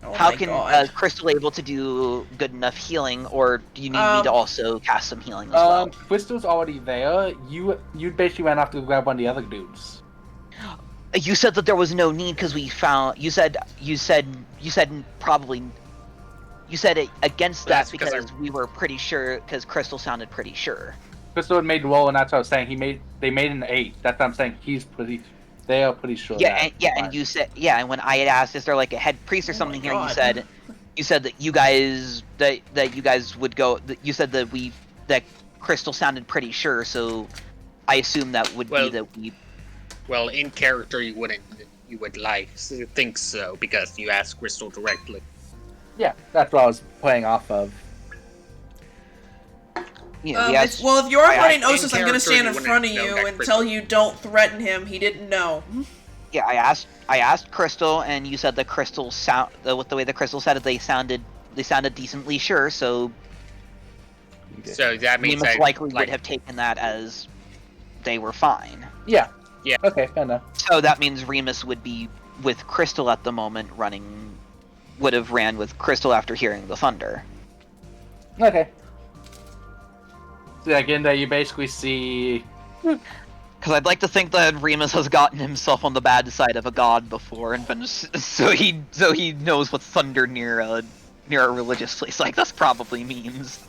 Oh How my can God. Crystal able to do good enough healing, or do you need me to also cast some healing as well? Crystal's already there. You basically ran off to grab one of the other dudes. You said that there was no need because we found. You said probably. You said it against Well, that that's because because we were pretty sure. Because Crystal sounded pretty sure. Crystal had made roll, and that's what I was saying. They made an 8. That's what I'm saying. They are pretty sure. Yeah, and you said and when I had asked, is there like a head priest or something here? God. You said that you guys would go. That you said that Crystal sounded pretty sure, so I assume that would be that we. Well, in character, you would think so because you asked Crystal directly. Yeah, that's what I was playing off of. Yeah, we asked, Well, if you are fighting in Ostis, I'm gonna character, stand you in wouldn't front of know you that and Crystal- tell you don't threaten him. He didn't know. yeah, I asked Crystal, and you said that Crystal with the way that Crystal said it, they sounded decently sure. So So that we means most that, likely would have taken that as they were fine. Yeah. Yeah. Okay, fair enough. So that means Remus would be with Crystal at the moment, would have ran with Crystal after hearing the thunder. Okay. So yeah, again, there you basically see. Because I'd like to think that Remus has gotten himself on the bad side of a god before, and been so he knows what thunder near a religious place like this probably means.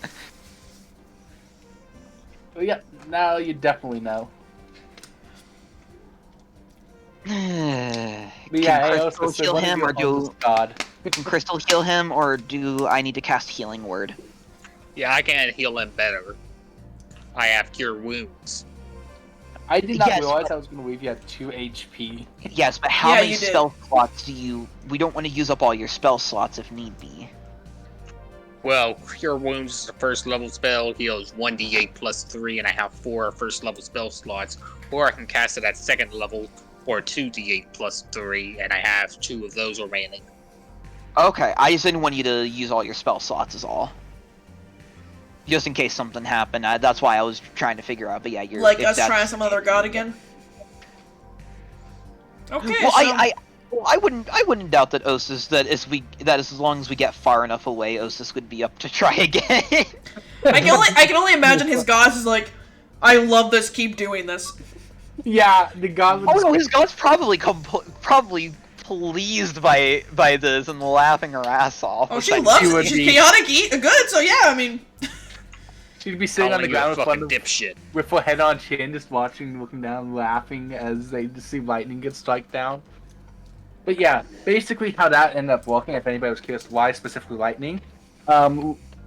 Well, yeah, now you definitely know. But yeah, Can Aos, Crystal so heal one of him, you or owns do God. can Crystal heal him, or do I need to cast Healing Word? Yeah, I can heal him better. I have Cure Wounds. I did not Yes, realize but- I was going to leave you at 2 HP. Yes, but how Yeah, many you did. spell slots do you? We don't want to use up all your spell slots if need be. Well, Cure Wounds is a first level spell, heals 1d8 plus 3, and I have 4 first level spell slots. Or I can cast it at second level, or 2d8 plus 3, and I have 2 of those remaining. Okay, I just didn't want you to use all your spell slots is all. just in case something happened. That's why I was trying to figure out. But yeah, you're Like if us that's- trying some other god again? Okay, Well, so... I wouldn't doubt that Osis as long as we get far enough away, Osis would be up to try again. I can only imagine his gods is like, I love this, keep doing this. Yeah, the god would Oh no, his god's probably pleased by this and laughing her ass off. Oh, It's she like, loves would it. She's be- chaotic good, so yeah, I mean... She'd be sitting on the Calling you a ground fucking dipshit. with her head on chin, just watching, looking down, laughing as they just see lightning get struck down. But yeah, basically how that ended up working, if anybody was curious why specifically lightning,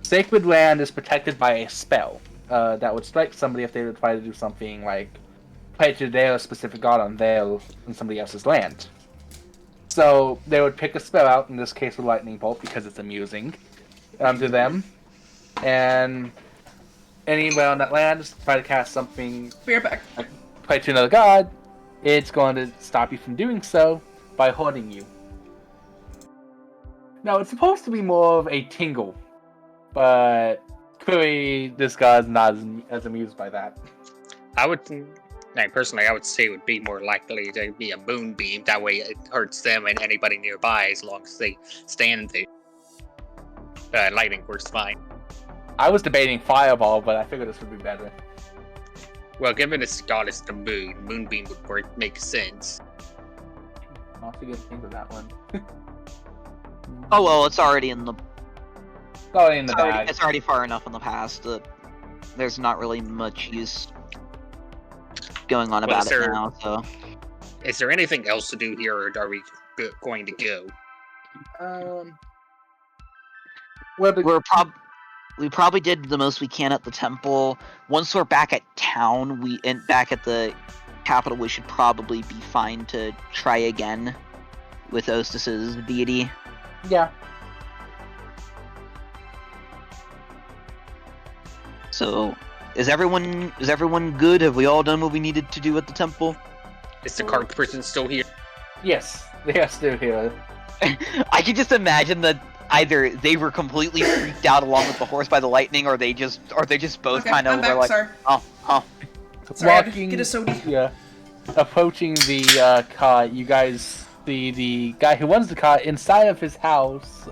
Sacred Land is protected by a spell that would strike somebody if they would try to do something like pray to their specific god on somebody else's land. So they would pick a spell out, in this case a lightning bolt, because it's amusing to them, and anywhere on that land, just try to cast something, Be right back. pray to another god, it's going to stop you from doing so by hurting you. Now, it's supposed to be more of a tingle, but clearly this god's not as amused by that. I would say it would be more likely to be a moonbeam. That way it hurts them and anybody nearby as long as they stand there. Lightning works fine. I was debating fireball, but I figured this would be better. Well, given its god is the moon, moonbeam would make sense. I'll have to get a think of that one. oh well, it's already in the Already in the bag. it's already far enough in the past that there's not really much use going on about it now. So, Is there anything else to do here, or are we going to go? Well, we probably did the most we can at the temple. Once we're back at town, back at the capital, we should probably be fine to try again with Ostis's deity. yeah. So, is everyone good? Have we all done what we needed to do at the temple? Is the card person still here? Yes, they are still here. I can just imagine that either they were completely freaked out along with the horse by the lightning, or they just both Okay, kind of I'm back, were like, sir. oh. Sorry, I had to get a soda. Yeah. Approaching the car, you guys see the guy who runs the car inside of his house,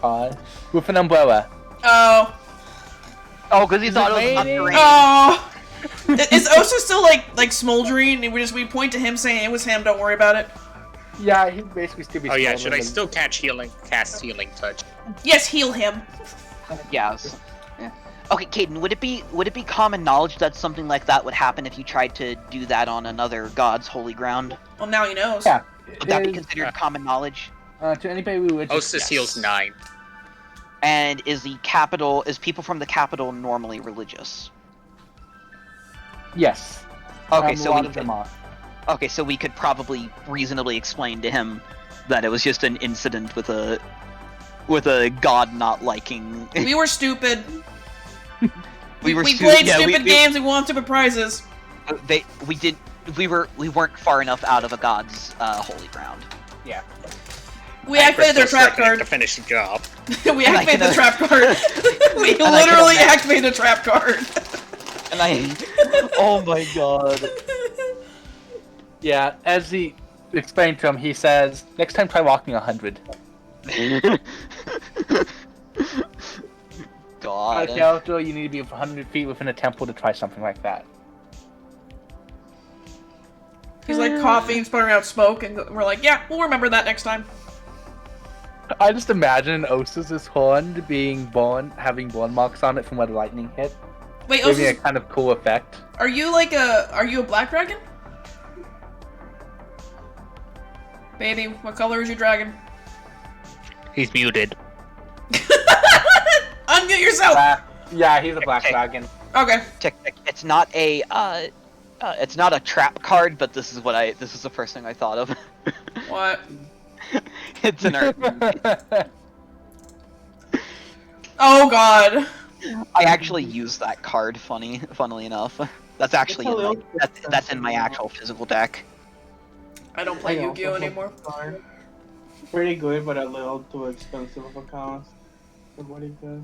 car, with an umbrella. Oh. Oh, because he thought it was raining? not rain. Oh. Is Osa still like smoldering? And we point to him saying it was him. Don't worry about it. Yeah, he basically still be. Oh yeah, should I smoldering. still cast healing touch? Yes, heal him. Yes. Yeah. Okay, Caden, would it be common knowledge that something like that would happen if you tried to do that on another god's holy ground? Well, now he knows. Yeah. Would that be considered common knowledge? To anybody who would Osis heals 9. And is people from the capital normally religious? Yes. Okay, a so lot we of them are. Okay, so we could probably reasonably explain to him that it was just an incident with a god not liking. We were stupid. we played stupid games and won stupid prizes. We weren't far enough out of a god's holy ground. Yeah. We activated their trap To card. finish the job. We activated the trap card. We literally activated the trap card. And oh my god. Yeah, as he explained to him, he says, next time try walking 100. God. Character, you need to be 100 feet within a temple to try something like that. He's like coughing, sputtering out smoke, and we're like, yeah, we'll remember that next time. I just imagine Osis' horn having bone marks on it from where the lightning hit. Wait, Giving a Osis, kind of cool effect. are you a black dragon? Baby, what color is your dragon? He's muted. Unmute yourself! Yeah, he's a black Okay. dragon. Okay. It's not a trap card, but this is the first thing I thought of. What? It's an art. Oh god. I actually used that card. Funnily enough, that's actually that's in my actual physical deck. I don't play Yu-Gi-Oh anymore. Pretty good, but a little too expensive of a cost for what it does.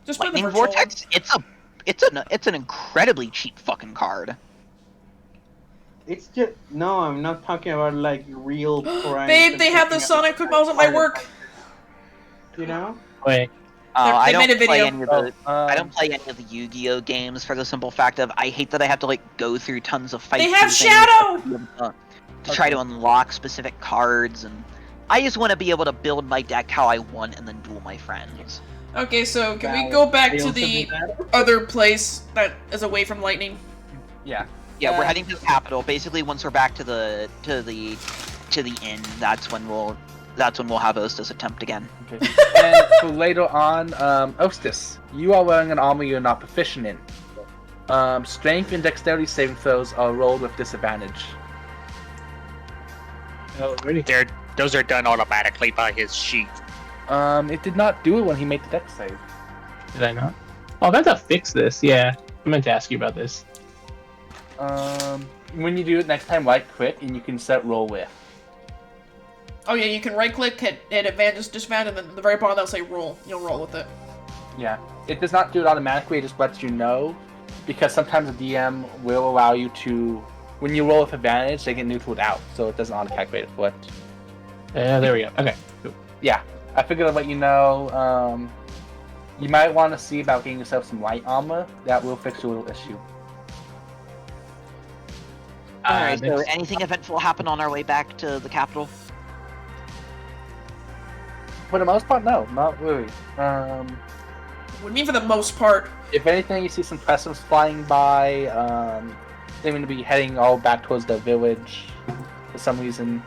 Just play the Lightning virtual Vortex. It's an incredibly cheap fucking card. It's just no. I'm not talking about like real one. price. Babe, I'm they have the talking Sonic about, quick mouse at my hard work. effects. You know? Wait. I They made a don't play video. any of the. I Um, don't play any of the Yu-Gi-Oh games for the simple fact of I hate that I have to like go through tons of fights. They have and things Shadow! to try to unlock specific cards, and I just want to be able to build my deck how I want and then duel my friends. Okay, so can we Valid. go back They to also the do that. other place that is away from lightning? Yeah. Yeah, we're Uh, heading to the capital. Basically, once we're back to the inn, that's when we'll have Ostos attempt again. Okay. And so later on, Ostis, you are wearing an armor you're not proficient in. Strength and dexterity saving throws are rolled with disadvantage. Oh, ready. Those are done automatically by his sheet. It did not do it when he made the dex save. Did I not? Oh, I got to fix this. Yeah, I meant to ask you about this. When you do it next time, right click and you can set roll with. Oh yeah, you can right click, hit advantage, disadvantage, and then at the very bottom that'll say roll. You'll roll with it. Yeah. It does not do it automatically, it just lets you know. Because sometimes the DM will allow you to, when you roll with advantage, they get neutraled out, so it doesn't auto-calculate it for it. There we go. Okay. Cool. Yeah. I figured I'd let you know, you might want to see about getting yourself some light armor. That will fix your little issue. Alright, so next- anything eventful happen on our way back to the capital? For the most part, no, not really. What do you mean for the most part? If anything, you see some presents flying by. They're going to be heading all back towards the village for some reason.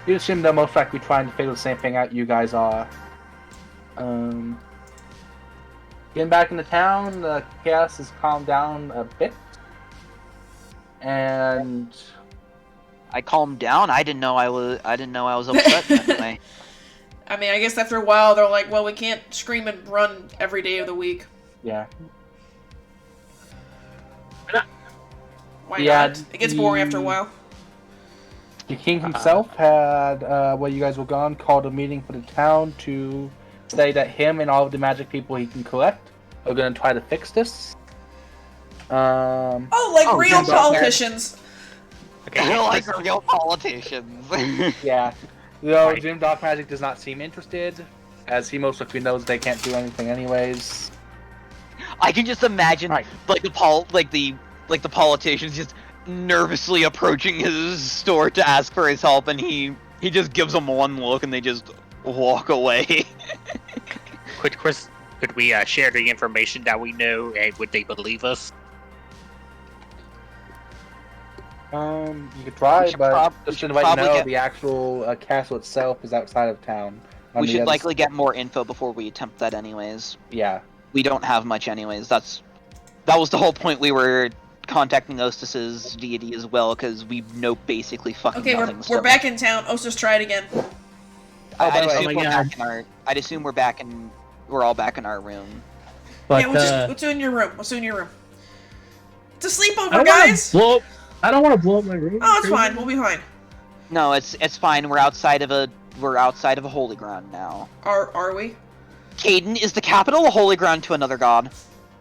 You assume they're most likely trying to figure the same thing out you guys are. Getting back into town, the chaos has calmed down a bit. And I calmed down. I didn't know I was upset anyway. I mean, I guess after a while they're like, well, we can't scream and run every day of the week. yeah, Why Yeah, not? It gets boring after a while. the king himself had, while you guys were gone, called a meeting for the town to say that him and all of the magic people he can collect are going to try to fix this. Oh, like Oh, real yeah, politicians. They're like real politicians. Yeah. Though Right. Jim Dark Magic does not seem interested, as he most likely knows they can't do anything anyways. I can just imagine Right. like the politicians just nervously approaching his store to ask for his help, and he just gives them one look and they just walk away. Could we share the information that we know, and would they believe us? You could try, We should but prob- we just to should let you probably know, get- the actual castle itself is outside of town. on We the should other likely get more info before we attempt that anyways. Yeah. We don't have much anyways. That was the whole point we were contacting Ostus's deity as well, because we know basically fucking Okay, nothing. we're back in town. Oh, just try it again. Oh, by I'd the way- assume Oh my we're God. back in our. I'd assume we're all back in our room. But yeah, what's in your room? What's in your room? It's a I sleepover, don't guys. wanna blow up. I don't want to blow up my room. Oh, it's fine. We'll be fine. No, it's fine. We're outside of a holy ground now. Are we? Caden, is the capital a holy ground to another god?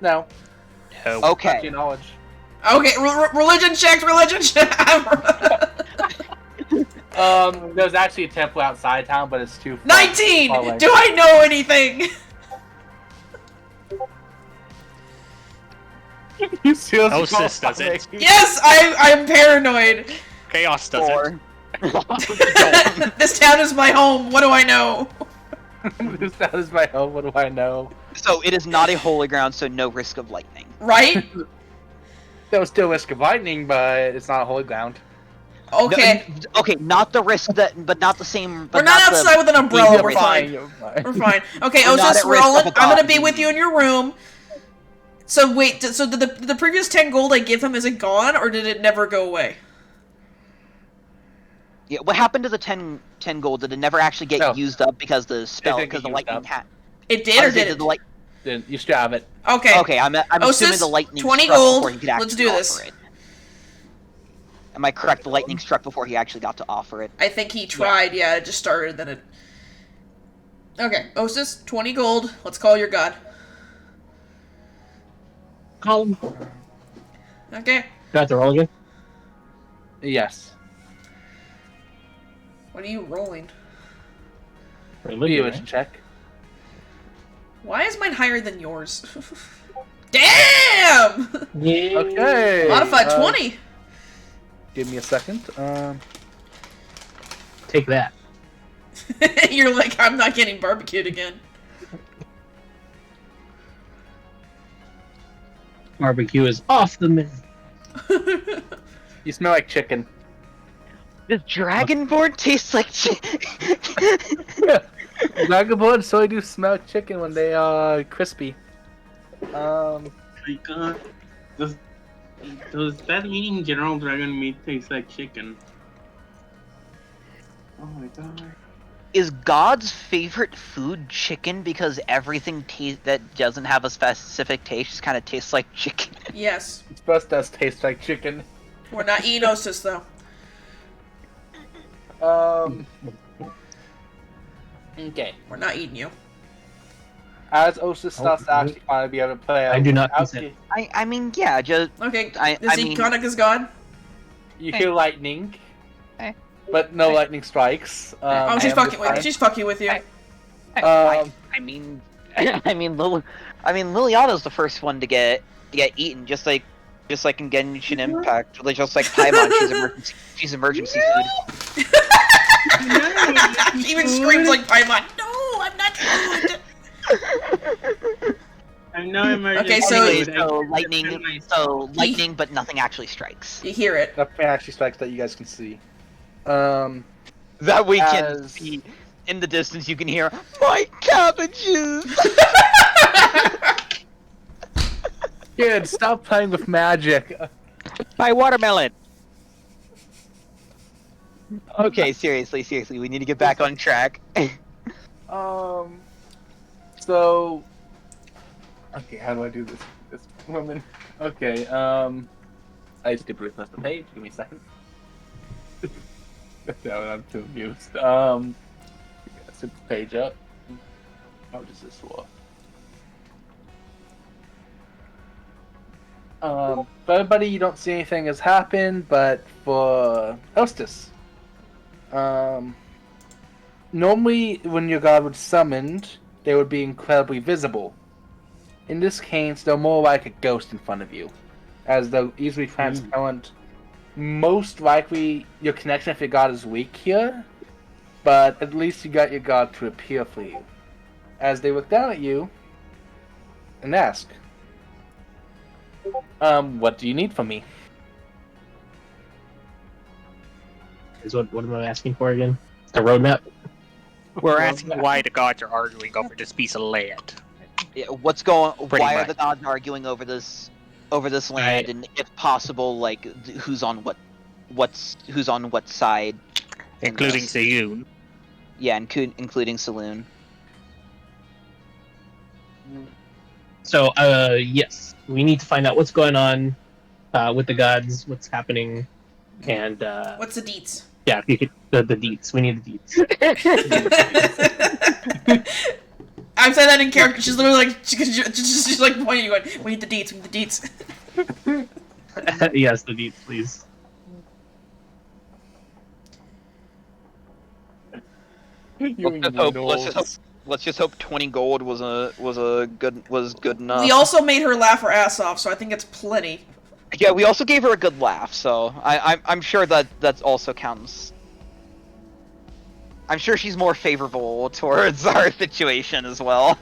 No. No. Not to Okay. your knowledge. Okay, religion checked. Religion checked. There's actually a temple outside town, but it's too far. 19. far away. Do I know anything? You seriously Oh, call sis does it. Yes, I'm paranoid. Chaos does it. This town is my home. What do I know? This town is my home. What do I know? So it is not a holy ground, so no risk of lightning. Right? There's still risk of lightning, but it's not a holy ground. Okay. No, okay, not the risk but not the same. But We're not the- outside with an umbrella. You're We're fine. fine. We're fine. Okay, We're not Osis, at risk Roland, of a I'm gonna god. be with you in your room. So wait, so did the previous 10 gold I give him, is it gone, or did it never go away? Yeah, what happened to the 10 gold? Did it never actually get No. used up because the spell, didn't because get the used lightning up. had? It did, or did it? The light... Then you still have it. Okay. Okay, I'm assuming Osis, the lightning 20 struck gold. before he could actually Let's do this. offer it. Am I correct? The lightning struck before he actually got to offer it. I think he tried, yeah, it just started, then it... Okay, Osis, 20 gold. Let's call your god. Column. Okay. Do I have to roll again? Yes. What are you rolling? Religion, Religion check. Why is mine higher than yours? Damn! Yeah. Okay. Modified 20. Give me a second. Take that. You're like, I'm not getting barbecued again. Barbecue is off the menu. You smell like chicken. Does Dragonborn taste like Vagabond so do smell like chicken when they are crispy. My God. Does that mean in general dragon meat tastes like chicken? Oh my God. Is God's favorite food chicken because everything that doesn't have a specific taste just kind of tastes like chicken? Yes. It supposed does taste like chicken. We're not eating Ostis, though. Okay. We're not eating you. As Osis starts to actually finally be able to play out, I do not out- consent. I mean, yeah, just Okay, I is he mean- Konaka's god? you hear lightning, Hey. but no lightning strikes. Oh, she's and fucking this with time- she's fucking with you. I mean, Liliana's the first one to get eaten, just like in Genshin Impact, just like Paimon, she's emergency food. She even screams like Paimon. No, I'm not food. I'm no emergency. Okay, so- Anyway, food. lightning, but nothing actually strikes. You hear it. That actually strikes that you guys can see. That we can As- see in the distance. You can hear my cabbages. Kid, stop playing with magic. My watermelon. Okay, seriously, we need to get back on track. So, okay, how do I do this woman? Okay, I stupidly pressed the page. Give me a second. No, I'm too amused. Set the page up. How does this work? For everybody, you don't see anything has happened, but for Hostess, normally when your god was summoned, they would be incredibly visible. In this case, they're more like a ghost in front of you, as they're easily transparent. Most likely, your connection with your god is weak here, but at least you got your god to appear for you. As they look down at you and ask, what do you need from me? Is what am I asking for again? A roadmap? We're asking why the gods are arguing over this piece of land. Yeah, what's going? Pretty Why are much. the gods arguing over this land? Right. And if possible, like who's on what side? in Including this? Zayun. Yeah, including Saloon. So, yes, we need to find out what's going on with the gods, what's happening, and What's the deets? yeah, if you could, the deets. We need the deets. I've said that in character. She's literally like, she's like pointing you, going, we need the deets, we need the deets. Yes, the deets, please. Let's just hope 20 gold was good enough. We also made her laugh her ass off, so I think it's plenty. Yeah, we also gave her a good laugh, so I'm sure that also counts. I'm sure she's more favorable towards our situation as well.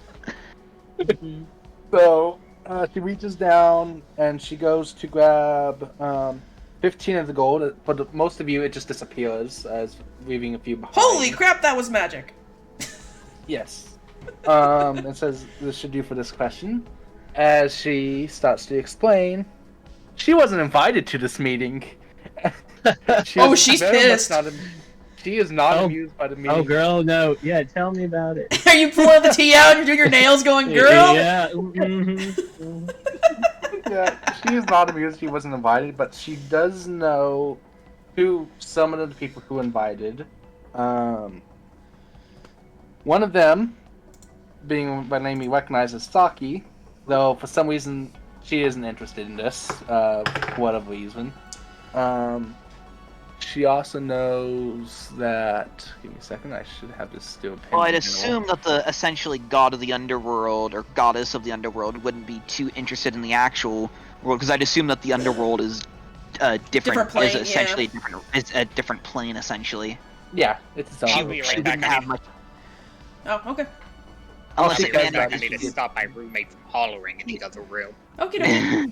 So, she reaches down and she goes to grab 15 of the gold. For most of you, it just disappears, as leaving a few behind. Holy crap, that was magic. Yes. It says this should do for this question. As she starts to explain, she wasn't invited to this meeting. Oh, she's pissed. She is not Oh. amused by the meeting. Oh, girl, no. Yeah, tell me about it. Are you pulling the tea out? You're doing your nails going, girl? Yeah. Mm-hmm. Yeah, she is not amused she wasn't invited, but she does know who some of the people who invited. One of them, being by name we recognize as Saki, though for some reason she isn't interested in this, for whatever reason. She also knows that. Give me a second. I should have this still. Well, I'd assume that the essentially god of the underworld or goddess of the underworld wouldn't be too interested in the actual world, because I'd assume that the underworld is different plane, is essentially yeah. different. It's a different plane essentially. Yeah, it's its own. She'll be She right back. didn't have much. Oh, okay. Unless she it does ran that, I need to she- stop my roommate from hollering in the other room. Okay.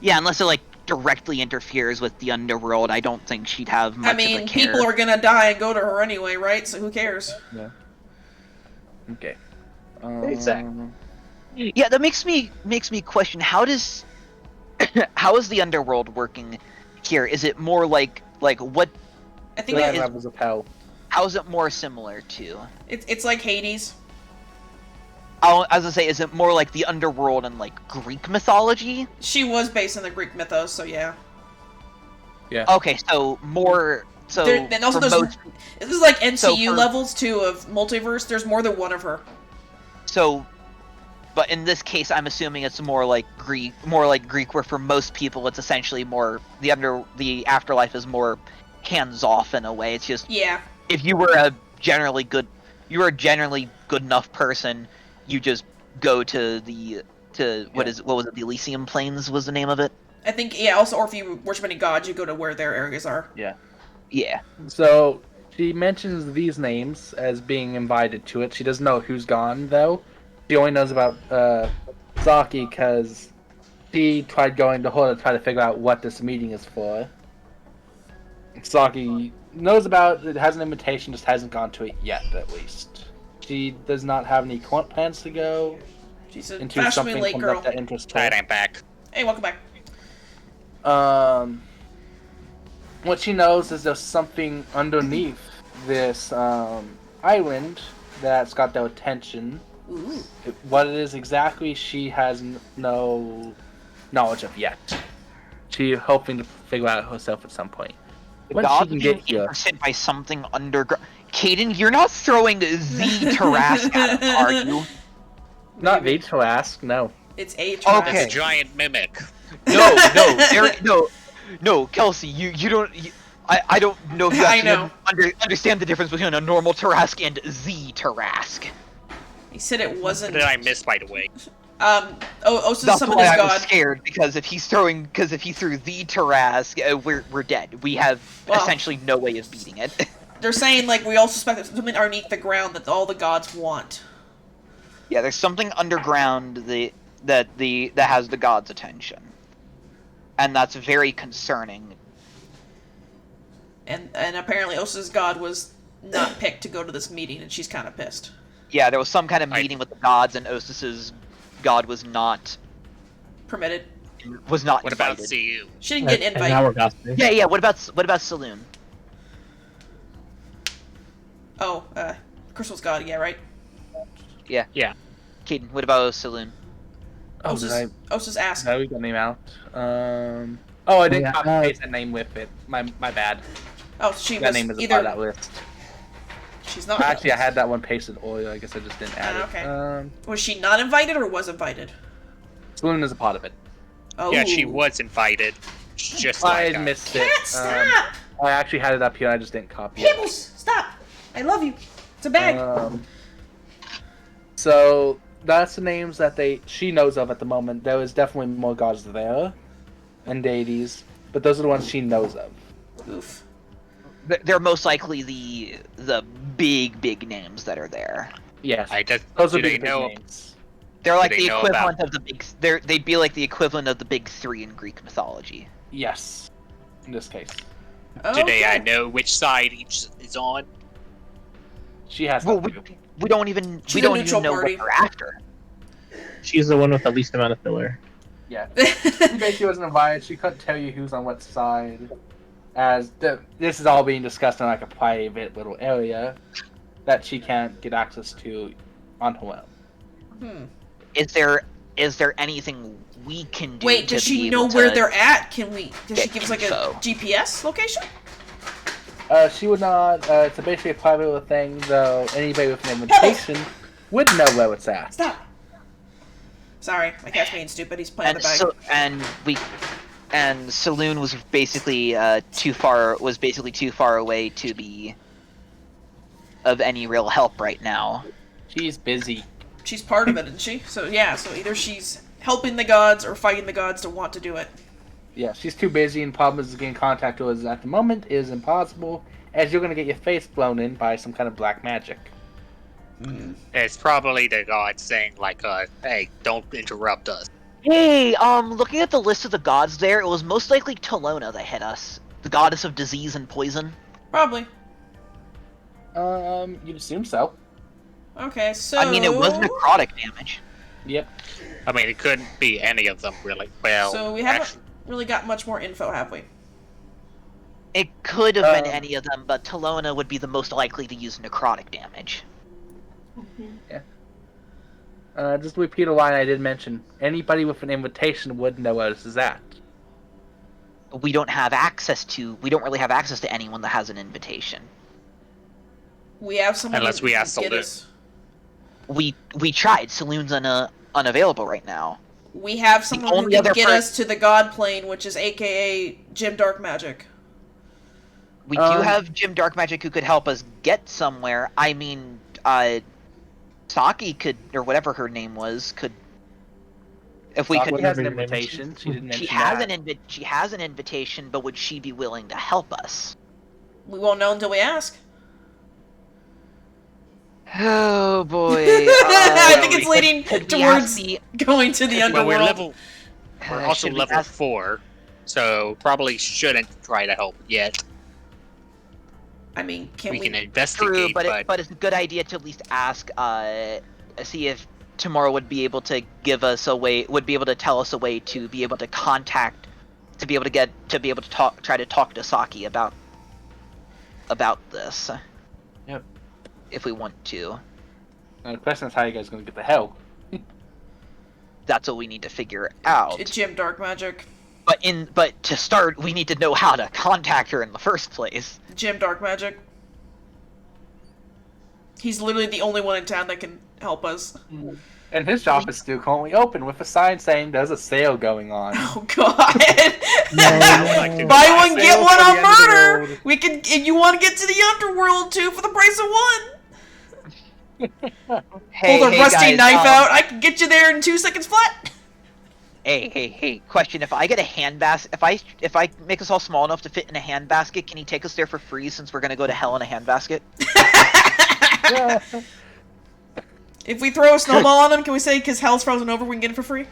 Yeah, unless it like directly interferes with the underworld, I don't think she'd have much I of a mean, care. people are gonna die and go to her anyway, right? So who cares? Okay. Exactly. Yeah, that makes me question how is the underworld working here? Is it more like what? I think Nine it, levels of hell. How is it more similar to? it's like Hades. As I say, is it more like the underworld and like Greek mythology? She was based in the Greek mythos, so yeah. Okay, so more. So And also for there's most, this is like MCU So for- levels too of multiverse. There's more than one of her. so, but in this case, I'm assuming it's more like Greek, where for most people it's essentially more the afterlife is more hands off in a way. It's just Yeah. if you were a generally good enough person, you just go to what was it? The Elysium Plains was the name of it. I think also, or if you worship any gods, you go to where their areas are. Yeah. So she mentions these names as being invited to it. She doesn't know who's gone though. She only knows about Saki because she tried going to her to try to figure out what this meeting is for. Saki knows about it, has an invitation, just hasn't gone to it yet, at least. She does not have any current plans to go She's a into fashionably something late comes girl. up that interests Alright, her. I'm back. Hey, welcome back. What she knows is there's something underneath this island that's got their attention. Ooh. What it is exactly, she has no knowledge of yet. She's hoping to figure out herself at some point. When she God can being get here. interested by something underground. Caden, you're not throwing the Tarrasque at him, are you? Not the to ask, no. It's a It's Okay. a giant mimic. No, Kelsey, you don't. I don't know if you I actually know. understand the difference between a normal Tarrasque and the Tarrasque. He said it What wasn't. did I miss, by the way? Osa's That's summoned why his I was god. scared, because if he threw the Tarrasque, we're dead. We have Well. essentially no way of beating it. They're saying like we all suspect there's something underneath the ground that all the gods want. Yeah, there's something underground that has the gods' attention, and that's very concerning. And apparently Osa's god was not picked to go to this meeting, and she's kind of pissed. Yeah, there was some kind of meeting with the gods, and Osis's god was not Permitted. What invited. about CU? She didn't get an And invite. now we're gossiping. Yeah. What about Saloon? Oh, Crystal's god. Yeah, right. Yeah. Yeah. Caden, what about Saloon? Oh, did I? Osa's ass. No, we got name out. Oh, I didn't Yeah, copy paste that name with it. My bad. Oh, she That was name isn't either. part of that list. She's not. Actually, I had that one pasted earlier. I guess I just didn't add okay. it. Was she not invited or was invited? Spoon is a part of it. Oh. Yeah, she was invited. Just I like missed it. Cat, stop! I actually had it up here. I just didn't copy it. Pebbles, stop! I love you. It's a bag. So that's the names that she knows of at the moment. There is definitely more gods there and deities, but those are the ones she knows of. Oof. They're most likely the big names that are there. Yes, I just, those do would be they the big know? names. They're like they the know equivalent of the big. They'd be like the equivalent of the big three in Greek mythology. Yes, in this case, Do they Okay. know which side each is on? she has. Well, that too. we don't even She's a neutral even know party. what they're after. She's the one with the least amount of filler. Yeah, she basically wasn't invited. She couldn't tell you who's on what side. This is all being discussed in like a private little area that she can't get access to on her own. Is there anything we can do? Wait, to does be she able know where to- they're at? Does she get give us like a info? GPS location? She would not. It's basically a private little thing, though. Anybody with an invitation would know where it's at. Stop. Sorry, my cat's being stupid. He's playing And the bag. so and Saloon was basically too far away to be of any real help right now. She's busy. She's part of it, isn't she? So yeah, so either she's helping the gods or fighting the gods to want to do it. Yeah, she's too busy, and problem is getting contact with us at the moment is impossible, as you're gonna get your face blown in by some kind of black magic. It's probably the god saying like, hey, don't interrupt us. Hey, looking at the list of the gods there, it was most likely Tolona that hit us. The goddess of disease and poison. Probably. You'd assume so. Okay, so... I mean, it was necrotic damage. Yep. I mean, it couldn't be any of them, really. Well, So we haven't actually, really got much more info, have we? It could have been any of them, but Tolona would be the most likely to use necrotic damage. Just to repeat a line I did mention. Anybody with an invitation would know what this is at. We don't really have access to anyone that has an invitation. We have someone Unless who we can ask get Saloon. us... We tried. Saloon's unavailable right now. We have someone who only can other get per- us to the god plane, which is aka Jim Dark Magic. We do have Jim Dark Magic who could help us get somewhere. I mean, Saki could, or whatever her name was, could. If we Saki could, has an invitation. She didn't mention she has that. she has an invitation, but would she be willing to help us? We won't know until we ask. Oh boy! I think it's leading could we towards ask the- going to the well, underworld. we're also should we level ask- 4, so probably shouldn't try to help yet. I mean, can We we... can investigate, True, but it's a good idea to at least ask. See if tomorrow would be able to give us a way. Would be able to tell us a way to be able to contact, to be able to try to talk to Saki about this. Yep. If we want to. Now, the question is how you guys going to get the help. That's what we need to figure out. Jim Dark Magic. But to start, we need to know how to contact her in the first place. Jim Dark Magic. He's literally the only one in town that can help us. And his shop is still currently open with a sign saying there's a sale going on. Oh god! like to Buy buy one, get sale one for on the end of the murder! world. We can, if you want to get to the underworld too for the price of one! Hey, Pull the hey, rusty guys, knife out, I can get you there in 2 seconds flat! Hey! Question: if I get a handbasket, if I make us all small enough to fit in a handbasket, can he take us there for free? Since we're gonna go to hell in a handbasket. If we throw a snowball on him, can we say, because hell's frozen over, we can get it for free?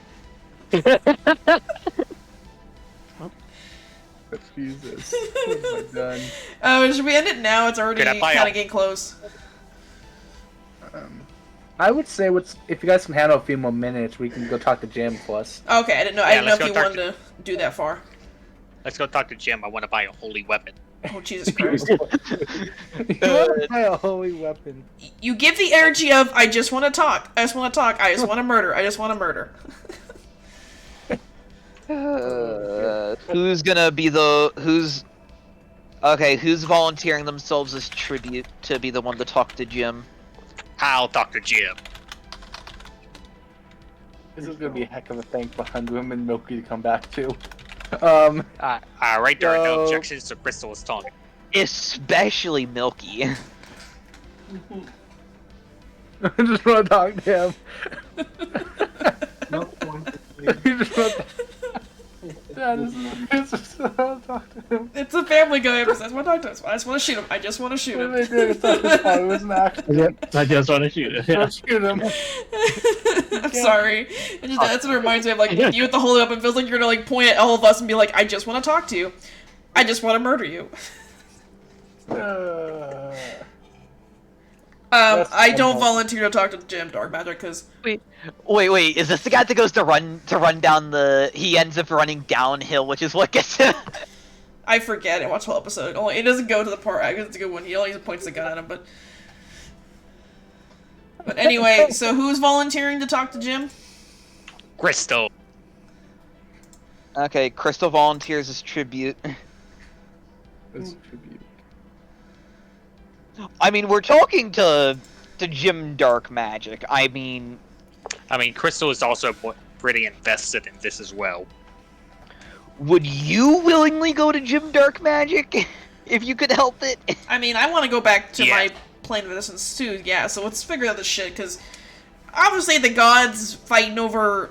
Jesus. What have I done? Should we end it now? It's already Could I buy kind a- of getting close. I would say if you guys can handle a few more minutes, we can go talk to Jim plus. Okay, I didn't know Yeah, if let's you go talk wanted to do that far. Let's go talk to Jim. I want to buy a holy weapon. Oh, Jesus Christ. You want to buy a holy weapon. You give the energy of, I just want to talk, I just want to talk, I just want to murder, I just want to murder. Who's gonna be who's volunteering themselves as tribute to be the one to talk to Jim? I'll talk to Jim. This is going to be a heck of a thing for Hundrum and Milky to come back to. Right, there are no So- objections to Bristol's tongue. Especially Milky. I just want to talk to him. No point. You just want to... Yeah, just want to talk to him. It's a Family Guy episode, I just want to talk to him, I just want to shoot him, I just want to shoot What him. am I doing? It's not his fault. It was an accident. I just want to shoot it. Yeah. Don't shoot him. I'm sorry. That's what it reminds me of, like, you with the hold it up, and feels like you're gonna, like, point at all of us and be like, I just want to talk to you. I just want to murder you. I don't volunteer to talk to Jim Dark Magic, because... Wait, is this the guy that goes to run down he ends up running downhill, which is what gets him? I forget, I watched the whole episode. It doesn't go to the part, I guess it's a good one. He only points the gun at him, but... But anyway, so who's volunteering to talk to Jim? Crystal. Okay, Crystal volunteers as tribute. It's tribute. I mean, we're talking to Jim Dark Magic. I mean, I mean, Crystal is also pretty invested in this as well. Would you willingly go to Gym Dark Magic if you could help it? I mean, I want to go back to Yeah. my plane of innocence too, yeah, so let's figure out this shit, because obviously the gods fighting over...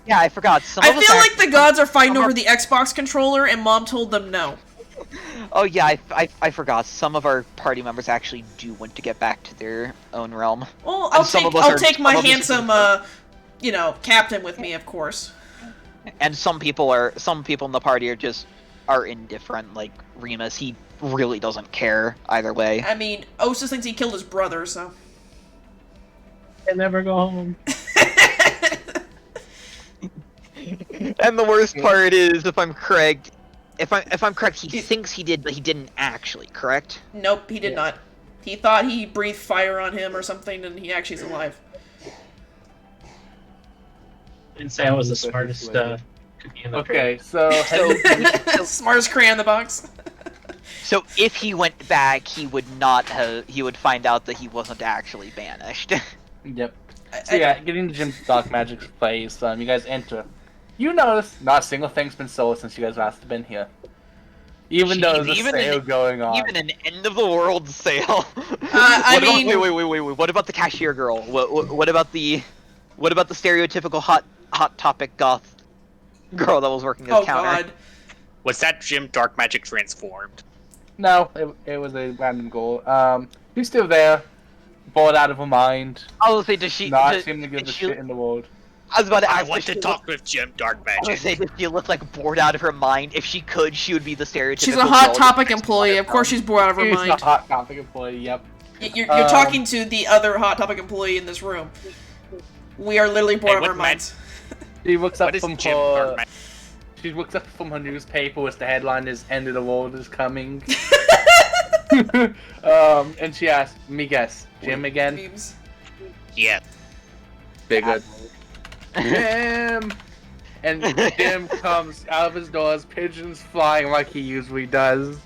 Yeah, I forgot. I feel like the gods are fighting over the Xbox controller, and Mom told them no. Oh yeah, I forgot. Some of our party members actually do want to get back to their own realm. Well, And some of us I'll are- take my some of us- handsome, you know, captain with me, of course. And some people in the party are indifferent. Like Remus, he really doesn't care either way. I mean, Osis thinks he killed his brother, so... I never go home. And the worst part is, if I'm correct, he thinks he did, but he didn't actually. Correct? Nope, he did not. He thought he breathed fire on him or something, and he actually is alive. Didn't say I was the smartest cookie in the Okay, so Smartest crayon in the box. So if he went back, he would find out that he wasn't actually banished. Yep. So yeah, getting the Gym Dark Magic's place, you guys enter. You notice not a single thing's been sold since you guys last been here. Even though there's a sale going on. Even an end of the world sale. Wait. What about the cashier girl? What about the stereotypical hot topic goth girl that was working as counter? God. Was that Gym Dark Magic transformed? No, it was a random goal. She's still there, bored out of her mind. I was say, does she? Not seem to give the shit in the world. I was about to I ask. want to talk with Gym Dark I was Magic. say, does she look like bored out of her mind? If she could, she would be the stereotypical. She's a Hot girl Topic that- employee. Of course she's bored out of her She's mind. a Hot Topic employee, yep. You're talking to the other Hot Topic employee in this room. We are literally bored Hey, out of what our minds. She looks up What is from Gym Dark her... Magic? She looks up from her newspaper with the headline is "End of the World is Coming." And she asks, "Me guess, Jim again?" Memes. Yeah. Bigger. Jim! And Jim comes out of his doors, pigeons flying like he usually does,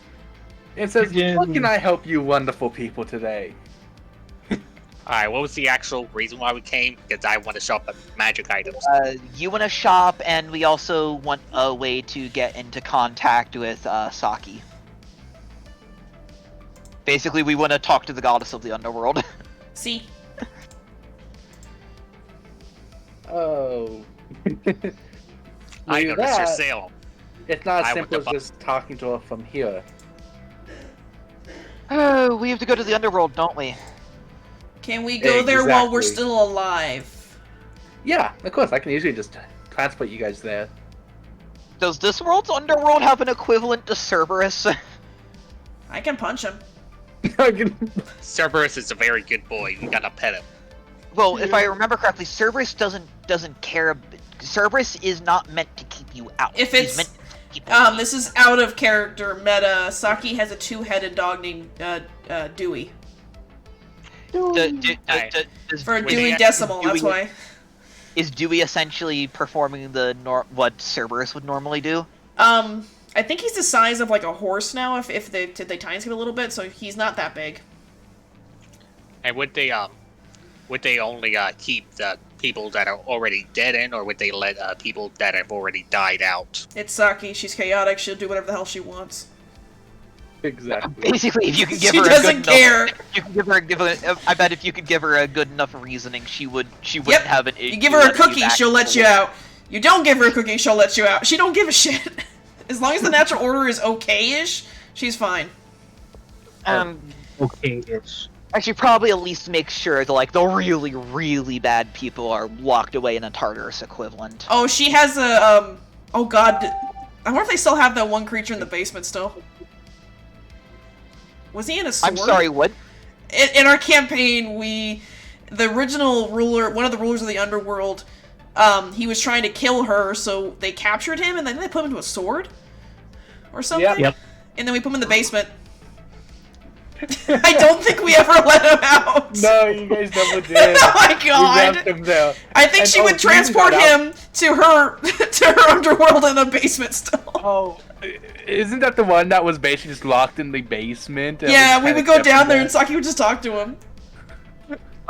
and says, Pigeons. "What can I help you wonderful people today?" Alright, what was the actual reason why we came? Because I want to shop at magic items. You want to shop, and we also want a way to get into contact with Saki. Basically, we want to talk to the goddess of the underworld. See? Oh. I With noticed your that, sale. It's not as I simple as want to just talking to her from here. Oh, we have to go to the underworld, don't we? Can we go there while we're Exactly. still alive? Yeah, of course. I can usually just transport you guys there. Does this world's underworld have an equivalent to Cerberus? I can punch him. I can- Cerberus is a very good boy. You gotta pet him. Well, if I remember correctly, Cerberus doesn't care. Cerberus is not meant to keep you out. If He's it's- meant to keep you This is out of character meta. Saki has a two-headed dog named Dewey. For Wait, Dewey they Decimal, Dewey- that's why. Is Dewey essentially performing what Cerberus would normally do? I think he's the size of like a horse now. If they tiny skin a little bit, so he's not that big. And would they only keep the people that are already dead in, or would they let people that have already died out? It's Saki. She's chaotic. She'll do whatever the hell she wants. Exactly. Basically, if you can give She her doesn't a good care. enough, you can I bet if you could give her a good enough reasoning, she wouldn't Yep. have an issue. You give her a letting you cookie, back she'll to let the you world. out. You don't give her a cookie, she'll let you out. She don't give a shit. As long as the natural order is okay-ish, she's fine. Okay-ish. I should probably at least make sure that like the really, really bad people are locked away in a Tartarus equivalent. Oh, she has a, oh god. I wonder if they still have that one creature in the basement still. Was he in a sword? I'm sorry, what? In our campaign, the original ruler, one of the rulers of the underworld, he was trying to kill her, so they captured him, and then they put him into a sword? Or something? Yep. And then we put him in the basement. I don't think we ever let him out! No, you guys never did. Oh my We god! left him there. I think And, she oh, would Susan transport got out. him to her underworld in the basement still. Oh, isn't that the one that was basically just locked in the basement? and Yeah, was we kinda would go kept down there there? and Saki would just talk to him.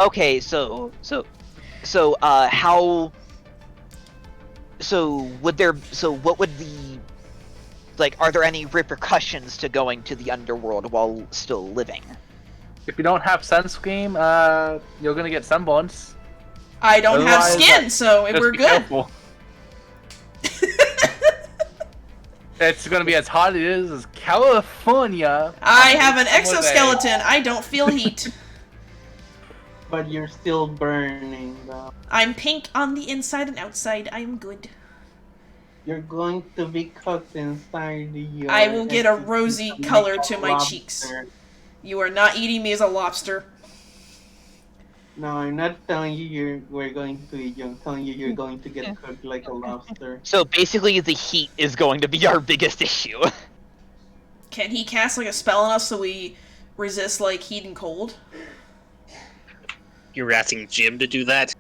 Okay, so So, how? So, what would the, like, are there any repercussions to going to the underworld while still living? If you don't have sunscreen, you're gonna get sunburns. I don't have Otherwise, skin, so Just we're be good. careful. It's gonna be as hot as it is as California. I have an Some of exoskeleton. I don't feel heat. But you're still burning, though. I'm pink on the inside and outside. I am good. You're going to be cooked inside you. I will get a rosy color to my cheeks. You are not eating me as a lobster. No, I'm not telling you we're going to eat you. I'm telling you you're going to get cooked like a lobster. So basically, the heat is going to be our biggest issue. Can he cast like a spell on us so we resist like heat and cold? You're asking Jim to do that?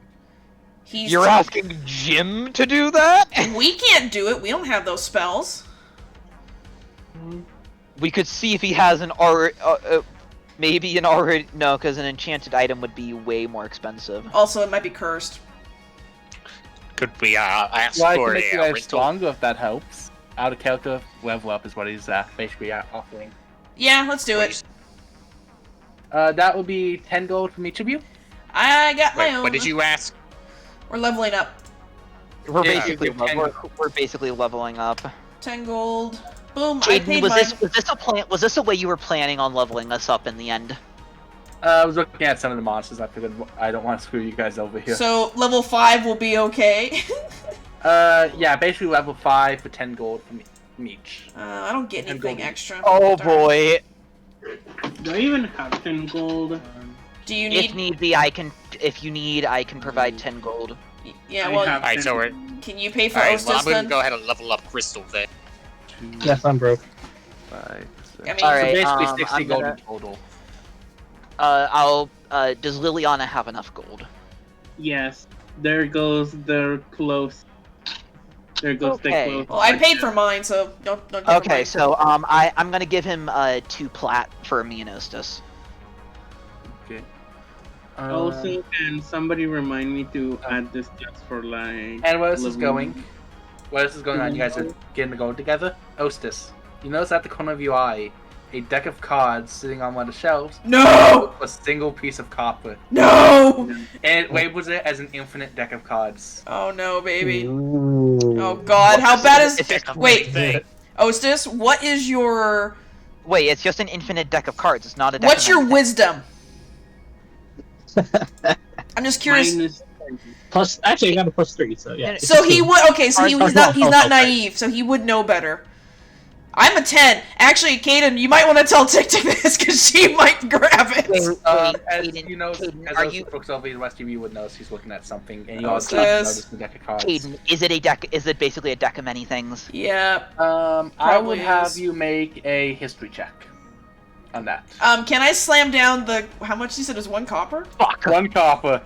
You're asking Jim to do that? We can't do it. We don't have those spells. We could see if he has an maybe an already no, because an enchanted item would be way more expensive. Also, it might be cursed. Could we ask Well, I for can make you a guys rental? stronger if that helps. Out of character level up is what he's basically offering. Yeah, let's do it. That would be 10 gold from each of you. I got my Wait, own. what did you ask? We're leveling up. We're Yeah, basically you can- we're basically leveling up. 10 gold. Boom, I Caden, paid was mine. this a plan? Was this a way you were planning on leveling us up in the end? I was looking at some of the monsters. I figured I don't want to screw you guys over here. So, level 5 will be okay. Yeah, basically level 5 for 10 gold from each. I don't get 10 anything gold. extra. Oh Darn. boy! Do I even have 10 gold? Do you If need... need be, I can. If you need, I can provide 10 gold. Yeah, I well, have Alright, so 10. can you pay for Alright, well, I'm Ostis gonna then? go ahead and level up Crystal then. 2, Yes, I'm broke. 5, 6. I mean, So Alright, basically I'm 60 gold gonna- in total. Does Liliana have enough gold? Yes. There goes their close. There goes Okay. the close. well, I paid for mine, so don't give him Okay, mine. so I'm gonna give him 2 plat for me and Ostis. Okay. Also, can somebody remind me to add the stats for like... And where this is living- going, where this is going on, you guys are getting the gold together. Ostis, you notice at the corner of your eye, a deck of cards sitting on one of the shelves. No! A single piece of copper. No! And it labels it as an infinite deck of cards. Oh no, baby. Ooh. Oh god, how bad is... It's Wait, Thing. Ostis, what is your... Wait, it's just an infinite deck of cards. It's not a deck. What's of your anything. wisdom? I'm just curious. Minus Plus, actually, I got a +3, so yeah. it's So he cool. would... Okay, so he's not Okay. naive, so he would know better. I'm a 10. Actually, Kaden, you might want to tell Tic Tic this, because she might grab it. As Caden, you know, Caden, as are Ostis you- looks over, the rest of you would notice he's looking at something, and you Ostis. also notice the deck of cards. Caden, is it a deck? Is it basically a deck of many things? Yeah. I Probably would have is. you make a history check on that. Can I slam down the... How much you said is 1 copper? Fuck, 1 copper.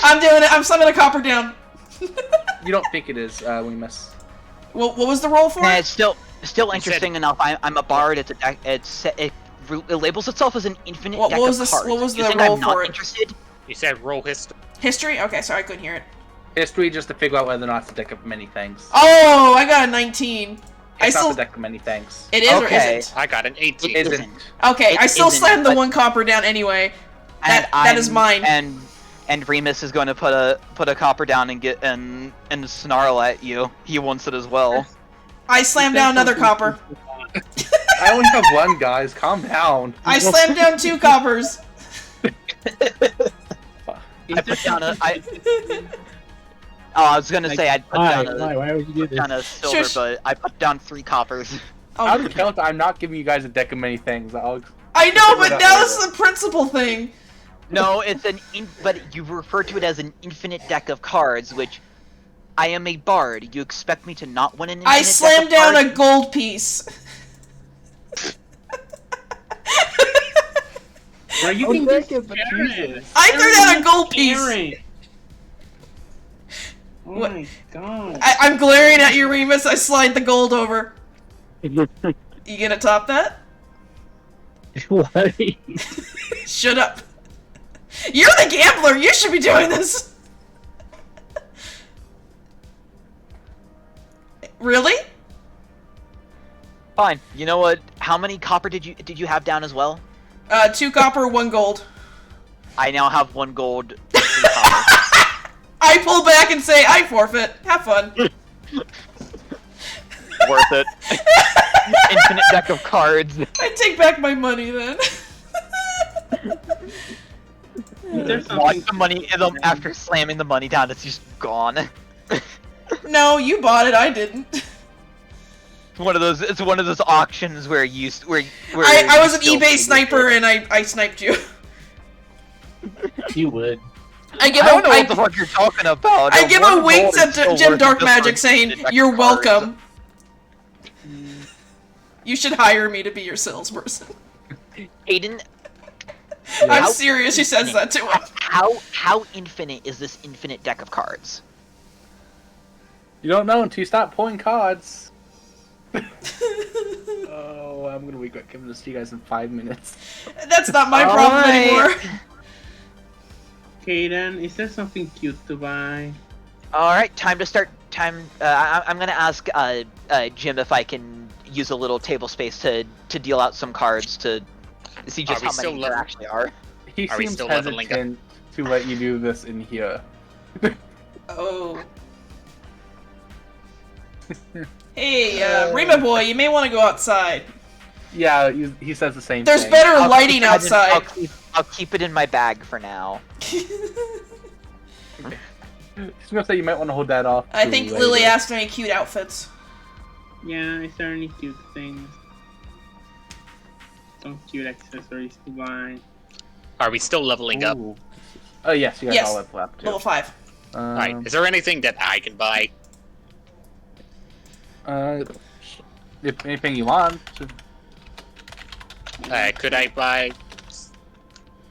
I'm doing it. I'm slamming a copper down. You don't think it is, we miss. What was the roll for Nah, it? it's still said- interesting enough. I'm a bard. It's a deck. It labels itself as an infinite What deck was of the- cards. what was You the think roll I'm not for it? interested? You said roll history. History? Okay, sorry, I couldn't hear it. History just to figure out whether or not it's a deck of many things. Oh, I got a 19. I It's not still... a deck of many things. It is Okay. or isn't? I got an 18. It Isn't. isn't. Okay, It I still isn't, slammed the but- 1 copper down anyway. And That is mine. And Remus is going to put a copper down and get and snarl at you. He wants it as well. I slammed down another copper. I only have 1, guys. Calm down. I slammed down 2 coppers. I put down a. I was gonna say I'd put Why? down Why? Why would you do this? a silver, Shush. but I put down 3 coppers. Out Oh, of count, I'm not giving you guys a deck of many things. I know, but Figure it out that was later. the principal thing. No, it's but you refer to it as an infinite deck of cards, which I am a bard. You expect me to not win an infinite I deck slammed of down cards? a gold piece. Bro, you Oh, can thank just you, but share Jesus. it. I threw down a gold piece. Share it. Oh What? my god. I'm glaring at you, Remus. I slide the gold over. You gonna top that? What? Shut up. You're the gambler. You should be doing this. Really? Fine. You know what? How many copper did you have down as well? 2 copper, 1 gold. I now have 1 gold, 3 copper. I pull back and say, I forfeit. Have fun. Worth it. Infinite deck of cards. I take back my money then. There's Watch something. the money after slamming the money down. It's just gone. No, you bought it. I didn't. It's one of those auctions where I was an eBay sniper and I sniped you. You would. I give I don't know what the fuck you're talking about. I give a One wink gold is to still Jim worth Dark just Magic for saying, infinite deck "You're of cards. welcome." You should hire me to be your salesperson. Aiden, I'm How serious. She says that to him. how infinite is this infinite deck of cards? You don't know until you stop pulling cards. Oh, I'm gonna regret giving this to you guys in 5 minutes. That's not my problem anymore. Kaden, is there something cute to buy? All right, time to start. I'm gonna ask Jim if I can use a little table space to deal out some cards to see just Are we how still many there level- actually are. He Are we seems still leveling up? hesitant to let you do this in here. Oh. Hey, Rima boy, you may want to go outside. Yeah, he says the same There's thing. better I'll lighting keep it in- outside. I'll keep it in my bag for now. He's gonna say you might want to hold that off. I to think later. Lily asked for any cute outfits. Yeah, is there any cute things? Some cute accessories to buy. Are we still leveling up? Ooh. Oh yes, you guys Yes. all level up too. Level 5. Alright, is there anything that I can buy? If anything you want. Could I buy...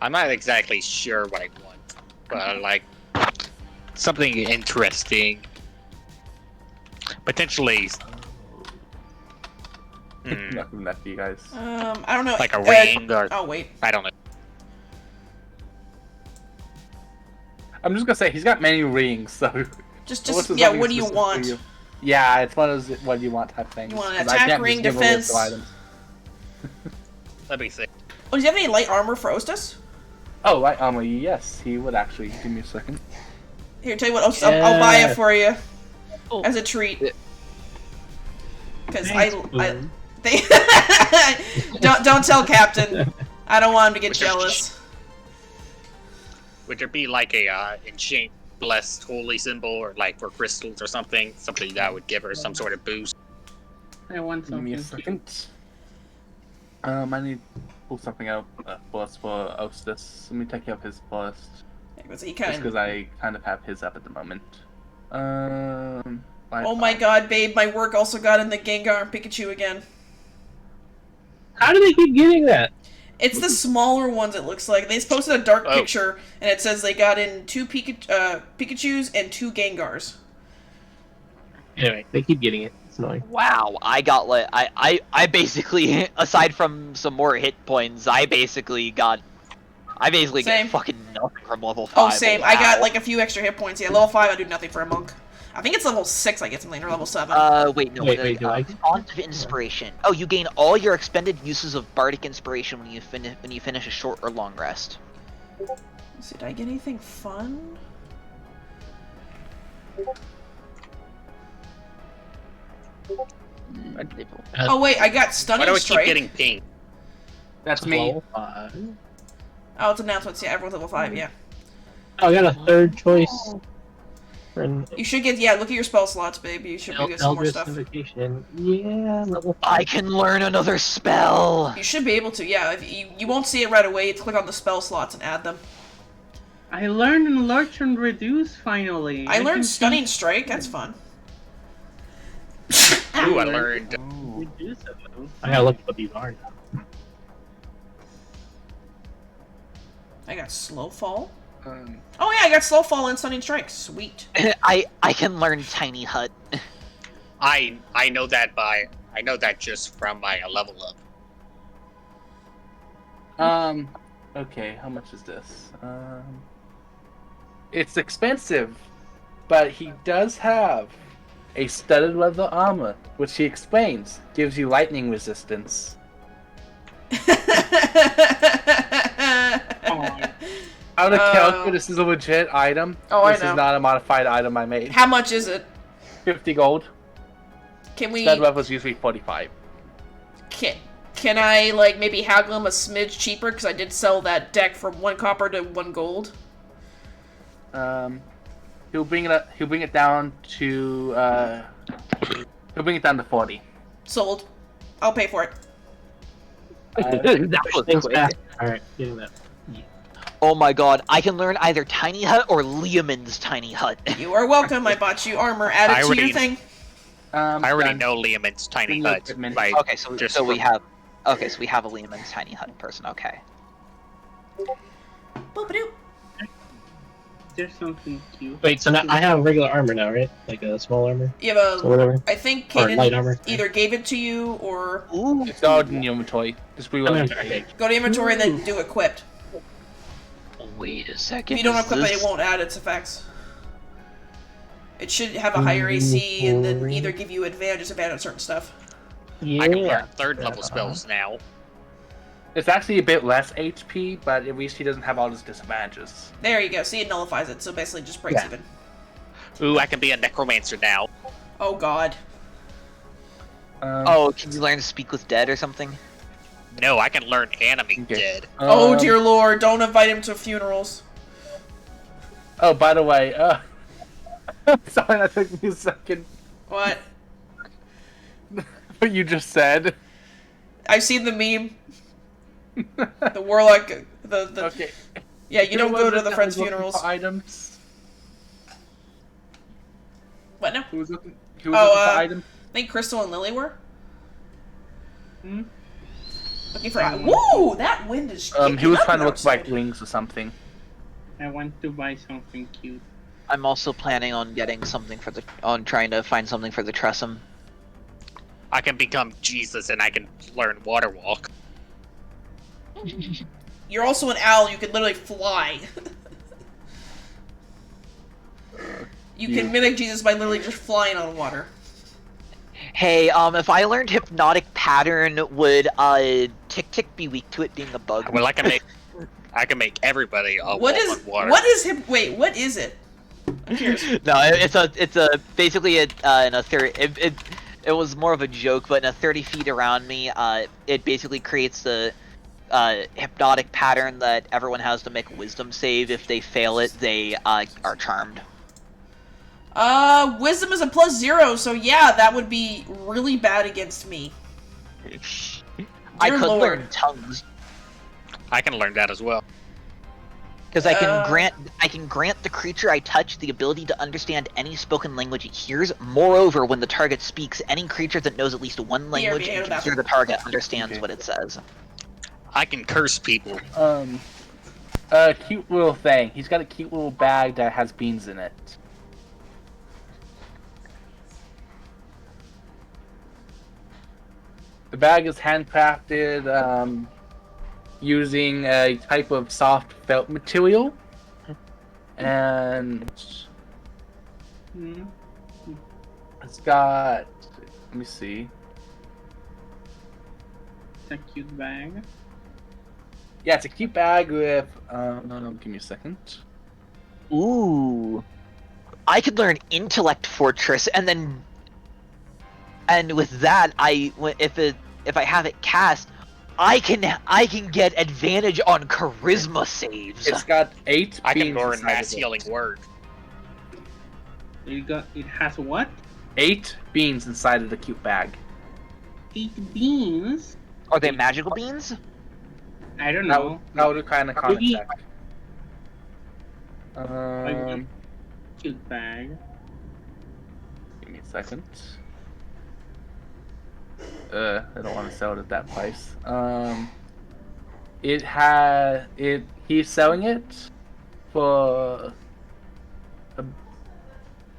I'm not exactly sure what I want, but like something interesting. Potentially... Nothing left for you guys. I don't know. like a ring or... Oh, wait. I don't know. I'm just gonna say he's got many rings, so. Just, Unless there's yeah, something what do you specific for want? you. Yeah, it's one of those what do you want type things. You want an 'cause I attack, can't ring, just give a list of defense? items. Let me see. Oh, do you have any light armor for Ostus? Oh, light armor. Yes, he would actually. Give me a second. Here, tell you what, I'll buy it Yeah. for you. Oh. As a treat. Because Thanks, I Boone. they don't tell Captain. I don't want him to get Which is- jealous. Would there be like a enchant blessed holy symbol or like for crystals or something? Something that would give her some sort of boost? I want Give me something a cute. second. I need to pull something out for us for Ostus. Let me take up his list. Because he Just kind because of. I kind of have his up at the moment. Oh my god, babe! My work also got in the Gengar and Pikachu again. How do they keep getting that? It's the smaller ones. It looks like they just posted a dark Oh. picture, and it says they got in 2 Pikachu's and 2 Gengars. Anyway, they keep getting it. It's annoying. Wow, I got like I basically aside from some more hit points, I basically got Same. get fucking nothing from level 5. Oh, same. I got Wow. like a few extra hit points. Yeah, level 5 I do nothing for a monk. I think it's level 6 I get something, or level 7. Wait, no. Wait, do I? Font of Inspiration. Oh, you gain all your expended uses of Bardic Inspiration when you finish a short or long rest. Let's see, did I get anything fun? Oh wait, I got Why Stunning do I keep Strike. getting ping? That's me. Level 5. Oh, it's announcements. Yeah, everyone's level 5. Yeah, Oh, I got a third choice. For an you should get. Yeah, look at your spell slots, baby. You should get some more Eldritch stuff. Invocation. Yeah, level 5. I can learn another spell. You should be able to. Yeah, if you won't see it right away. You click on the spell slots and add them. I learned Enlarge and Reduce finally. I can learned Stunning change- Strike. That's fun. Ooh, I learned. Reduce it, though. I gotta look at what these are now. I got Slow Fall. Um, Oh yeah, I got Slow Fall and Stunning Strike. Sweet. I can learn Tiny Hut. I know that just from my level up. Okay, how much is this? It's expensive, but he does have a studded leather armor, which he explains gives you lightning resistance. Out of character, this is a legit item. Oh, this I know. is not a modified item I made. How much is it? 50 gold. Can we? Studded leather's usually 45. Can I like maybe haggle him a smidge cheaper because I did sell that deck from 1 copper to 1 gold? He'll bring it down to 40. Sold. I'll pay for it. That was Thanks, quick. Matt. Alright, getting that. Oh my god, I can learn either Tiny Hut or Leomund's Tiny Hut. You are welcome. I bought you armor. Add it to your thing. I already Done. know Leomund's tiny Bring the hut. equipment. Like, Okay, so just so we from- have a Leomund's Tiny Hut person. Okay. Boop-a-doo. There's something cute. Wait, so now I have regular armor now, right? Like a small armor? You have Or whatever? I think Or light Kaden armor? either gave it to you or Ooh. It's all in the inventory. Just I'm reload gonna- okay. go to inventory and then do equipped. Wait a second. If you don't is equip it, this- it won't add its effects. It should have a higher AC and then either give you advantage or disadvantage on certain stuff. I can Yeah. learn third level spells now. It's actually a bit less HP, but at least he doesn't have all his disadvantages. There you go. See, it nullifies it, so basically just breaks Yeah. even. Ooh, I can be a necromancer now. Oh god. Oh, can you learn to speak with dead or something? No, I can learn animate Okay. dead. Oh dear lord, don't invite him to funerals. Oh, by the way, sorry, that took me a second. What? What you just said. I've seen the meme. The warlock, the Okay. yeah, you don't Who go was to it the that friends' was looking funerals. for items. What now? Who was looking? Oh, looking for items? I think Crystal and Lily were. Hmm? Looking for. Woo! That wind is. He was kicking up trying to look for like outside. rings or something. I want to buy something cute. I'm also planning on getting something trying to find something for the Tressum. I can become Jesus and I can learn water walk. You're also an owl. You can literally fly. You can mimic Jesus by literally just flying on water. Hey, if I learned Hypnotic Pattern, would Tick Tick be weak to it being a bug? Well, I can make everybody What walk is? on water. What is him? Wait, what is it? I'm curious. No, it's a basically in a third. It was more of a joke, but in a 30 feet around me, it basically creates the hypnotic pattern that everyone has to make a wisdom save. If they fail it, they are charmed. Wisdom is a +0, so yeah, that would be really bad against me. I Dear could Lord. learn tongues I can learn that as well. because I can grant the creature I touch the ability to understand any spoken language it hears. Moreover, when the target speaks, any creature that knows at least one language BRB, and can hear the target understands what it says. I can curse people. Cute little thing. He's got a cute little bag that has beans in it. The bag is handcrafted using a type of soft felt material, and Hmm? it's got. Let me see. It's a cute bag. Yeah, it's a cute bag with. No, give me a second. Ooh, I could learn Intellect Fortress, and with that, if I have it cast, I can get advantage on Charisma saves. It's got 8 I can beans learn inside mass of it. healing word. It has what? 8 beans inside of the cute bag. 8 beans? Are they magical beans? I don't That know. would kind of Maybe- check. Cute bag. Give me a second. I don't want to sell it at that price. He's selling it for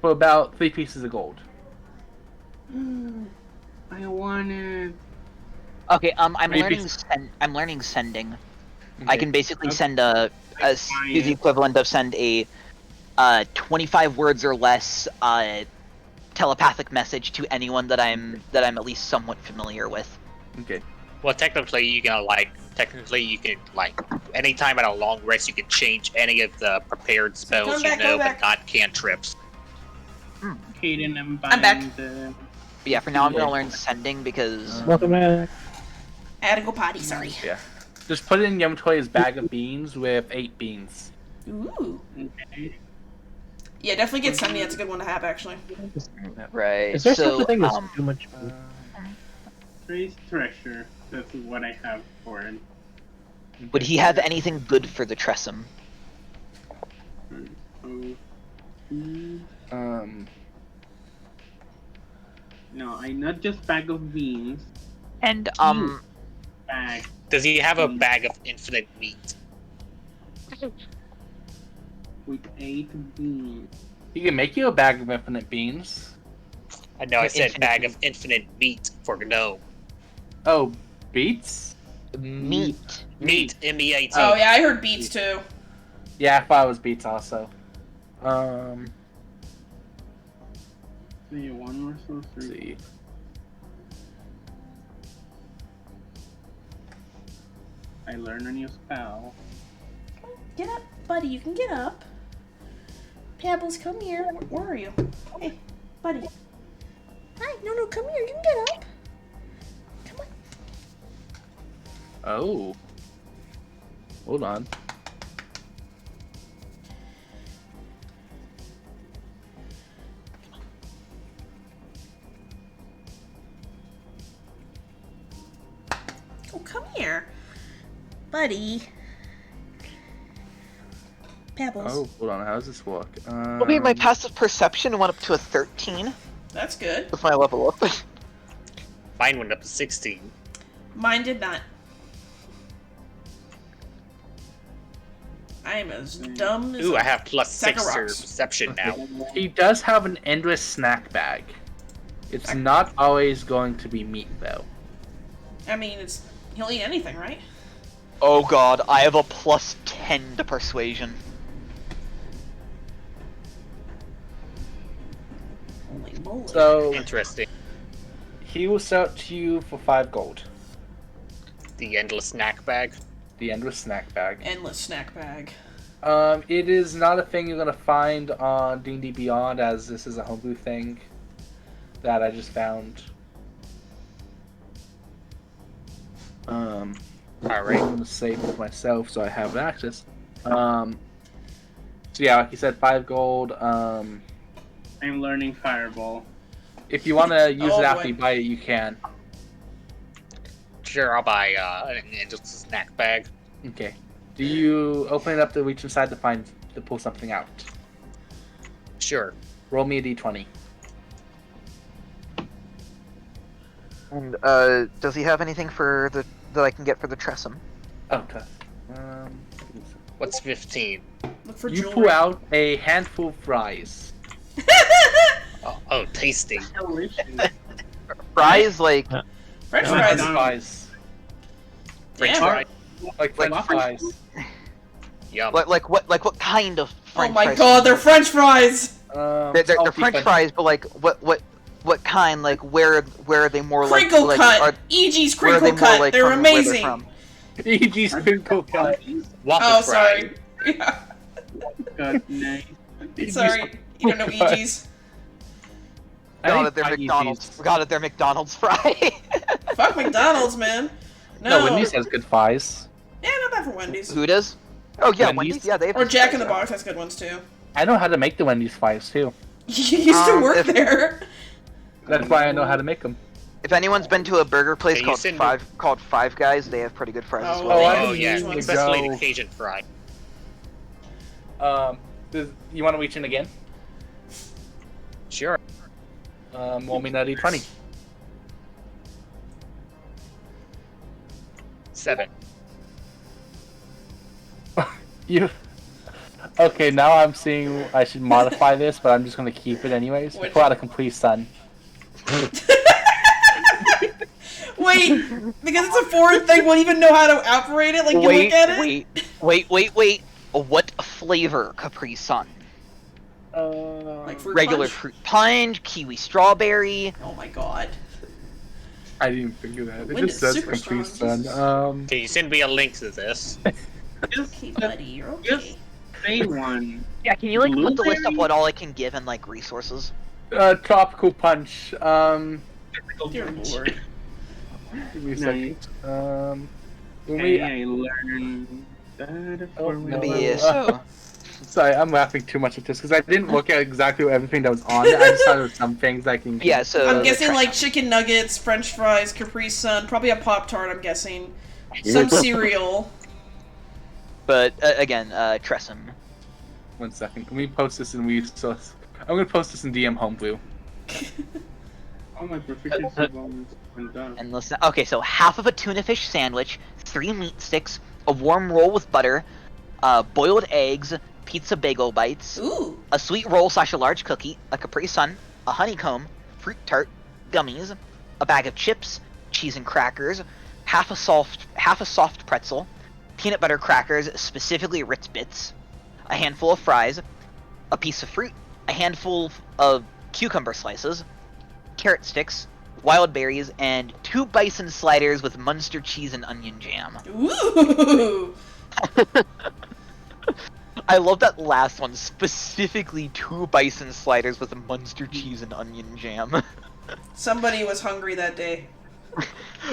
about 3 pieces of gold. I want it. Okay, I'm Maybe- learning sending. I Okay. can basically Okay. send That's use the equivalent of send a 25 words or less telepathic message to anyone that I'm at least somewhat familiar with. Okay. Well, technically, you can anytime at a long rest, you can change any of the prepared spells Come back. but not cantrips. Kaden, I'm I'm back. buying the... But yeah, for now I'm gonna learn sending because Welcome back. I had to go potty, sorry. Yeah. Just put it in Yumtoy's bag of beans with 8 beans. Ooh. Okay. Yeah, definitely get sending. That's a good one to have, actually. right. Is there such So a thing as too much food? Trace treasure. That's what I have for it. would he have anything good for the Tressum? No, I not just bag of beans. And Bag Does he have a bag of infinite meat? with 8 beans. He can make you a bag of infinite beans. I know I said Infinite bag of infinite meat for no. Oh, beets? meat. Meat, M-E-A-T. Oh, yeah, I heard beats, too. Yeah, I thought it was beets also. See, 1 more so Let's 3. see. I learn a new spell. Get up, buddy. You can get up. Pebbles, come here. Where are you? Hey, buddy. Hi. No, come here. You can get up. Come on. Oh. Hold on. Oh, come here. Buddy. Pebbles. Oh, hold on. How does this work? Okay, my passive perception went up to a 13 That's good. with my level up. Mine went up to 16. Mine did not. I am as dumb as Ooh, a I have plus sack 6 of to rocks. perception now. He does have an endless snack bag. It's not always going to be meat, though. I mean, he'll eat anything, right? Oh god, I have a plus 10 to persuasion. Holy moly. So, Interesting. he will sell it to you for 5 gold. The endless snack bag. The endless snack bag. Endless snack bag. It is not a thing you're gonna find on D&D Beyond, as this is a homebrew thing that I just found. Alright. I'm gonna save it myself so I have access. So yeah, like you said, 5 gold. I'm learning Fireball. If you want to use Oh, it after boy. you buy it, you can. Sure, I'll buy an endless snack bag. Okay. Do you open it up to reach inside to pull something out? Sure. Roll me a d20. And does he have anything for that I can get for the Tressum? Okay. What's 15? Look for You jewelry. pull out a handful of fries. Oh, tasty. Delicious. Fries, like French Oh, fries. no. Fries. French Damn. fry. Like French waffles? fries. Yum. like what kind of Oh French my fries? god, they're French fries! They're salty French fries, but like what kind? Like where are they more Crinkle like? cut! Are, EG's where are they crinkle more cut! like They're from where amazing! from? EG's crinkle cut. Waffle Oh, fry. sorry. Yeah. God, nice. Sorry. You don't know EG's? Forgot that they're McDonald's. Forgot that they're McDonald's fry. Fuck McDonald's, man. No, Wendy's has good fries. Yeah, not bad for Wendy's. Who does? Oh yeah, Wendy's? Wendy's. Yeah, they have. Or good Jack in the fries, Box has good ones too. I know how to make the Wendy's fries too. You used to work if- there. That's why I know how to make them. If anyone's been to a burger place Hey, you called send me- Five Guys, they have pretty good fries as Oh, well. they I have Oh, huge yeah. ones. Especially Go. the Cajun fry. You want to reach in again? Sure. Roll me that d20. 7. You. Okay, now I'm seeing I should modify this, but I'm just gonna keep it anyways. Which- Pull out a complete sun. Wait, because it's a foreign thing, we'll even know how to operate it. Like you look at it. Wait. What flavor Capri Sun? What flavor? Capri Sun. Capri Sun. Like fruit regular punch? fruit punch, kiwi strawberry. Oh my god. I didn't think of that. It Wind just is says super Capri strong, Sun. Jesus. Can you send me a link to this? Just, Okay, buddy, you're okay. just say one. Yeah, can you like put the list of Blueberry? what all I can give and like resources? Tropical punch. Dear lord. Give me a Nice. second. When Hey, we, I learned that for no. Maybe so. sorry, I'm laughing too much at this because I didn't look at exactly everything that was on it. I just thought there was some things I can. Yeah, so I'm guessing Tressum. like chicken nuggets, French fries, Capri Sun, probably a Pop Tart. I'm guessing some cereal. But again, Tressum. 1 second. Can we post this in resource? I'm gonna post this in DM Homebrew. Oh, my proficiency bonus went down. And listen. Okay, so half of a tuna fish sandwich, 3 meat sticks, a warm roll with butter, boiled eggs, pizza bagel bites, Ooh. a sweet roll / a large cookie, a Capri Sun, a honeycomb, fruit tart, gummies, a bag of chips, cheese and crackers, half a soft pretzel, peanut butter crackers, specifically Ritz Bits, a handful of fries, a piece of fruit, a handful of cucumber slices, carrot sticks, wild berries, and 2 bison sliders with Munster cheese and onion jam. Ooh. I love that last one, specifically 2 bison sliders with Munster cheese and onion jam. Somebody was hungry that day.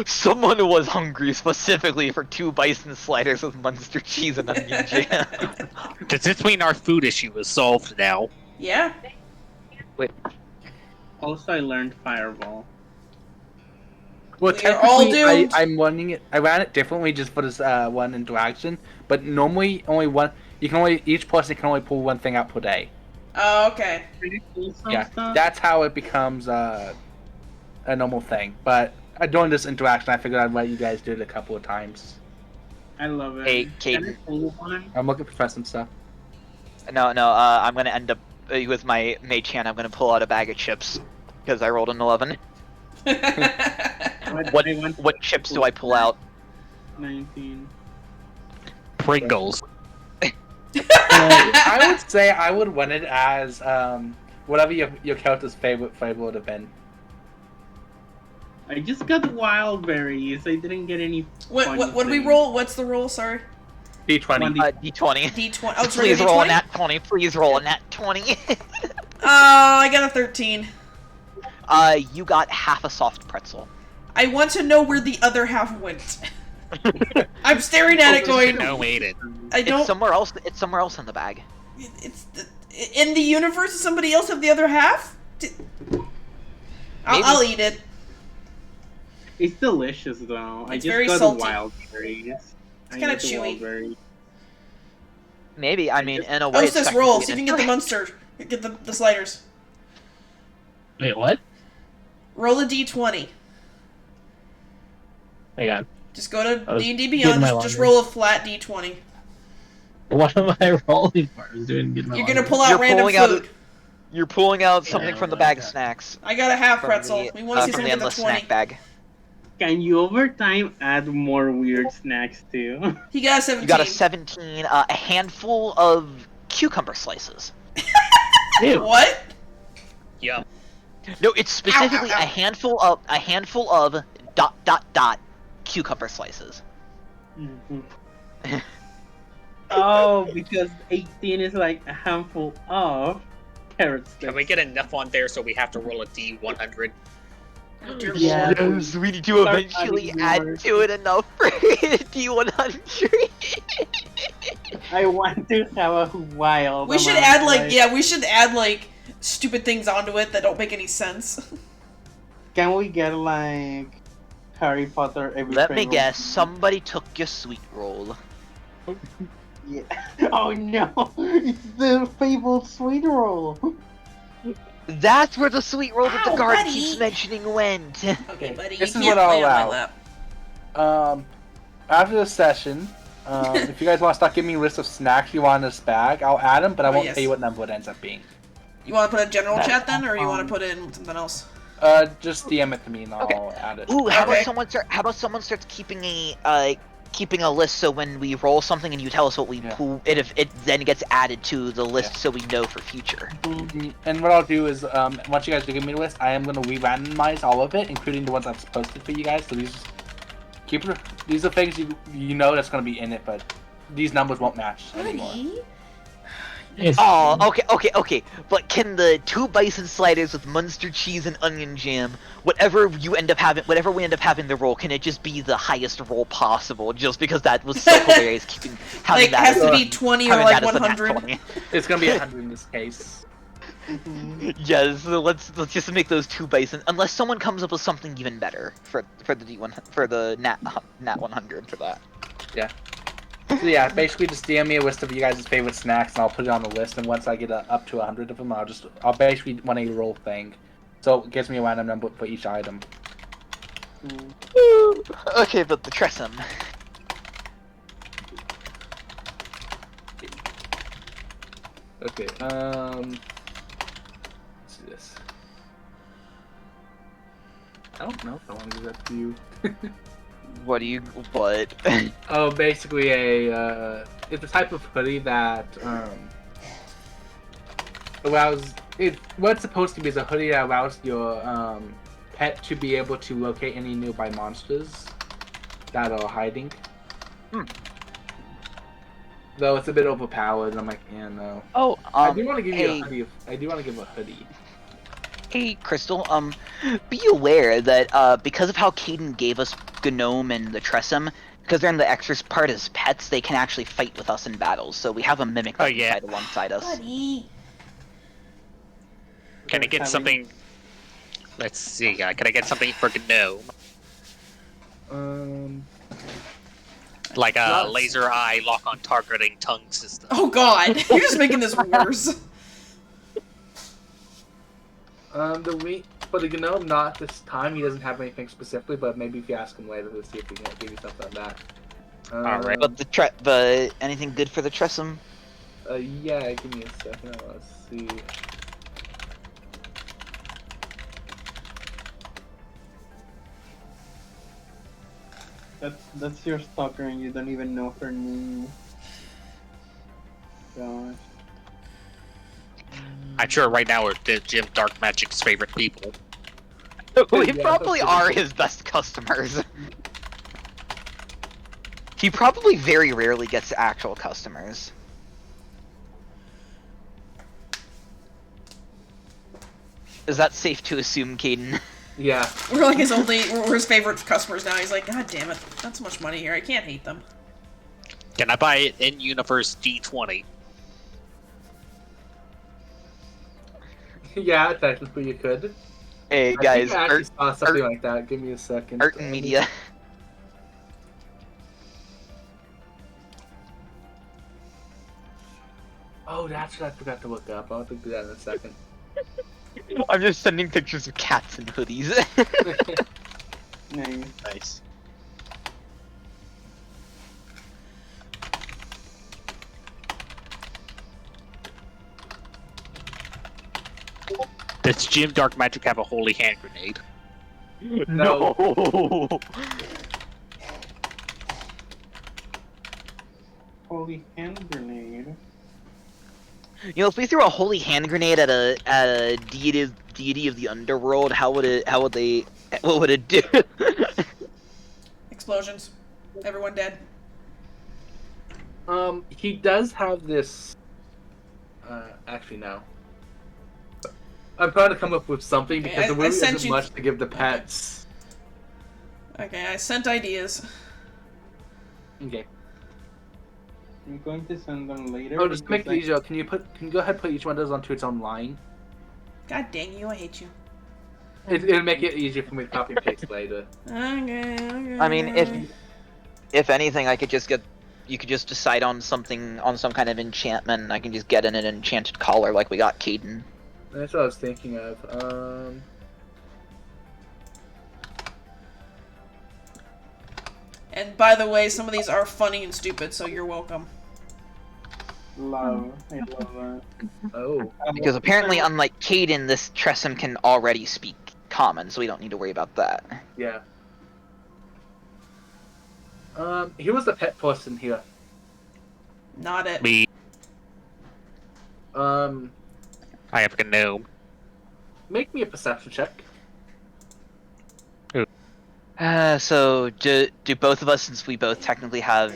Someone was hungry specifically for 2 bison sliders with Munster cheese and onion jam. Does this mean our food issue is solved now? Yeah. Also, I learned Fireball. Well, We are all technically, doomed. I'm running it. I ran it differently just for this one interaction. But normally, only one. You can only each person can only pull one thing out per day. Oh, okay. Can you pull some Yeah, stuff? that's how it becomes a normal thing. But during this interaction, I figured I'd let you guys do it a couple of times. I love it. Hey, Can I Caden. pull one? I'm looking for some stuff. No, I'm gonna end up with my mage hand. I'm gonna pull out a bag of chips because I rolled an 11. What? I went What chips do I pull out? 19. Pringles. I would say I would run it as whatever your character's favorite flavor would have been. I just got wild berries. I didn't get any. What do we roll? What's the roll? Sorry. D20. D20. D20. Oh, it's Please really roll a D20? nat 20. Please roll a nat 20. Oh, I got a 13. You got half a soft pretzel. I want to know where the other half went. I'm staring at it going, No, Aiden. I don't... It's somewhere else. It's somewhere else in the bag. It's in the universe. Does somebody else have the other half? I'll eat it. It's delicious though. I It's just very got salty. the wild berries. It's I kinda got the chewy. wild berries. Maybe. I mean, in a way. Post it's this roll. technically See if you an can get the monster. Get the sliders. Wait, what? Roll a d20. Hang on. Just go to I was D&D getting Beyond. my Just laundry. roll a flat d20. What am I rolling for? I was doing good. You're gonna pull out You're random pulling out food. You're pulling out something Yeah, from the like bag of that. snacks. I got a half From pretzel. the, We want to see from someone the get the endless 20. snack bag. Can you over time add more weird snacks too? He got a 17. You got a 17. A handful of cucumber slices. Ew. What? Yep. No, it's specifically ow, ow. a handful of ... cucumber slices. Oh, because 18 is like a handful of carrot sticks. Can we get enough on there so we have to roll a D100? Oh, dear Yeah. Lord. Yes, we need to Start eventually adding add more. to it enough for D100. I want to have a wild. We should amount, add like we should add like stupid things onto it that don't make any sense. Can we get like Harry Potter every Let me flavor? guess, somebody took your sweet roll. Yeah. Oh no! It's the fabled sweet roll. That's where the sweet roll that the Ow, guard buddy. keeps mentioning went. Okay, buddy. This you is can't what I'll lay on my allow. lap. After the session, if you guys want to start giving me a list of snacks you want in this bag, I'll add them, but I Oh, won't yes. tell you what number it ends up being. You want to put a general chat then, or you want to put in something else? Just DM it to me and I'll Okay. add it. Ooh, how Okay. about someone starts keeping a keeping a list so when we roll something and you tell us what we pull, if it then gets added to the list so we know for future. And what I'll do is, once you guys do give me the list, I am going to re-randomize all of it, including the ones I've posted for you guys. So these are things you know that's going to be in it, but these numbers won't match anymore. Oh, okay. But can the 2 bison sliders with Munster cheese and onion jam, whatever we end up having the roll, can it just be the highest roll possible? Just because that was so hilarious, having Like, that has to be 20 or like 100. It's gonna be 100 in this case. Yes, so let's just make those 2 bison, unless someone comes up with something even better for the D1 for the nat 100 for that. Yeah. So yeah, basically just DM me a list of you guys' favorite snacks, and I'll put it on the list. And once I get up to 100 of them, I'll basically run a roll thing, so it gives me a random number for each item. Okay, but the Tressum. Okay. Let's see this. I don't know if I want to give that to you. What? Oh, basically it's a type of hoodie that allows what's supposed to be is a hoodie that allows your pet to be able to locate any nearby monsters that are hiding. Though it's a bit overpowered, and I'm like, yeah, no. Oh, I do want to give you a hoodie. I do want to give a hoodie. Hey, Crystal, be aware that, because of how Caden gave us Gnome and the Tressum, because they're in the extra part as pets, they can actually fight with us in battles, so we have a mimic that can fight alongside us. Buddy. Can I get something? Let's see, can I get something for Gnome? Like a laser eye lock-on targeting tongue system. Oh god, you're just making this worse. For the Gnome, not this time. He doesn't have anything specifically, but maybe if you ask him later, we'll see if we can give you something like that. Alright. But anything good for the Tressum? Yeah, give me a second. Let's see. That's your stalker, and you don't even know her name. Gosh. I'm sure right now we're Jim Dark Magic's favorite people. We probably are his best customers. He probably very rarely gets actual customers. Is that safe to assume, Caden? Yeah. We're like we're his favorite customers now. He's like, god damn it, not so much money here. I can't hate them. Can I buy it in Universe D20? Yeah, technically you could. Hey guys, I actually saw something like that. Give me a second. Art and media. Oh, that's what I forgot to look up. I'll have to do that in a second. I'm just sending pictures of cats and hoodies. Nice. Does Jim Dark Magic have a holy hand grenade? No. Holy hand grenade. You know, if we threw a holy hand grenade at a deity of the underworld, what would it do? Explosions. Everyone dead. He does have this. Actually, no. I'm trying to come up with something because there really isn't much to give the pets. Okay, I sent ideas. Okay. I'm going to send them later. Oh, just to make it easier, can you go ahead and put each one of those onto its own line? God dang you, I hate you. It'll make it easier for me to copy and paste later. Okay. I mean, if anything, you could just decide on some kind of enchantment, and I can just get in an enchanted collar like we got Caden. That's what I was thinking of. And by the way, some of these are funny and stupid, so you're welcome. I love that. Oh. Because apparently, unlike Caden, this Tressum can already speak common, so we don't need to worry about that. Yeah. He was the pet person here. Not it. Me, Um, I have a gnome. make me a perception check. So do both of us, since we both technically have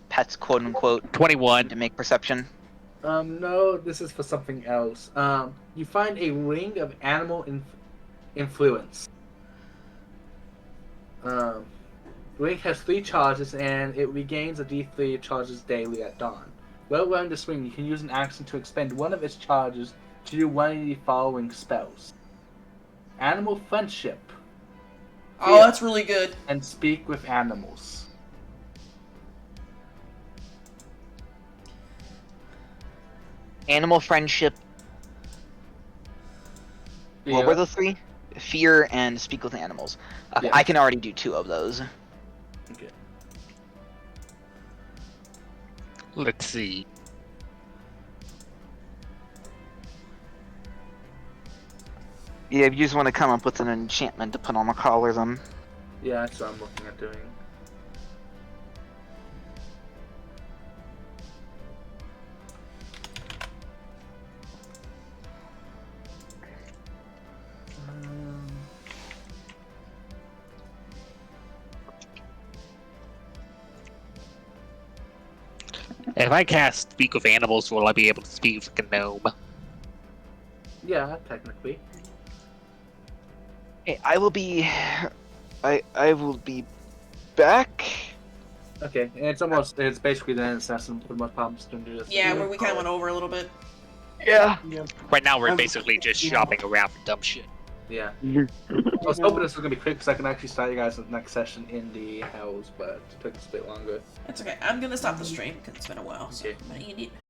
pets, quote unquote, 21. to make perception? No, this is for something else. You find a ring of animal influence. The ring has 3 charges, and it regains a D3 charges daily at dawn. While wearing this ring, you can use an action to expend one of its charges to do one of the following spells: Animal Friendship, Oh, that's really good. and Speak with Animals. Animal friendship. What Yeah. were the 3? Fear and speak with animals. Okay, Yeah. I can already do 2 of those. Okay. Let's see. Yeah, if you just want to come up with an enchantment to put on the collar, then. Yeah, that's what I'm looking at doing. If I cast Speak with Animals, will I be able to speak with a gnome? Yeah, technically. Hey, I will be back. Okay, and it's basically the assassin with much problems to do this. Yeah, where we kind of went over a little bit. Yeah. Right now, we're basically just shopping around for dumb shit. Yeah. I was hoping this was gonna be quick because I can actually start you guys the next session in the hells, but it took us a bit longer. That's okay. I'm gonna stop the stream because it's been a while, so Okay. I'm gonna eat it.